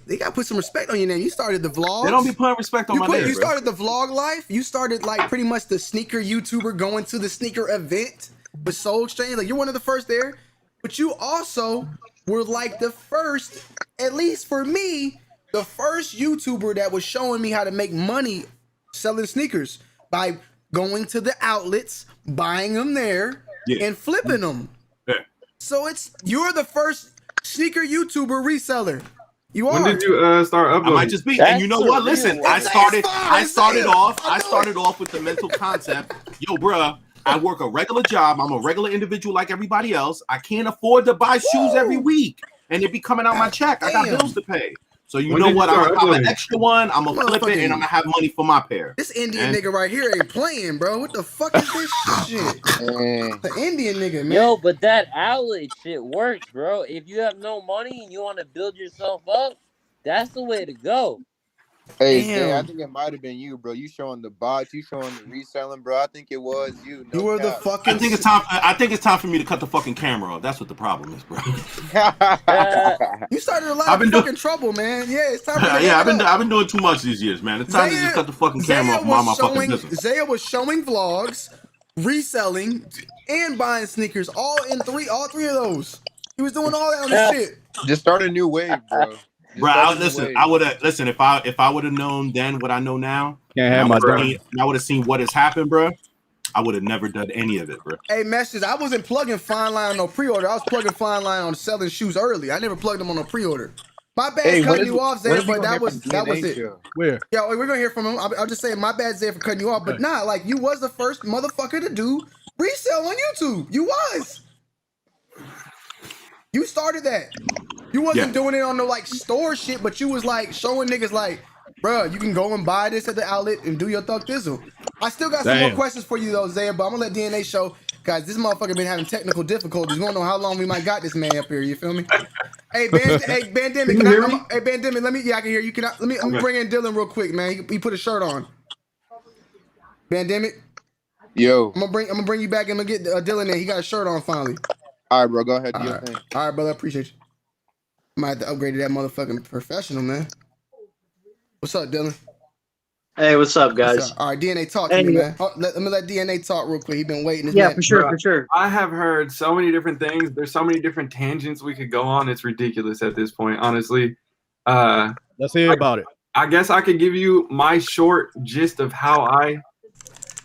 they gotta put some respect on your name. You started the vlogs. They don't be putting respect on my name. You started the vlog life. You started like pretty much the sneaker YouTuber going to the sneaker event with Soul Exchange. Like you're one of the first there, but you also were like the first, at least for me, the first YouTuber that was showing me how to make money selling sneakers by going to the outlets, buying them there, and flipping them. So you're the first sneaker YouTuber reseller. You are. When did you start uploading? I might just be. And you know what? Listen, I started off with the mental concept. Yo, bruh, I work a regular job. I'm a regular individual like everybody else. I can't afford to buy shoes every week, and it be coming out my check. I got bills to pay. So you know what? I'm gonna pop an extra one. I'm gonna flip it, and I'm gonna have money for my pair. This Indian nigga right here ain't playing, bro. What the fuck is this shit? The Indian nigga, man. Yo, but that outlet shit works, bro. If you have no money and you want to build yourself up, that's the way to go. Hey, Jay, I think it might have been you, bro. You showing the bots, you showing the reselling, bro. I think it was you. You were the fucking. I think it's time for me to cut the fucking camera off. That's what the problem is, bro. You started a lot of fucking trouble, man. Yeah, it's time. I've been doing too much these years, man. It's time to just cut the fucking camera off my fucking business. Zaya was showing vlogs, reselling, and buying sneakers. All three of those. He was doing all that on this shit. Just start a new wave, bro. Bro, I would have if I would have known then what I know now. I would have seen what has happened, bro. I would have never done any of it, bro. Hey, message. I wasn't plugging Fine Line on no pre-order. I was plugging Fine Line on selling shoes early. I never plugged them on a pre-order. My bad cutting you off, Zay, but that was it. Where? Yeah, we're gonna hear from him. I'm just saying, my bad, Zay, for cutting you off. But nah, like you was the first motherfucker to do resale on YouTube. You was. You started that. You wasn't doing it on no like store shit, but you was like showing niggas like, bro, you can go and buy this at the outlet and do your thug thizzle. I still got some more questions for you though, Zaya, but I'm gonna let DNA show, guys. This motherfucker been having technical difficulties. We don't know how long we might got this man up here. You feel me? Hey, Bandemic, Can you hear me? hey, Bandemic, I can hear you. Let me Okay. bring in Dylan real quick, man. He put a shirt on. Bandemic. Yo. I'm gonna bring you back and I'm gonna get Dylan in. He got a shirt on finally. All right, bro. Go ahead. Do All your right, thing. all right, brother. I appreciate you. Might have to upgrade to that motherfucking professional, man. What's up, Dylan? Hey, what's up, guys? What's up? All right, DNA, talk to Hey, me, man. Let me let DNA talk real quick. He been waiting. yeah, for sure, Bruh, for sure. I have heard so many different things. There's so many different tangents we could go on. It's ridiculous at this point, honestly. Let's hear about it. I guess I could give you my short gist of how I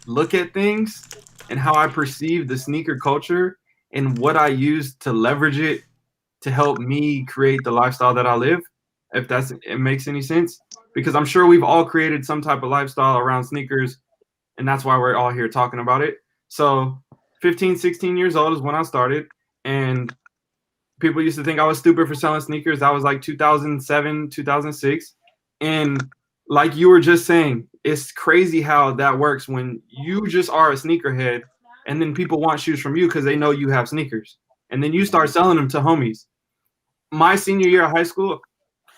look at things and how I perceive the sneaker culture and what I use to leverage it to help me create the lifestyle that I live, if it makes any sense. Because I'm sure we've all created some type of lifestyle around sneakers, and that's why we're all here talking about it. So 15, 16 years old is when I started, and people used to think I was stupid for selling sneakers. That was like 2007, 2006. And like you were just saying, it's crazy how that works when you just are a sneakerhead and then people want shoes from you because they know you have sneakers. And then you start selling them to homies. My senior year of high school,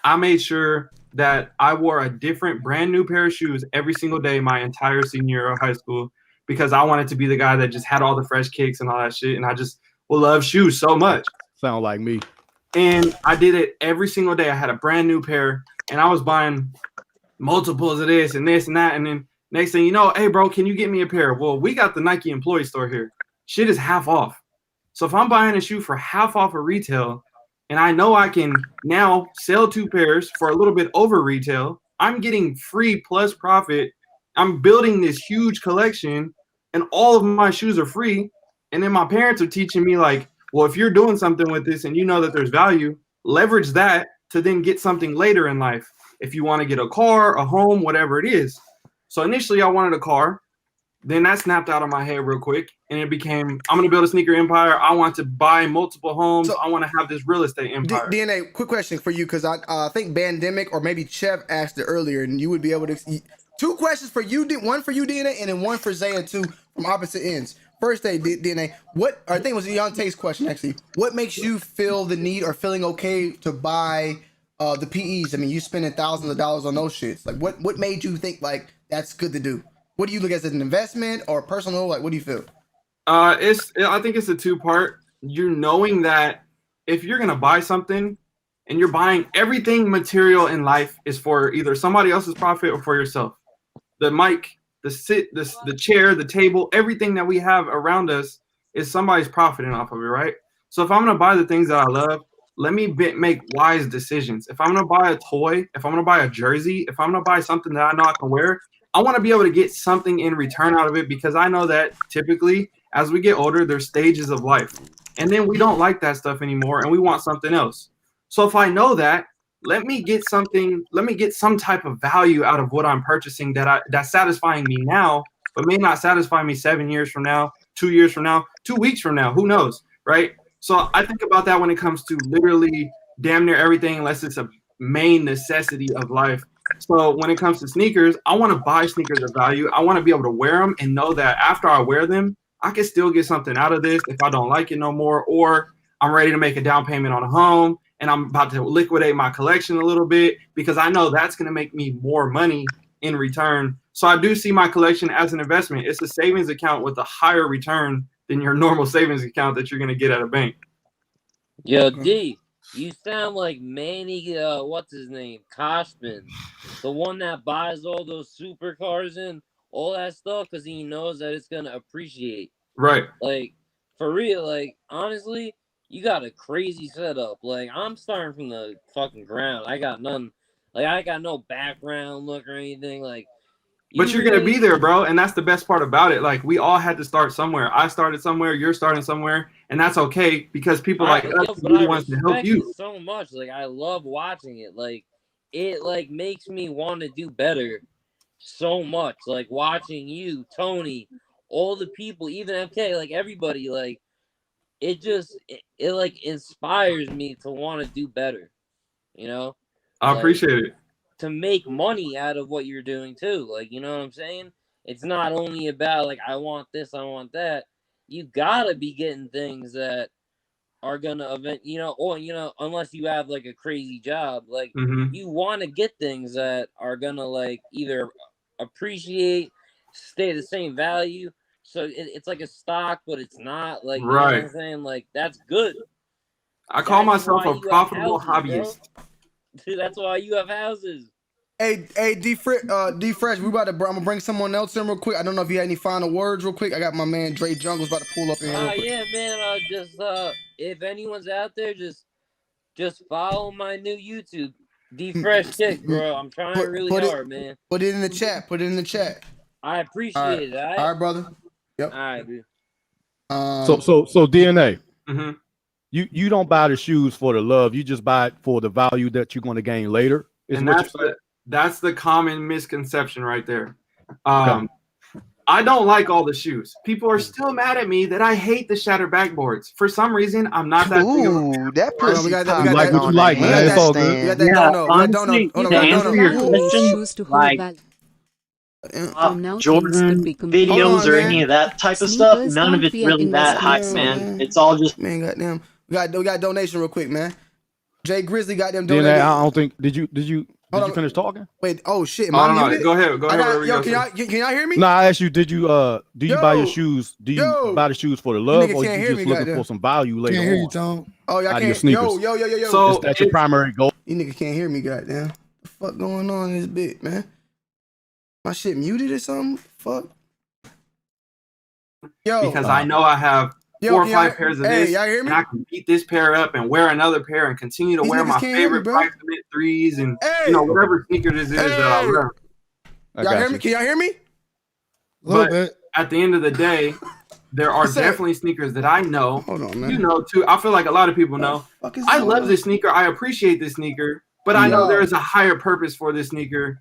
I made sure that I wore a different brand new pair of shoes every single day my entire senior year of high school because I wanted to be the guy that just had all the fresh kicks and all that shit. And I just love shoes so much. Sound like me. And I did it every single day. I had a brand new pair and I was buying multiples of this and this and that. And then next thing you know, hey, bro, can you get me a pair? Well, we got the Nike employee store here. Shit is half off. So if I'm buying a shoe for half off of retail and I know I can now sell 2 pairs for a little bit over retail, I'm getting free plus profit. I'm building this huge collection and all of my shoes are free. And then my parents are teaching me like, well, if you're doing something with this and you know that there's value, leverage that to then get something later in life. If you want to get a car, a home, whatever it is. So initially I wanted a car. Then that snapped out of my head real quick. And it became, I'm going to build a sneaker empire. I want to buy multiple homes. I want to have this real estate empire. DNA, quick question for you, because I think Bandemic or maybe Chev asked it earlier, and you would be able to. 2 questions for you, one for you, DNA, and then one for Zaya, too, from opposite ends. First day, DNA, I think it was a Young Taste question, actually. What makes you feel the need or feeling okay to buy the PEs? I mean, you spending thousands of dollars on those shits. Like, what made you think, like, that's good to do? What do you look at as an investment or personal? Like, what do you feel? I think it's a 2-part. You're knowing that if you're going to buy something and you're buying everything material in life is for either somebody else's profit or for yourself. The mic, the chair, the table, everything that we have around us is somebody's profiting off of it, right? So if I'm going to buy the things that I love, let me make wise decisions. If I'm going to buy a toy, if I'm going to buy a jersey, if I'm going to buy something that I know I can wear, I want to be able to get something in return out of it because I know that typically as we get older, there's stages of life. And then we don't like that stuff anymore and we want something else. So if I know that, let me get some type of value out of what I'm purchasing that's satisfying me now, but may not satisfy me 7 years from now, 2 years from now, 2 weeks from now, who knows, right? So I think about that when it comes to literally damn near everything, unless it's a main necessity of life. So when it comes to sneakers, I want to buy sneakers of value. I want to be able to wear them and know that after I wear them, I can still get something out of this if I don't like it no more, or I'm ready to make a down payment on a home and I'm about to liquidate my collection a little bit because I know that's going to make me more money in return. So I do see my collection as an investment. It's a savings account with a higher return than your normal savings account that you're going to get at a bank. Yo, D, you sound like Manny, what's his name? Koshman, the one that buys all those supercars and all that stuff because he knows that it's going to appreciate. Right. Like, for real, like, honestly, you got a crazy setup. Like, I'm starting from the fucking ground. I got none. Like, I got no background look or anything. Like, but you're going to be there, bro. And that's the best part about it. Like, we all had to start somewhere. I started somewhere. You're starting somewhere. And that's okay because people like us really want to help you. So much. Like, I love watching it. Like, it, like, makes me want to do better so much. Like, watching you, Tony, all the people, even MK, like, everybody, like, it just, it like, inspires me to want to do better. You know? I appreciate it. To make money out of what you're doing too. Like, you know what I'm saying? It's not only about like, I want this, I want that. You gotta be getting things that are gonna event, or unless you have like a crazy job, like Mhm. you want to get things that are gonna like either appreciate, stay the same value. So it's like a stock, but it's not like, you know what Right. I'm saying? Like that's good. I call That is myself why a you have profitable houses, bro. hobbyist. That's why you have houses. Hey, D Fresh, we about to. I'm gonna bring someone else in real quick. I don't know if you had any final words, real quick. I got my man Dre Jungle's about to pull up in here real quick. Yeah, man. Just if anyone's out there, just follow my new YouTube, D Fresh Kick, bro. I'm trying really hard, man. Put it in the chat. Put it in the chat. I appreciate it. All right, brother. Yep. All right, dude. So DNA. Mm-hmm. You don't buy the shoes for the love. You just buy it for the value that you're going to gain later. Is And what you're saying? that's the common misconception right there. I don't like all the shoes. People are still mad at me that I hate the shattered backboards. For some reason, I'm not that big of a that pussy we got like what you like, man. It's all good. We got that dono. Honestly, to answer your question, like Jordan videos or any of that type of stuff, none of it's really that hype, man. It's all just goddamn. We got donation real quick, man. Jay Grizzly got them DNA, donated. I don't think. Did you finish talking? Wait. Oh shit. Am I I don't know. muted? Go ahead. Yo, can y'all hear me? No, I asked you. Did you buy your shoes? Do you buy the shoes for the love, niggas or can't you hear just me, looking goddamn. for some value later Can't hear you, on? Tom. Oh, y'all out of your can't. sneakers? Yo. So is that your primary goal? You niggas can't hear me, goddamn. The fuck going on in this bit, man? My shit muted or something? Fuck. Yo. because I know I have 4 or 5 pairs of this, y'all hear me? and I can beat this pair up and wear another pair and continue to These wear niggas my can't hear me, favorite bro. price commit threes and whatever sneaker this is that I wear. Y'all hear me? Can y'all hear me? But at the end of the day, there are definitely sneakers that I know. Hold on, man. You know too. I feel like a lot of people know. I love this sneaker. I appreciate this sneaker, but I know there is a higher purpose for this sneaker.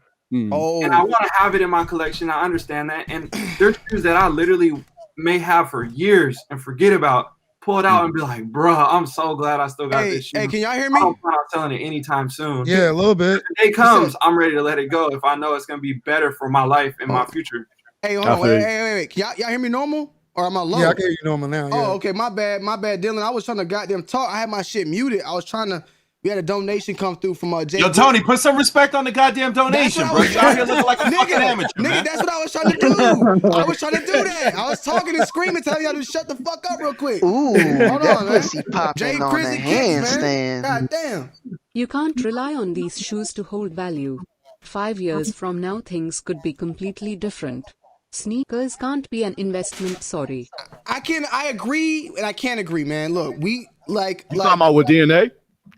Oh. And I want to have it in my collection. I understand that. And there's shoes that I literally may have for years and forget about. Pull it out and be like, bruh, I'm so glad I still got this shoe. Hey, can y'all hear me? I don't plan on selling it anytime soon. Yeah, a little bit. When the day comes, I'm ready to let it go if I know it's going to be better for my life and my future. Hey, hold on. Wait. Can y'all hear me normal? Or am I low? Yeah, I can hear you normal now. Yeah. Oh, okay. My bad, Dylan. I was trying to goddamn talk. I had my shit muted. I was trying to. We had a donation come through from Jay. Yo, Tony, put some respect on the goddamn donation, bro. You out here looking like a fucking amateur, man. That's what I was trying to do. I was trying to do that. I was talking and screaming, telling y'all to shut the fuck up real quick. Ooh, hold that on, man. pussy popping Jay on Grizzly the kicks, handstand. man. God damn. You can't rely on these shoes to hold value. 5 years from now, things could be completely different. Sneakers can't be an investment, sorry. I agree and I can't agree, man. Look, we like You talking about with DNA?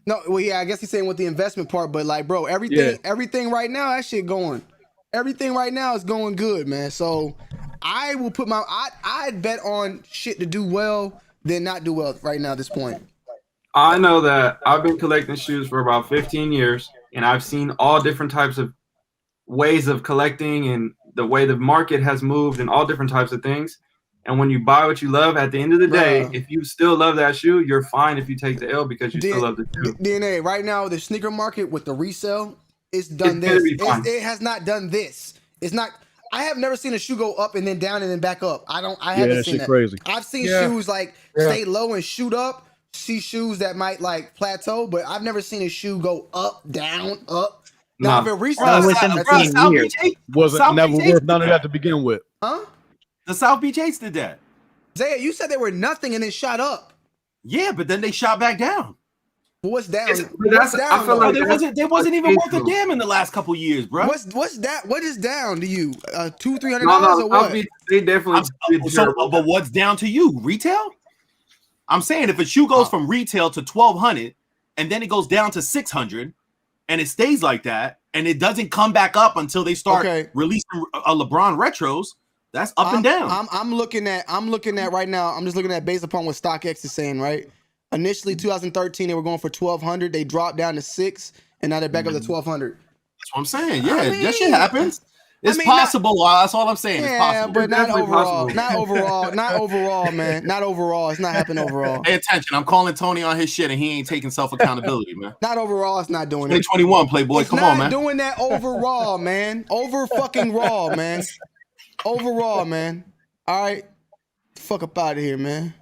No, well, yeah, I guess he's saying with the investment part, but like, bro, everything right now, that shit going. Everything right now is going good, man. So I will put I'd bet on shit to do well than not do well right now at this point. I know that I've been collecting shoes for about 15 years, and I've seen all different types of ways of collecting and the way the market has moved and all different types of things. And when you buy what you love, at the end of the day, if you still love that shoe, you're fine if you take the L because you still love the shoe. DNA, right now, the sneaker market with the resale, it's done this. It has not done this. It's not. I have never seen a shoe go up and then down and then back up. I haven't seen that. Crazy. I've seen shoes like stay low and shoot up. See shoes that might like plateau, but I've never seen a shoe go up, down, up. Now if it resale, wasn't never worth none of that to begin with. Huh? The South Beach Eights did that. Zaya, you said they were nothing and then shot up. Yeah, but then they shot back down. What's down? I feel like they wasn't even worth a damn in the last couple years, bro. What's that? What is down to you? $200-$300 or I'll what? they definitely. But what's down to you? Retail? I'm saying if a shoe goes from retail to $1,200 and then it goes down to $600 and it stays like that and it doesn't come back up until they start releasing a LeBron retros. That's up and down. I'm looking at right now. I'm just looking at based upon what StockX is saying, right? Initially, 2013, they were going for $1,200. They dropped down to $600, and now they're back up to $1,200. That's what I'm saying. Yeah, that shit happens. It's possible. That's all I'm saying. It's possible. But not overall. Not overall. Not overall, man. Not overall. It's not happening overall. Pay attention. I'm calling Tony on his shit, and he ain't taking self accountability, man. Not overall. It's not doing it. 2021, Playboy. Come on, man. Doing that overall, man. Over fucking raw, man. Overall, man. All right. Fuck up out of here, man.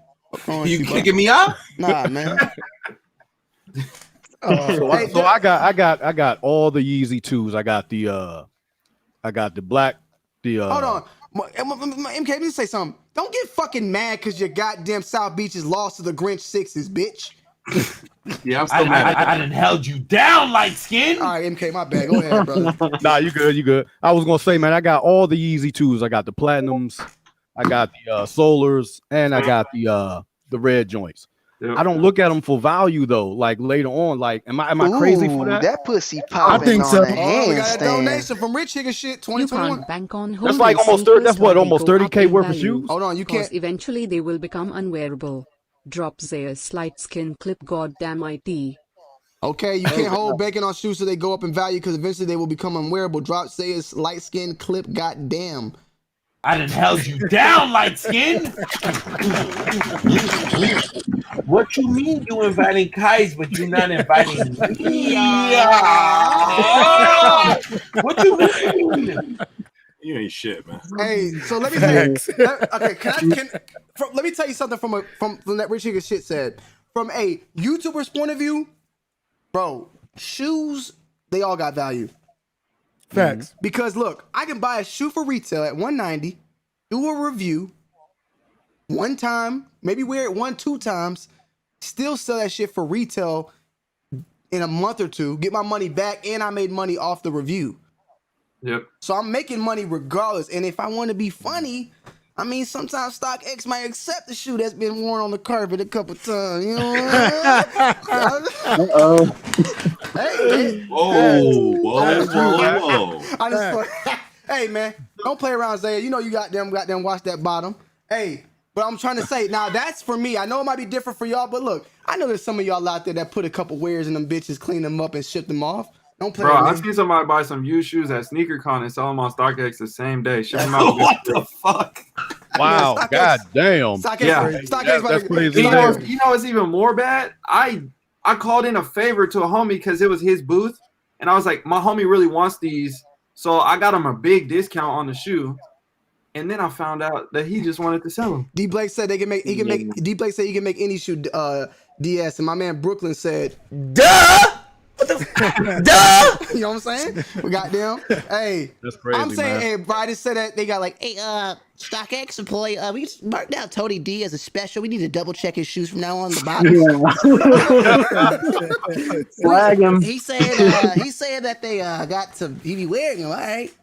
You kicking me out? Nah, man. So I got all the Yeezy 2s. I got the black. Hold on. MK, let me say something. Don't get fucking mad because your goddamn South Beach is lost to the Grinch 6s, bitch. Yeah, I'm still mad. I done held you down, light skin. All right, MK, my bad. Go ahead, brother. Nah, you good. I was gonna say, man, I got all the Yeezy 2s. I got the platinums, I got the solars, and I got the red joints. Yep. I don't look at them for value though. Like later on, like am I crazy for that? That pussy popping. I think so. On a We got a handstand. donation from Rich Higgins shit 2021. Bank on That's like almost 30. That's what almost 30K worth of shoes. Hold on, you can't. Eventually they will become unwearable. Drop Zayas light skin clip. Goddamn IT. Okay, you can't hold bacon on shoes so they go up in value because eventually they will become unwearable. Drop Zayas light skin clip. Goddamn. I done held you down, light skin. What you mean you inviting Kais, but you not inviting me? What you mean? You ain't shit, man. Hey, so let me tell you. Okay, let me tell you something from that Rich Higgins shit said. From a YouTuber's point of view, bro, shoes, they all got value. Facts. Because look, I can buy a shoe for retail at $190, do a review one time, maybe wear it 1-2 times, still sell that shit for retail in a month or two, get my money back, and I made money off the review. Yep. So I'm making money regardless. And if I want to be funny, I mean, sometimes StockX might accept the shoe that's been worn on the carpet a couple times. You know what I mean? Hey, Whoa. I just hey, man, don't play around, Zaya. You know you got them watch that bottom. Hey, but I'm trying to say, now that's for me. I know it might be different for y'all, but look, I know there's some of y'all out there that put a couple wears in them bitches, clean them up, and ship them off. Don't play. Bro, I seen somebody buy some used shoes at SneakerCon and sell them on StockX the same day. Ship them out. What the fuck? Wow, StockX, god damn. StockX, That's crazy. You know what's even more bad? I called in a favor to a homie because it was his booth, and I was like, my homie really wants these, so I got him a big discount on the shoe. And then I found out that he just wanted to sell them. D Blake said D Blake said he can make any shoe DS, and my man Brooklyn said, duh! Duh! You know what I'm saying? We got them. Hey, that's crazy. I'm saying, man. hey, Bryden said that they got like, Hey, StockX employee, we just marked out Tony D as a special. We need to double check his shoes from now on the bottom. Flag him. He said that they got to he be wearing them. All right,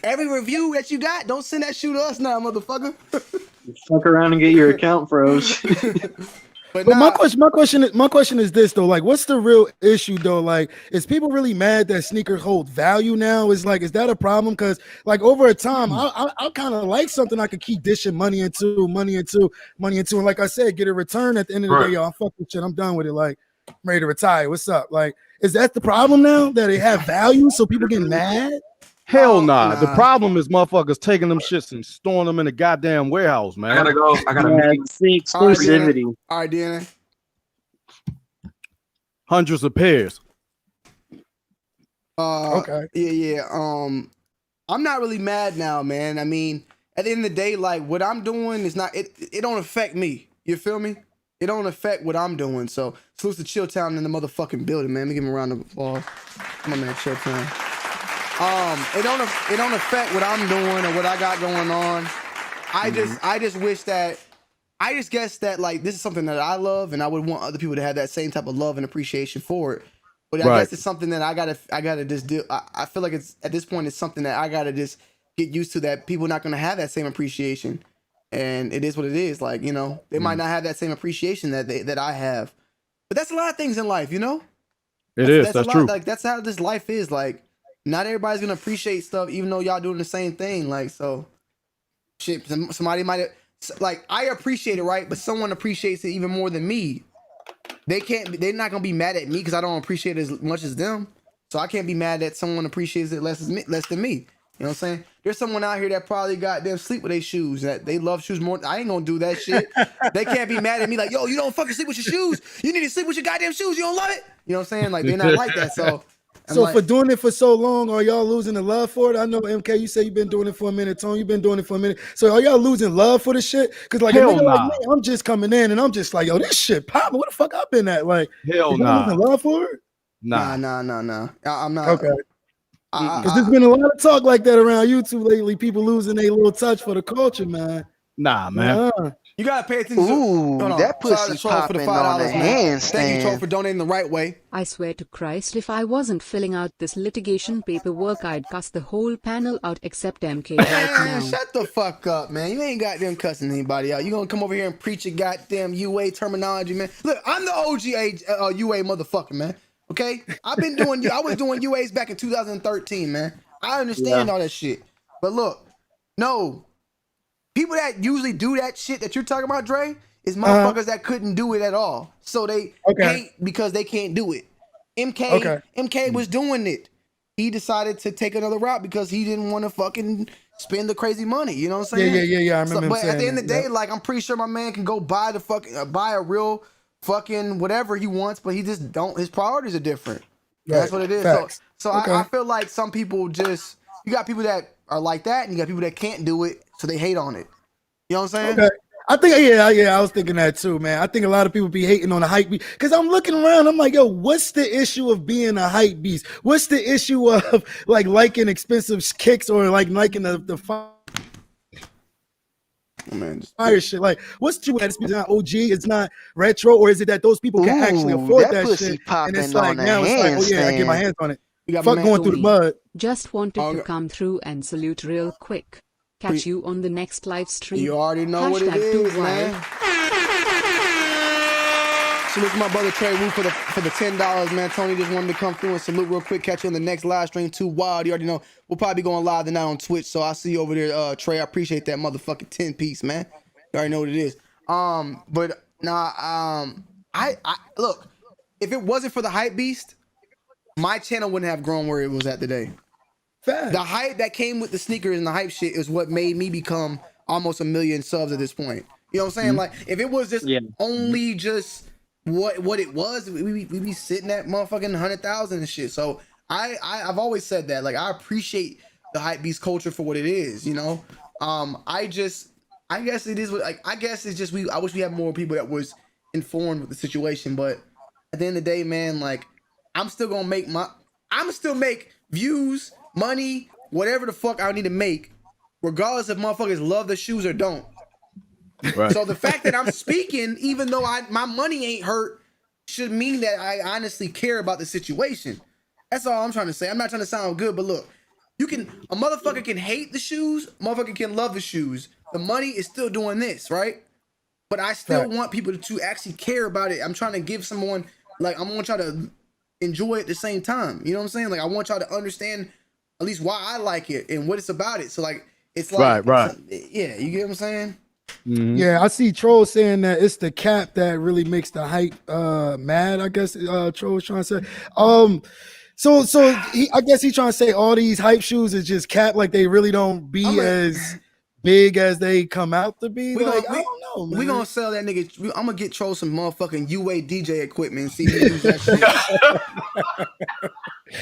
every review that you got, don't send that shoe to us now, motherfucker. Fuck around and get your account froze. But my question is this though, like, what's the real issue though? Like, is people really mad that sneakers hold value now? Is that a problem? Because like over a time, I kind of like something I could keep dishing money into, and like I said, get a return at the end of the day. Yo, I'm fucking shit. I'm done with it. Like, I'm ready to retire. What's up? Like, is that the problem now that they have value? So people get mad? Hell nah. The problem is motherfuckers taking them shits and storing them in the goddamn warehouse, man. I gotta see exclusivity. All right, DNA. Hundreds of pairs. Okay. Yeah. I'm not really mad now, man. I mean, at the end of the day, like what I'm doing is not it don't affect me. You feel me? It don't affect what I'm doing. So salute to Chill Town in the motherfucking building, man. Let me give him a round of applause. Come on, man, Chill Town. It don't affect what I'm doing or what I got going on. I just wish that I just guess that like this is something that I love and I would want other people to have that same type of love and appreciation for it. But I guess it's something that I gotta just do. I feel like it's at this point it's something that I gotta just get used to, that people are not gonna have that same appreciation. And it is what it is. Like, you know, they might not have that same appreciation that I have. But that's a lot of things in life, you know? That's true. Like that's how this life is. Like not everybody's gonna appreciate stuff, even though y'all doing the same thing. Like, so shit, somebody might like I appreciate it, right? But someone appreciates it even more than me. They're not gonna be mad at me because I don't appreciate it as much as them. So I can't be mad that someone appreciates it less than me. You know what I'm saying? There's someone out here that probably got them sleep with their shoes, that they love shoes more. I ain't gonna do that shit. They can't be mad at me like, yo, you don't fucking sleep with your shoes. You need to sleep with your goddamn shoes. You don't love it. You know what I'm saying? Like they're not like that. So So for doing it for so long, are y'all losing the love for it? I know MK, you say you've been doing it for a minute. Tone, you've been doing it for a minute. So are y'all losing love for the shit? Because like a nigga like me, I'm just coming in and I'm just like, yo, this shit popping. What the fuck I've been at? Like, hell nah. Losing love for it? Nah. I'm not. Okay. Because there's been a lot of talk like that around YouTube lately. People losing their little touch for the culture, man. Nah, man. You gotta pay attention. Ooh, that pussy Shout out to Troll for the popping on $5, the man. Thank you, Troll, handstand. for donating the right way. I swear to Christ, if I wasn't filling out this litigation paperwork, I'd cuss the whole panel out except MK right Man, now. shut the fuck up, man. You ain't goddamn cussing anybody out. You gonna come over here and preach your goddamn UA terminology, man. Look, I'm the OG UA motherfucker, man. Okay? I was doing UAs back in 2013, man. I understand all that shit. But look, no. People that usually do that shit that you're talking about, Dre, is motherfuckers that couldn't do it at all. So they hate because they can't do it. MK was doing it. He decided to take another route because he didn't want to fucking spend the crazy money. You know what I'm saying? Yeah. I remember him but saying at the end of the that, day, like, I'm pretty sure my man can go buy the fucking buy a real fucking whatever he wants, but he just don't. His priorities are different. Right. That's what it is. Facts. So I feel like some people just, you got people that are like that, and you got people that can't do it, so they hate on it. You know what I'm saying? Okay. I think, I was thinking that too, man. I think a lot of people be hating on the hype beast because I'm looking around. I'm like, yo, what's the issue of being a hype beast? What's the issue of like liking expensive kicks or like liking the fire shit? Like, what's true? It's not OG, it's not retro, or is it that those people can actually afford that shit? And it's like now it's like, oh yeah, I get my hands on it. Fuck going through the mud. Just wanted to come through and salute real quick. Catch you on the next live stream. You already know what it is, man. Salute to my brother Trey Wu for the $10, man. Tony just wanted to come through and salute real quick. Catch you on the next live stream. Too wild. You already know. We'll probably be going live tonight on Twitch, so I'll see you over there, Trey. I appreciate that motherfucking 10 piece, man. You already know what it is. But nah, I look. If it wasn't for the hype beast, my channel wouldn't have grown where it was at today. Fact. The hype that came with the sneakers and the hype shit is what made me become almost 1 million subs at this point. You know what I'm saying? Like, if it was just only just what it was, we be sitting at motherfucking 100,000 and shit. So I've always said that. Like, I appreciate the hype beast culture for what it is. You know, I guess it is what, like, I guess it's just I wish we had more people that was informed with the situation. But at the end of the day, man, like, I'm still make views, money, whatever the fuck I need to make, regardless if motherfuckers love the shoes or don't. Right. So the fact that I'm speaking, even though my money ain't hurt, should mean that I honestly care about the situation. That's all I'm trying to say. I'm not trying to sound good, but look, a motherfucker can hate the shoes, motherfucker can love the shoes. The money is still doing this, right? But I still want people to actually care about it. I'm trying to give someone, like, I'm gonna try to enjoy it at the same time. You know what I'm saying? Like, I want y'all to understand at least why I like it and what it's about it. So like, it's like, right. Yeah, you get what I'm saying? Mm-hmm. Yeah, I see Troll saying that it's the cap that really makes the hype mad. I guess Troll was trying to say. So I guess he's trying to say all these hype shoes is just cap, like they really don't be as big as they come out to be. I don't know, man. We gonna sell that nigga. I'm gonna get Troll some motherfucking UA DJ equipment and see if he use that shit.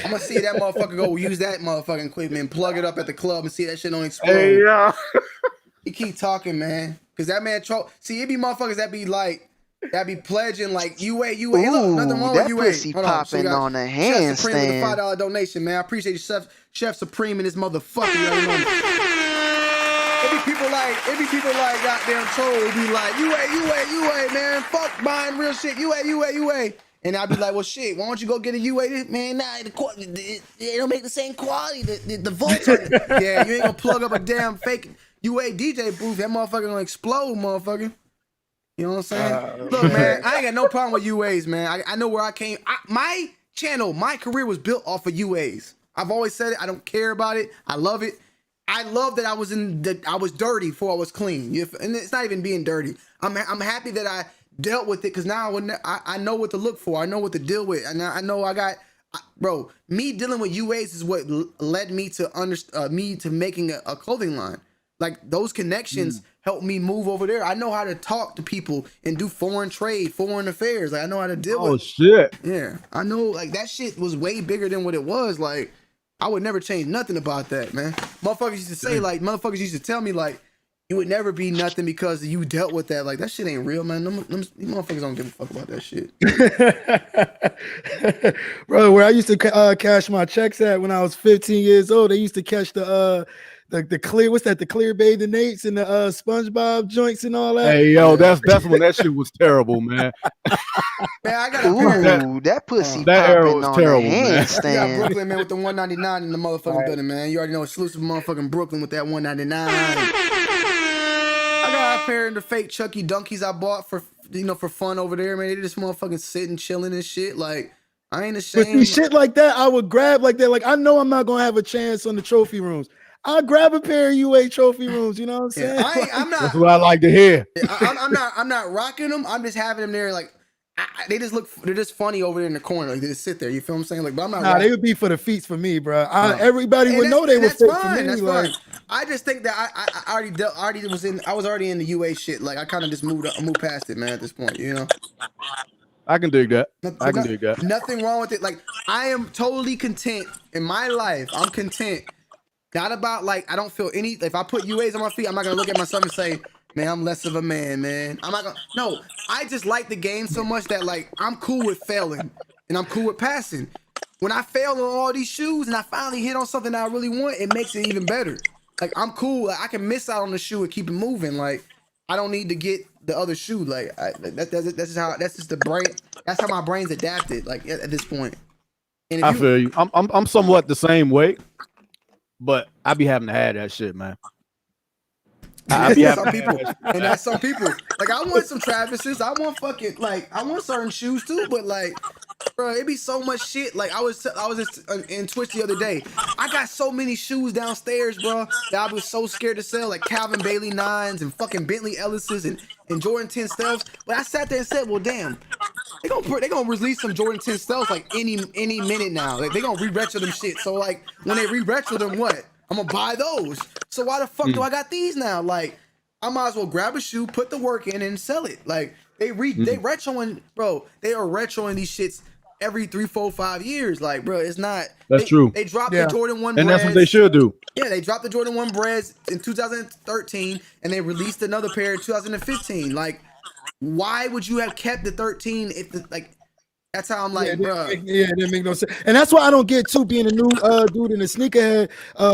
I'm gonna see that motherfucker go use that motherfucking equipment and plug it up at the club and see that shit don't explode. Hey, yeah. He keep talking, man. Cause that man Troll. See, it be motherfuckers that be pledging like UA. Ooh, hey, look, nothing wrong with UA. Pussy popping on the handstand. Chef Supreme with a $5 donation, man. I appreciate you, Chef Supreme and this motherfucker. You already know. It be people like goddamn Troll be like, UA, man. Fuck buying real shit. UA. And I'd be like, well, shit, why don't you go get a UA? Man, nah, they don't make the same quality. The volts are... Yeah, you ain't gonna plug up a damn fake UA DJ booth. That motherfucker gonna explode, motherfucker. You know what I'm saying? Look, man, I ain't got no problem with UAs, man. I know where I came. My channel, my career was built off of UAs. I've always said it. I don't care about it. I love it. I love that I was dirty before I was clean. And it's not even being dirty. I'm happy that I dealt with it because now I know what to look for. I know what to deal with. And I know bro, me dealing with UAs is what led me to making a clothing line. Like those connections helped me move over there. I know how to talk to people and do foreign trade, foreign affairs. Like I know how to deal with. Oh shit. Yeah, I know. Like that shit was way bigger than what it was. Like I would never change nothing about that, man. Motherfuckers used to say like, motherfuckers used to tell me like, you would never be nothing because you dealt with that. Like that shit ain't real, man. Them motherfuckers don't give a fuck about that shit. Bro, where I used to cash my checks at when I was 15 years old, they used to catch the clear, what's that? The clear bathing Nates and the SpongeBob joints and all that. Hey yo, that's when that shit was terrible, man. Man, I got Ooh, that pussy that era popping was on terrible, the man. I got handstand. Brooklyn, man, with the 199 in the motherfucking building, man. You already know exclusive motherfucking Brooklyn with that 199. I got a pair of the fake Chucky Donkeys I bought for fun over there, man. They just motherfucking sitting, chilling and shit. Like I ain't But ashamed. see, shit like that, I would grab like that. Like I know I'm not gonna have a chance on the trophy rooms. I'll grab a pair of UA trophy rooms. You know what I'm saying? Yeah, I'm not. That's what I like to hear. I'm not rocking them. I'm just having them there. Like they're just funny over there in the corner. Like they just sit there. You feel what I'm saying? Like, but I'm not. Nah, they would be for the feats for me, bro. Everybody would know they were that's fit fine. for me. That's Like, fine. I just think that I was already in the UA shit. Like I kind of just moved past it, man. At this point, you know. I can dig that. I can dig that. Nothing wrong with it. Like I am totally content in my life. I'm content. Not about like I don't feel any. If I put UAs on my feet, I'm not gonna look at myself and say, "Man, I'm less of a man, man." I'm not gonna. No, I just like the game so much that like I'm cool with failing and I'm cool with passing. When I fail on all these shoes and I finally hit on something that I really want, it makes it even better. Like I'm cool. Like, I can miss out on the shoe and keep it moving. Like I don't need to get the other shoe. Like that's just the brain. That's how my brain's adapted. Like at this point. And I feel you. I'm somewhat the same way, but I be having to have that shit, man. I be having some people, and that's some people. Like I want some Travises. I want fucking like I want certain shoes too. But like, bro, it be so much shit. Like I was just in Twitch the other day. I got so many shoes downstairs, bro, that I was so scared to sell. Like Calvin Bailey 9s and fucking Bentley Ellises and Jordan 10 Stealths. But I sat there and said, well, damn. They gonna release some Jordan 10 Stealths like any minute now. Like they gonna re-retro them shit. So like when they re-retro them, what? I'm gonna buy those. So why the fuck do I got these now? Like I might as well grab a shoe, put the work in, and sell it. Like they retroing, bro. They are retroing these shits every 3, 4, 5 years. Like, bro, it's not. That's true. They dropped the Jordan 1 and that's what they should do. Yeah, they dropped the Jordan 1 breads in 2013, and they released another pair in 2015. Like, why would you have kept the 13 if that's how I'm like, bro. Yeah, it didn't make no sense. And that's why I don't get too being a new dude in the sneakerhead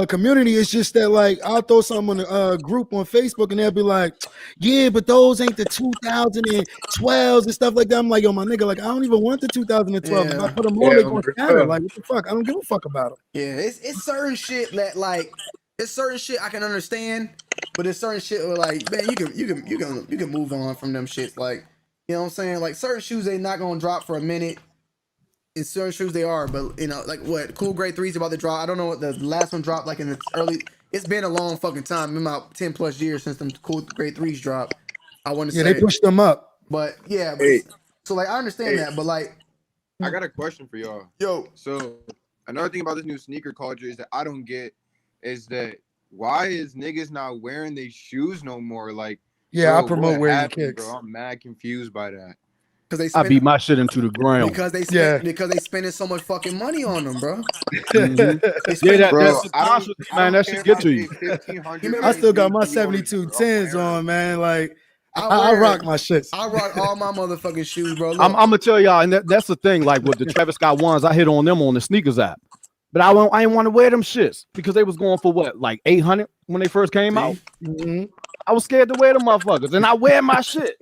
community. It's just that like I'll throw something on a group on Facebook and they'll be like, yeah, but those ain't the 2012s and stuff like that. I'm like, yo, my nigga, like I don't even want the 2012. If I put them on, they gonna scatter. Like what the fuck? I don't give a fuck about them. Yeah, it's certain shit that like it's certain shit I can understand, but it's certain shit where like, man, you can move on from them shits. Like, you know what I'm saying? Like certain shoes they not gonna drop for a minute. In certain shoes they are, but you know, like what Cool Grade 3's about to drop. I don't know what the last one dropped like in the early. It's been a long fucking time. Been about 10 plus years since them Cool Grade 3's dropped. I want to say they pushed them up. But yeah, so like I understand that, but like I got a question for y'all. Yo, so another thing about this new sneaker culture is that I don't get is that why is niggas not wearing these shoes no more? Like, yeah, bro, I promote wearing your kicks. Bro, I'm mad confused by that. Because I beat my shit into the ground. Because they spending so much fucking money on them, bro. That's subconscious, man. That should get to you. I still got my 7210s on, man. Like I rock my shits. I rock all my motherfucking shoes, bro. I'm gonna tell y'all, and that's the thing. Like with the Travis Scott ones, I hit on them on the sneakers app, but I didn't want to wear them shits because they was going for what, like 800 when they first came out. I was scared to wear them motherfuckers, and I wear my shit.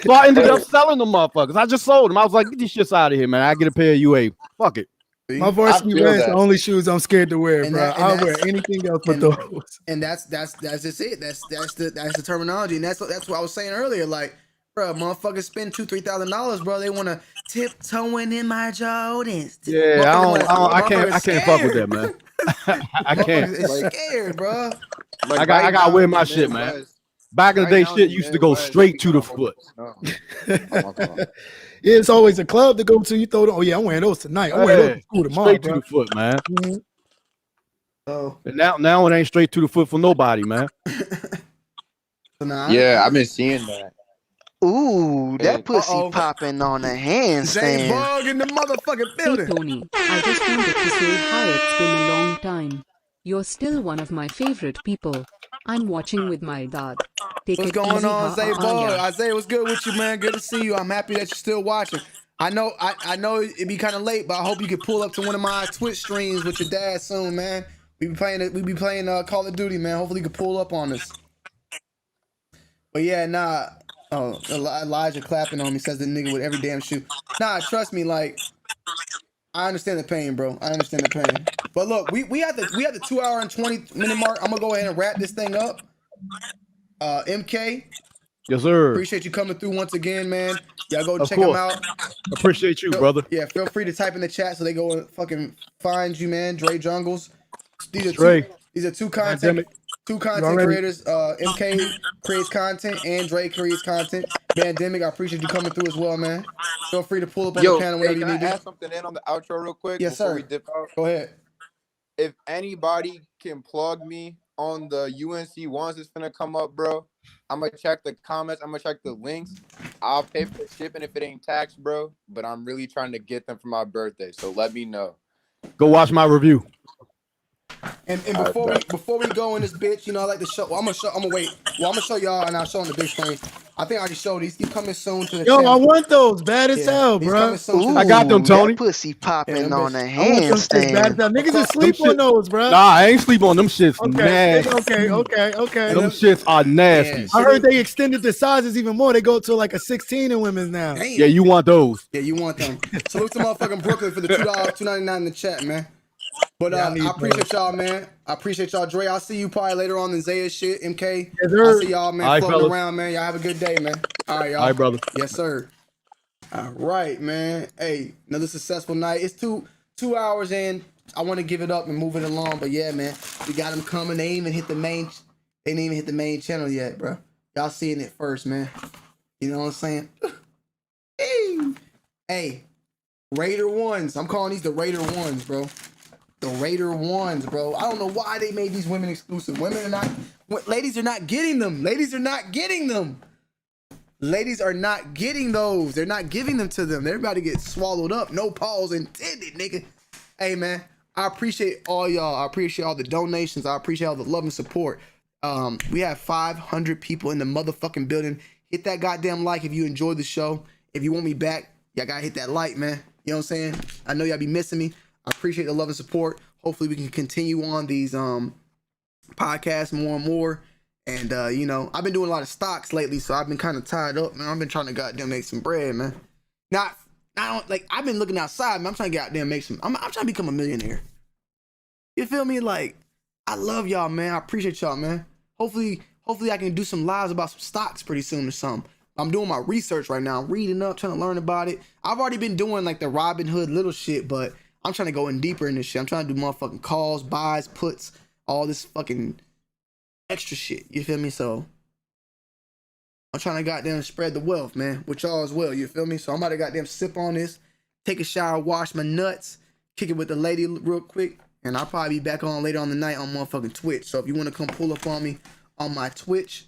So I ended up selling them motherfuckers. I just sold them. I was like, get these shits out of here, man. I get a pair of UA. Fuck it. My varsity wears the only shoes I'm scared to wear, bro. I'll wear anything else but those. And that's just it. That's the terminology, and that's what I was saying earlier. Like, bro, motherfuckers spend $2,000-$3,000, bro. They want to tiptoeing in my Jordans. Yeah, I can't fuck with that, man. I can't. It's scared, bro. I gotta wear my shit, man. Back in the day, shit used to go straight to the foot. Yeah, it's always a club to go to. You throw them. Oh yeah, I'm wearing those tonight. I'm wearing those to school tomorrow. Straight to the foot, man. Oh. And now it ain't straight to the foot for nobody, man. Yeah, I've been seeing that. Ooh, that And pussy popping on a handstand. Bug in the motherfucking Hey building. Tony, I just wanted to say hi, it's been a long time. You're still one of my favorite people. I'm watching with my dad. Take What's it going easy, on, Zay Bug? yeah. Isaiah, what's good with you, man? Good to see you. I'm happy that you're still watching. I know it'd be kind of late, but I hope you can pull up to one of my Twitch streams with your dad soon, man. We be playing Call of Duty, man. Hopefully you can pull up on us. But yeah, nah. Oh, Elijah clapping on me, says the nigga with every damn shoe. Nah, trust me, like I understand the pain, bro. I understand the pain. But look, we had the 2 hour and 20-minute mark. I'm gonna go ahead and wrap this thing up. MK, Yes, sir. appreciate you coming through once again, man. Y'all go Of check them course. out. Appreciate you, brother. Yeah, feel free to type in the chat so they go and fucking find you, man. Dre Jungles. These are Dre. two Pandemic. content already- creators. MK creates content and Dre creates content. Pandemic, I appreciate you coming through as well, man. Feel free to pull up on the panel whenever can you I need add to. something in on the outro real quick Yes, before sir. we dip out? Go ahead. If anybody can plug me on the UNC ones that's gonna come up, bro, I'm gonna check the comments. I'm gonna check the links. I'll pay for the shipping if it ain't taxed, bro. But I'm really trying to get them for my birthday, so let me know. Go watch my review. And before we go in this bitch, you know, I like to show. Well, I'm gonna wait. Well, I'm gonna show y'all, and I'll show on the big screen. I think I already showed these. He's coming soon to the Yo, channel. I want those bad as hell, He's bro. coming soon to the I got them, Tony. That pussy popping on a I want them shit bad as handstand. hell. Niggas is sleep on those, bro. Nah, I ain't sleep on them shits. Okay, Nasty. okay. Them shits are nasty. I heard they extended the sizes even more. They go to like a 16 in women's now. Damn. Yeah, you want those. Yeah, you want them. Salute to motherfucking Brooklyn for the $2.99 in the chat, man. But Yeah, I I need appreciate y'all, man. I appreciate y'all, Dre. I'll see you probably later on in Zaya shit, MK. Yes, sir. I'll see y'all, man, All right, floating fellas. around, man. Y'all have a good day, man. All right, y'all. All right, brother. Yes, sir. All right, man. Hey, another successful night. It's two hours in. I want to give it up and move it along, but yeah, man, we got them coming. They ain't even hit the main. They didn't even hit the main channel yet, bro. Y'all seeing it first, man. You know what I'm saying? Hey, Raider ones. I'm calling these the Raider ones, bro. The Raider ones, bro. I don't know why they made these women exclusive. Ladies are not getting them. Ladies are not getting them. Ladies are not getting those. They're not giving them to them. They're about to get swallowed up. No pause intended, nigga. Hey, man, I appreciate all y'all. I appreciate all the donations. I appreciate all the love and support. We have 500 people in the motherfucking building. Hit that goddamn like if you enjoyed the show. If you want me back, y'all gotta hit that like, man. You know what I'm saying? I know y'all be missing me. I appreciate the love and support. Hopefully we can continue on these podcasts more and more. And you know, I've been doing a lot of stocks lately, so I've been kind of tied up, man. I've been trying to goddamn make some bread, man. I've been looking outside, man. I'm trying to goddamn make some. I'm trying to become a millionaire. You feel me? Like, I love y'all, man. I appreciate y'all, man. Hopefully I can do some lives about some stocks pretty soon or something. I'm doing my research right now. I'm reading up, trying to learn about it. I've already been doing like the Robinhood little shit, but I'm trying to go in deeper in this shit. I'm trying to do motherfucking calls, buys, puts, all this fucking extra shit. You feel me? So I'm trying to goddamn spread the wealth, man, with y'all as well. You feel me? So I'm about to goddamn sip on this, take a shower, wash my nuts, kick it with the lady real quick, and I'll probably be back on later on the night on motherfucking Twitch. So if you want to come pull up on me on my Twitch,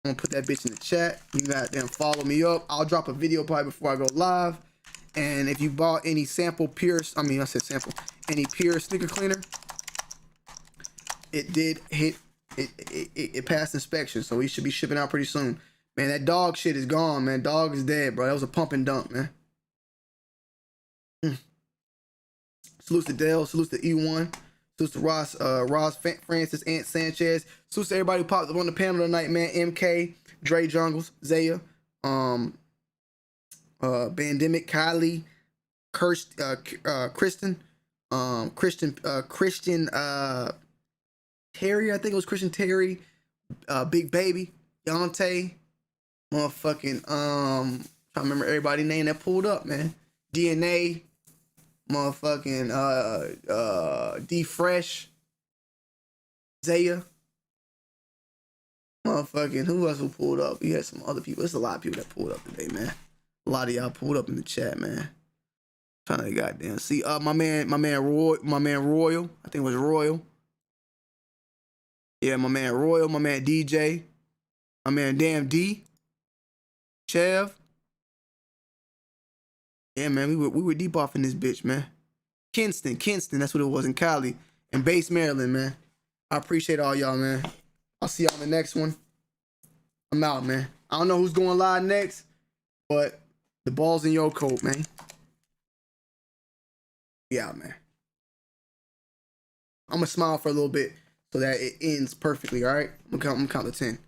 I'm gonna put that bitch in the chat. You goddamn follow me up. I'll drop a video probably before I go live. And if you bought any any pure sneaker cleaner, it did hit. It passed inspection, so we should be shipping out pretty soon. Man, that dog shit is gone, man. Dog is dead, bro. That was a pump and dump, man. Salutes to Dale. Salutes to E1. Salutes to Ross Francis, Ant Sanchez. Salutes to everybody who popped up on the panel tonight, man. MK, Dre Jungles, Zaya, Bandemic, Kylie, Kristen, Terry, I think it was Christian Terry, Big Baby, Yante, motherfucking, trying to remember everybody's name that pulled up, man. DNA, motherfucking, D Fresh, Zaya, motherfucking, who else who pulled up? We had some other people. There's a lot of people that pulled up today, man. A lot of y'all pulled up in the chat, man. Trying to goddamn see. My man Royal. I think it was Royal. Yeah, my man Royal, my man DJ, my man Damn D, Chev. Yeah, man, we were deep off in this bitch, man. Kinston, that's what it was in Cali. And Base, Maryland, man. I appreciate all y'all, man. I'll see y'all on the next one. I'm out, man. I don't know who's going live next, but the ball's in your court, man. Yeah, man. I'm gonna smile for a little bit so that it ends perfectly, all right? I'm gonna count to 10.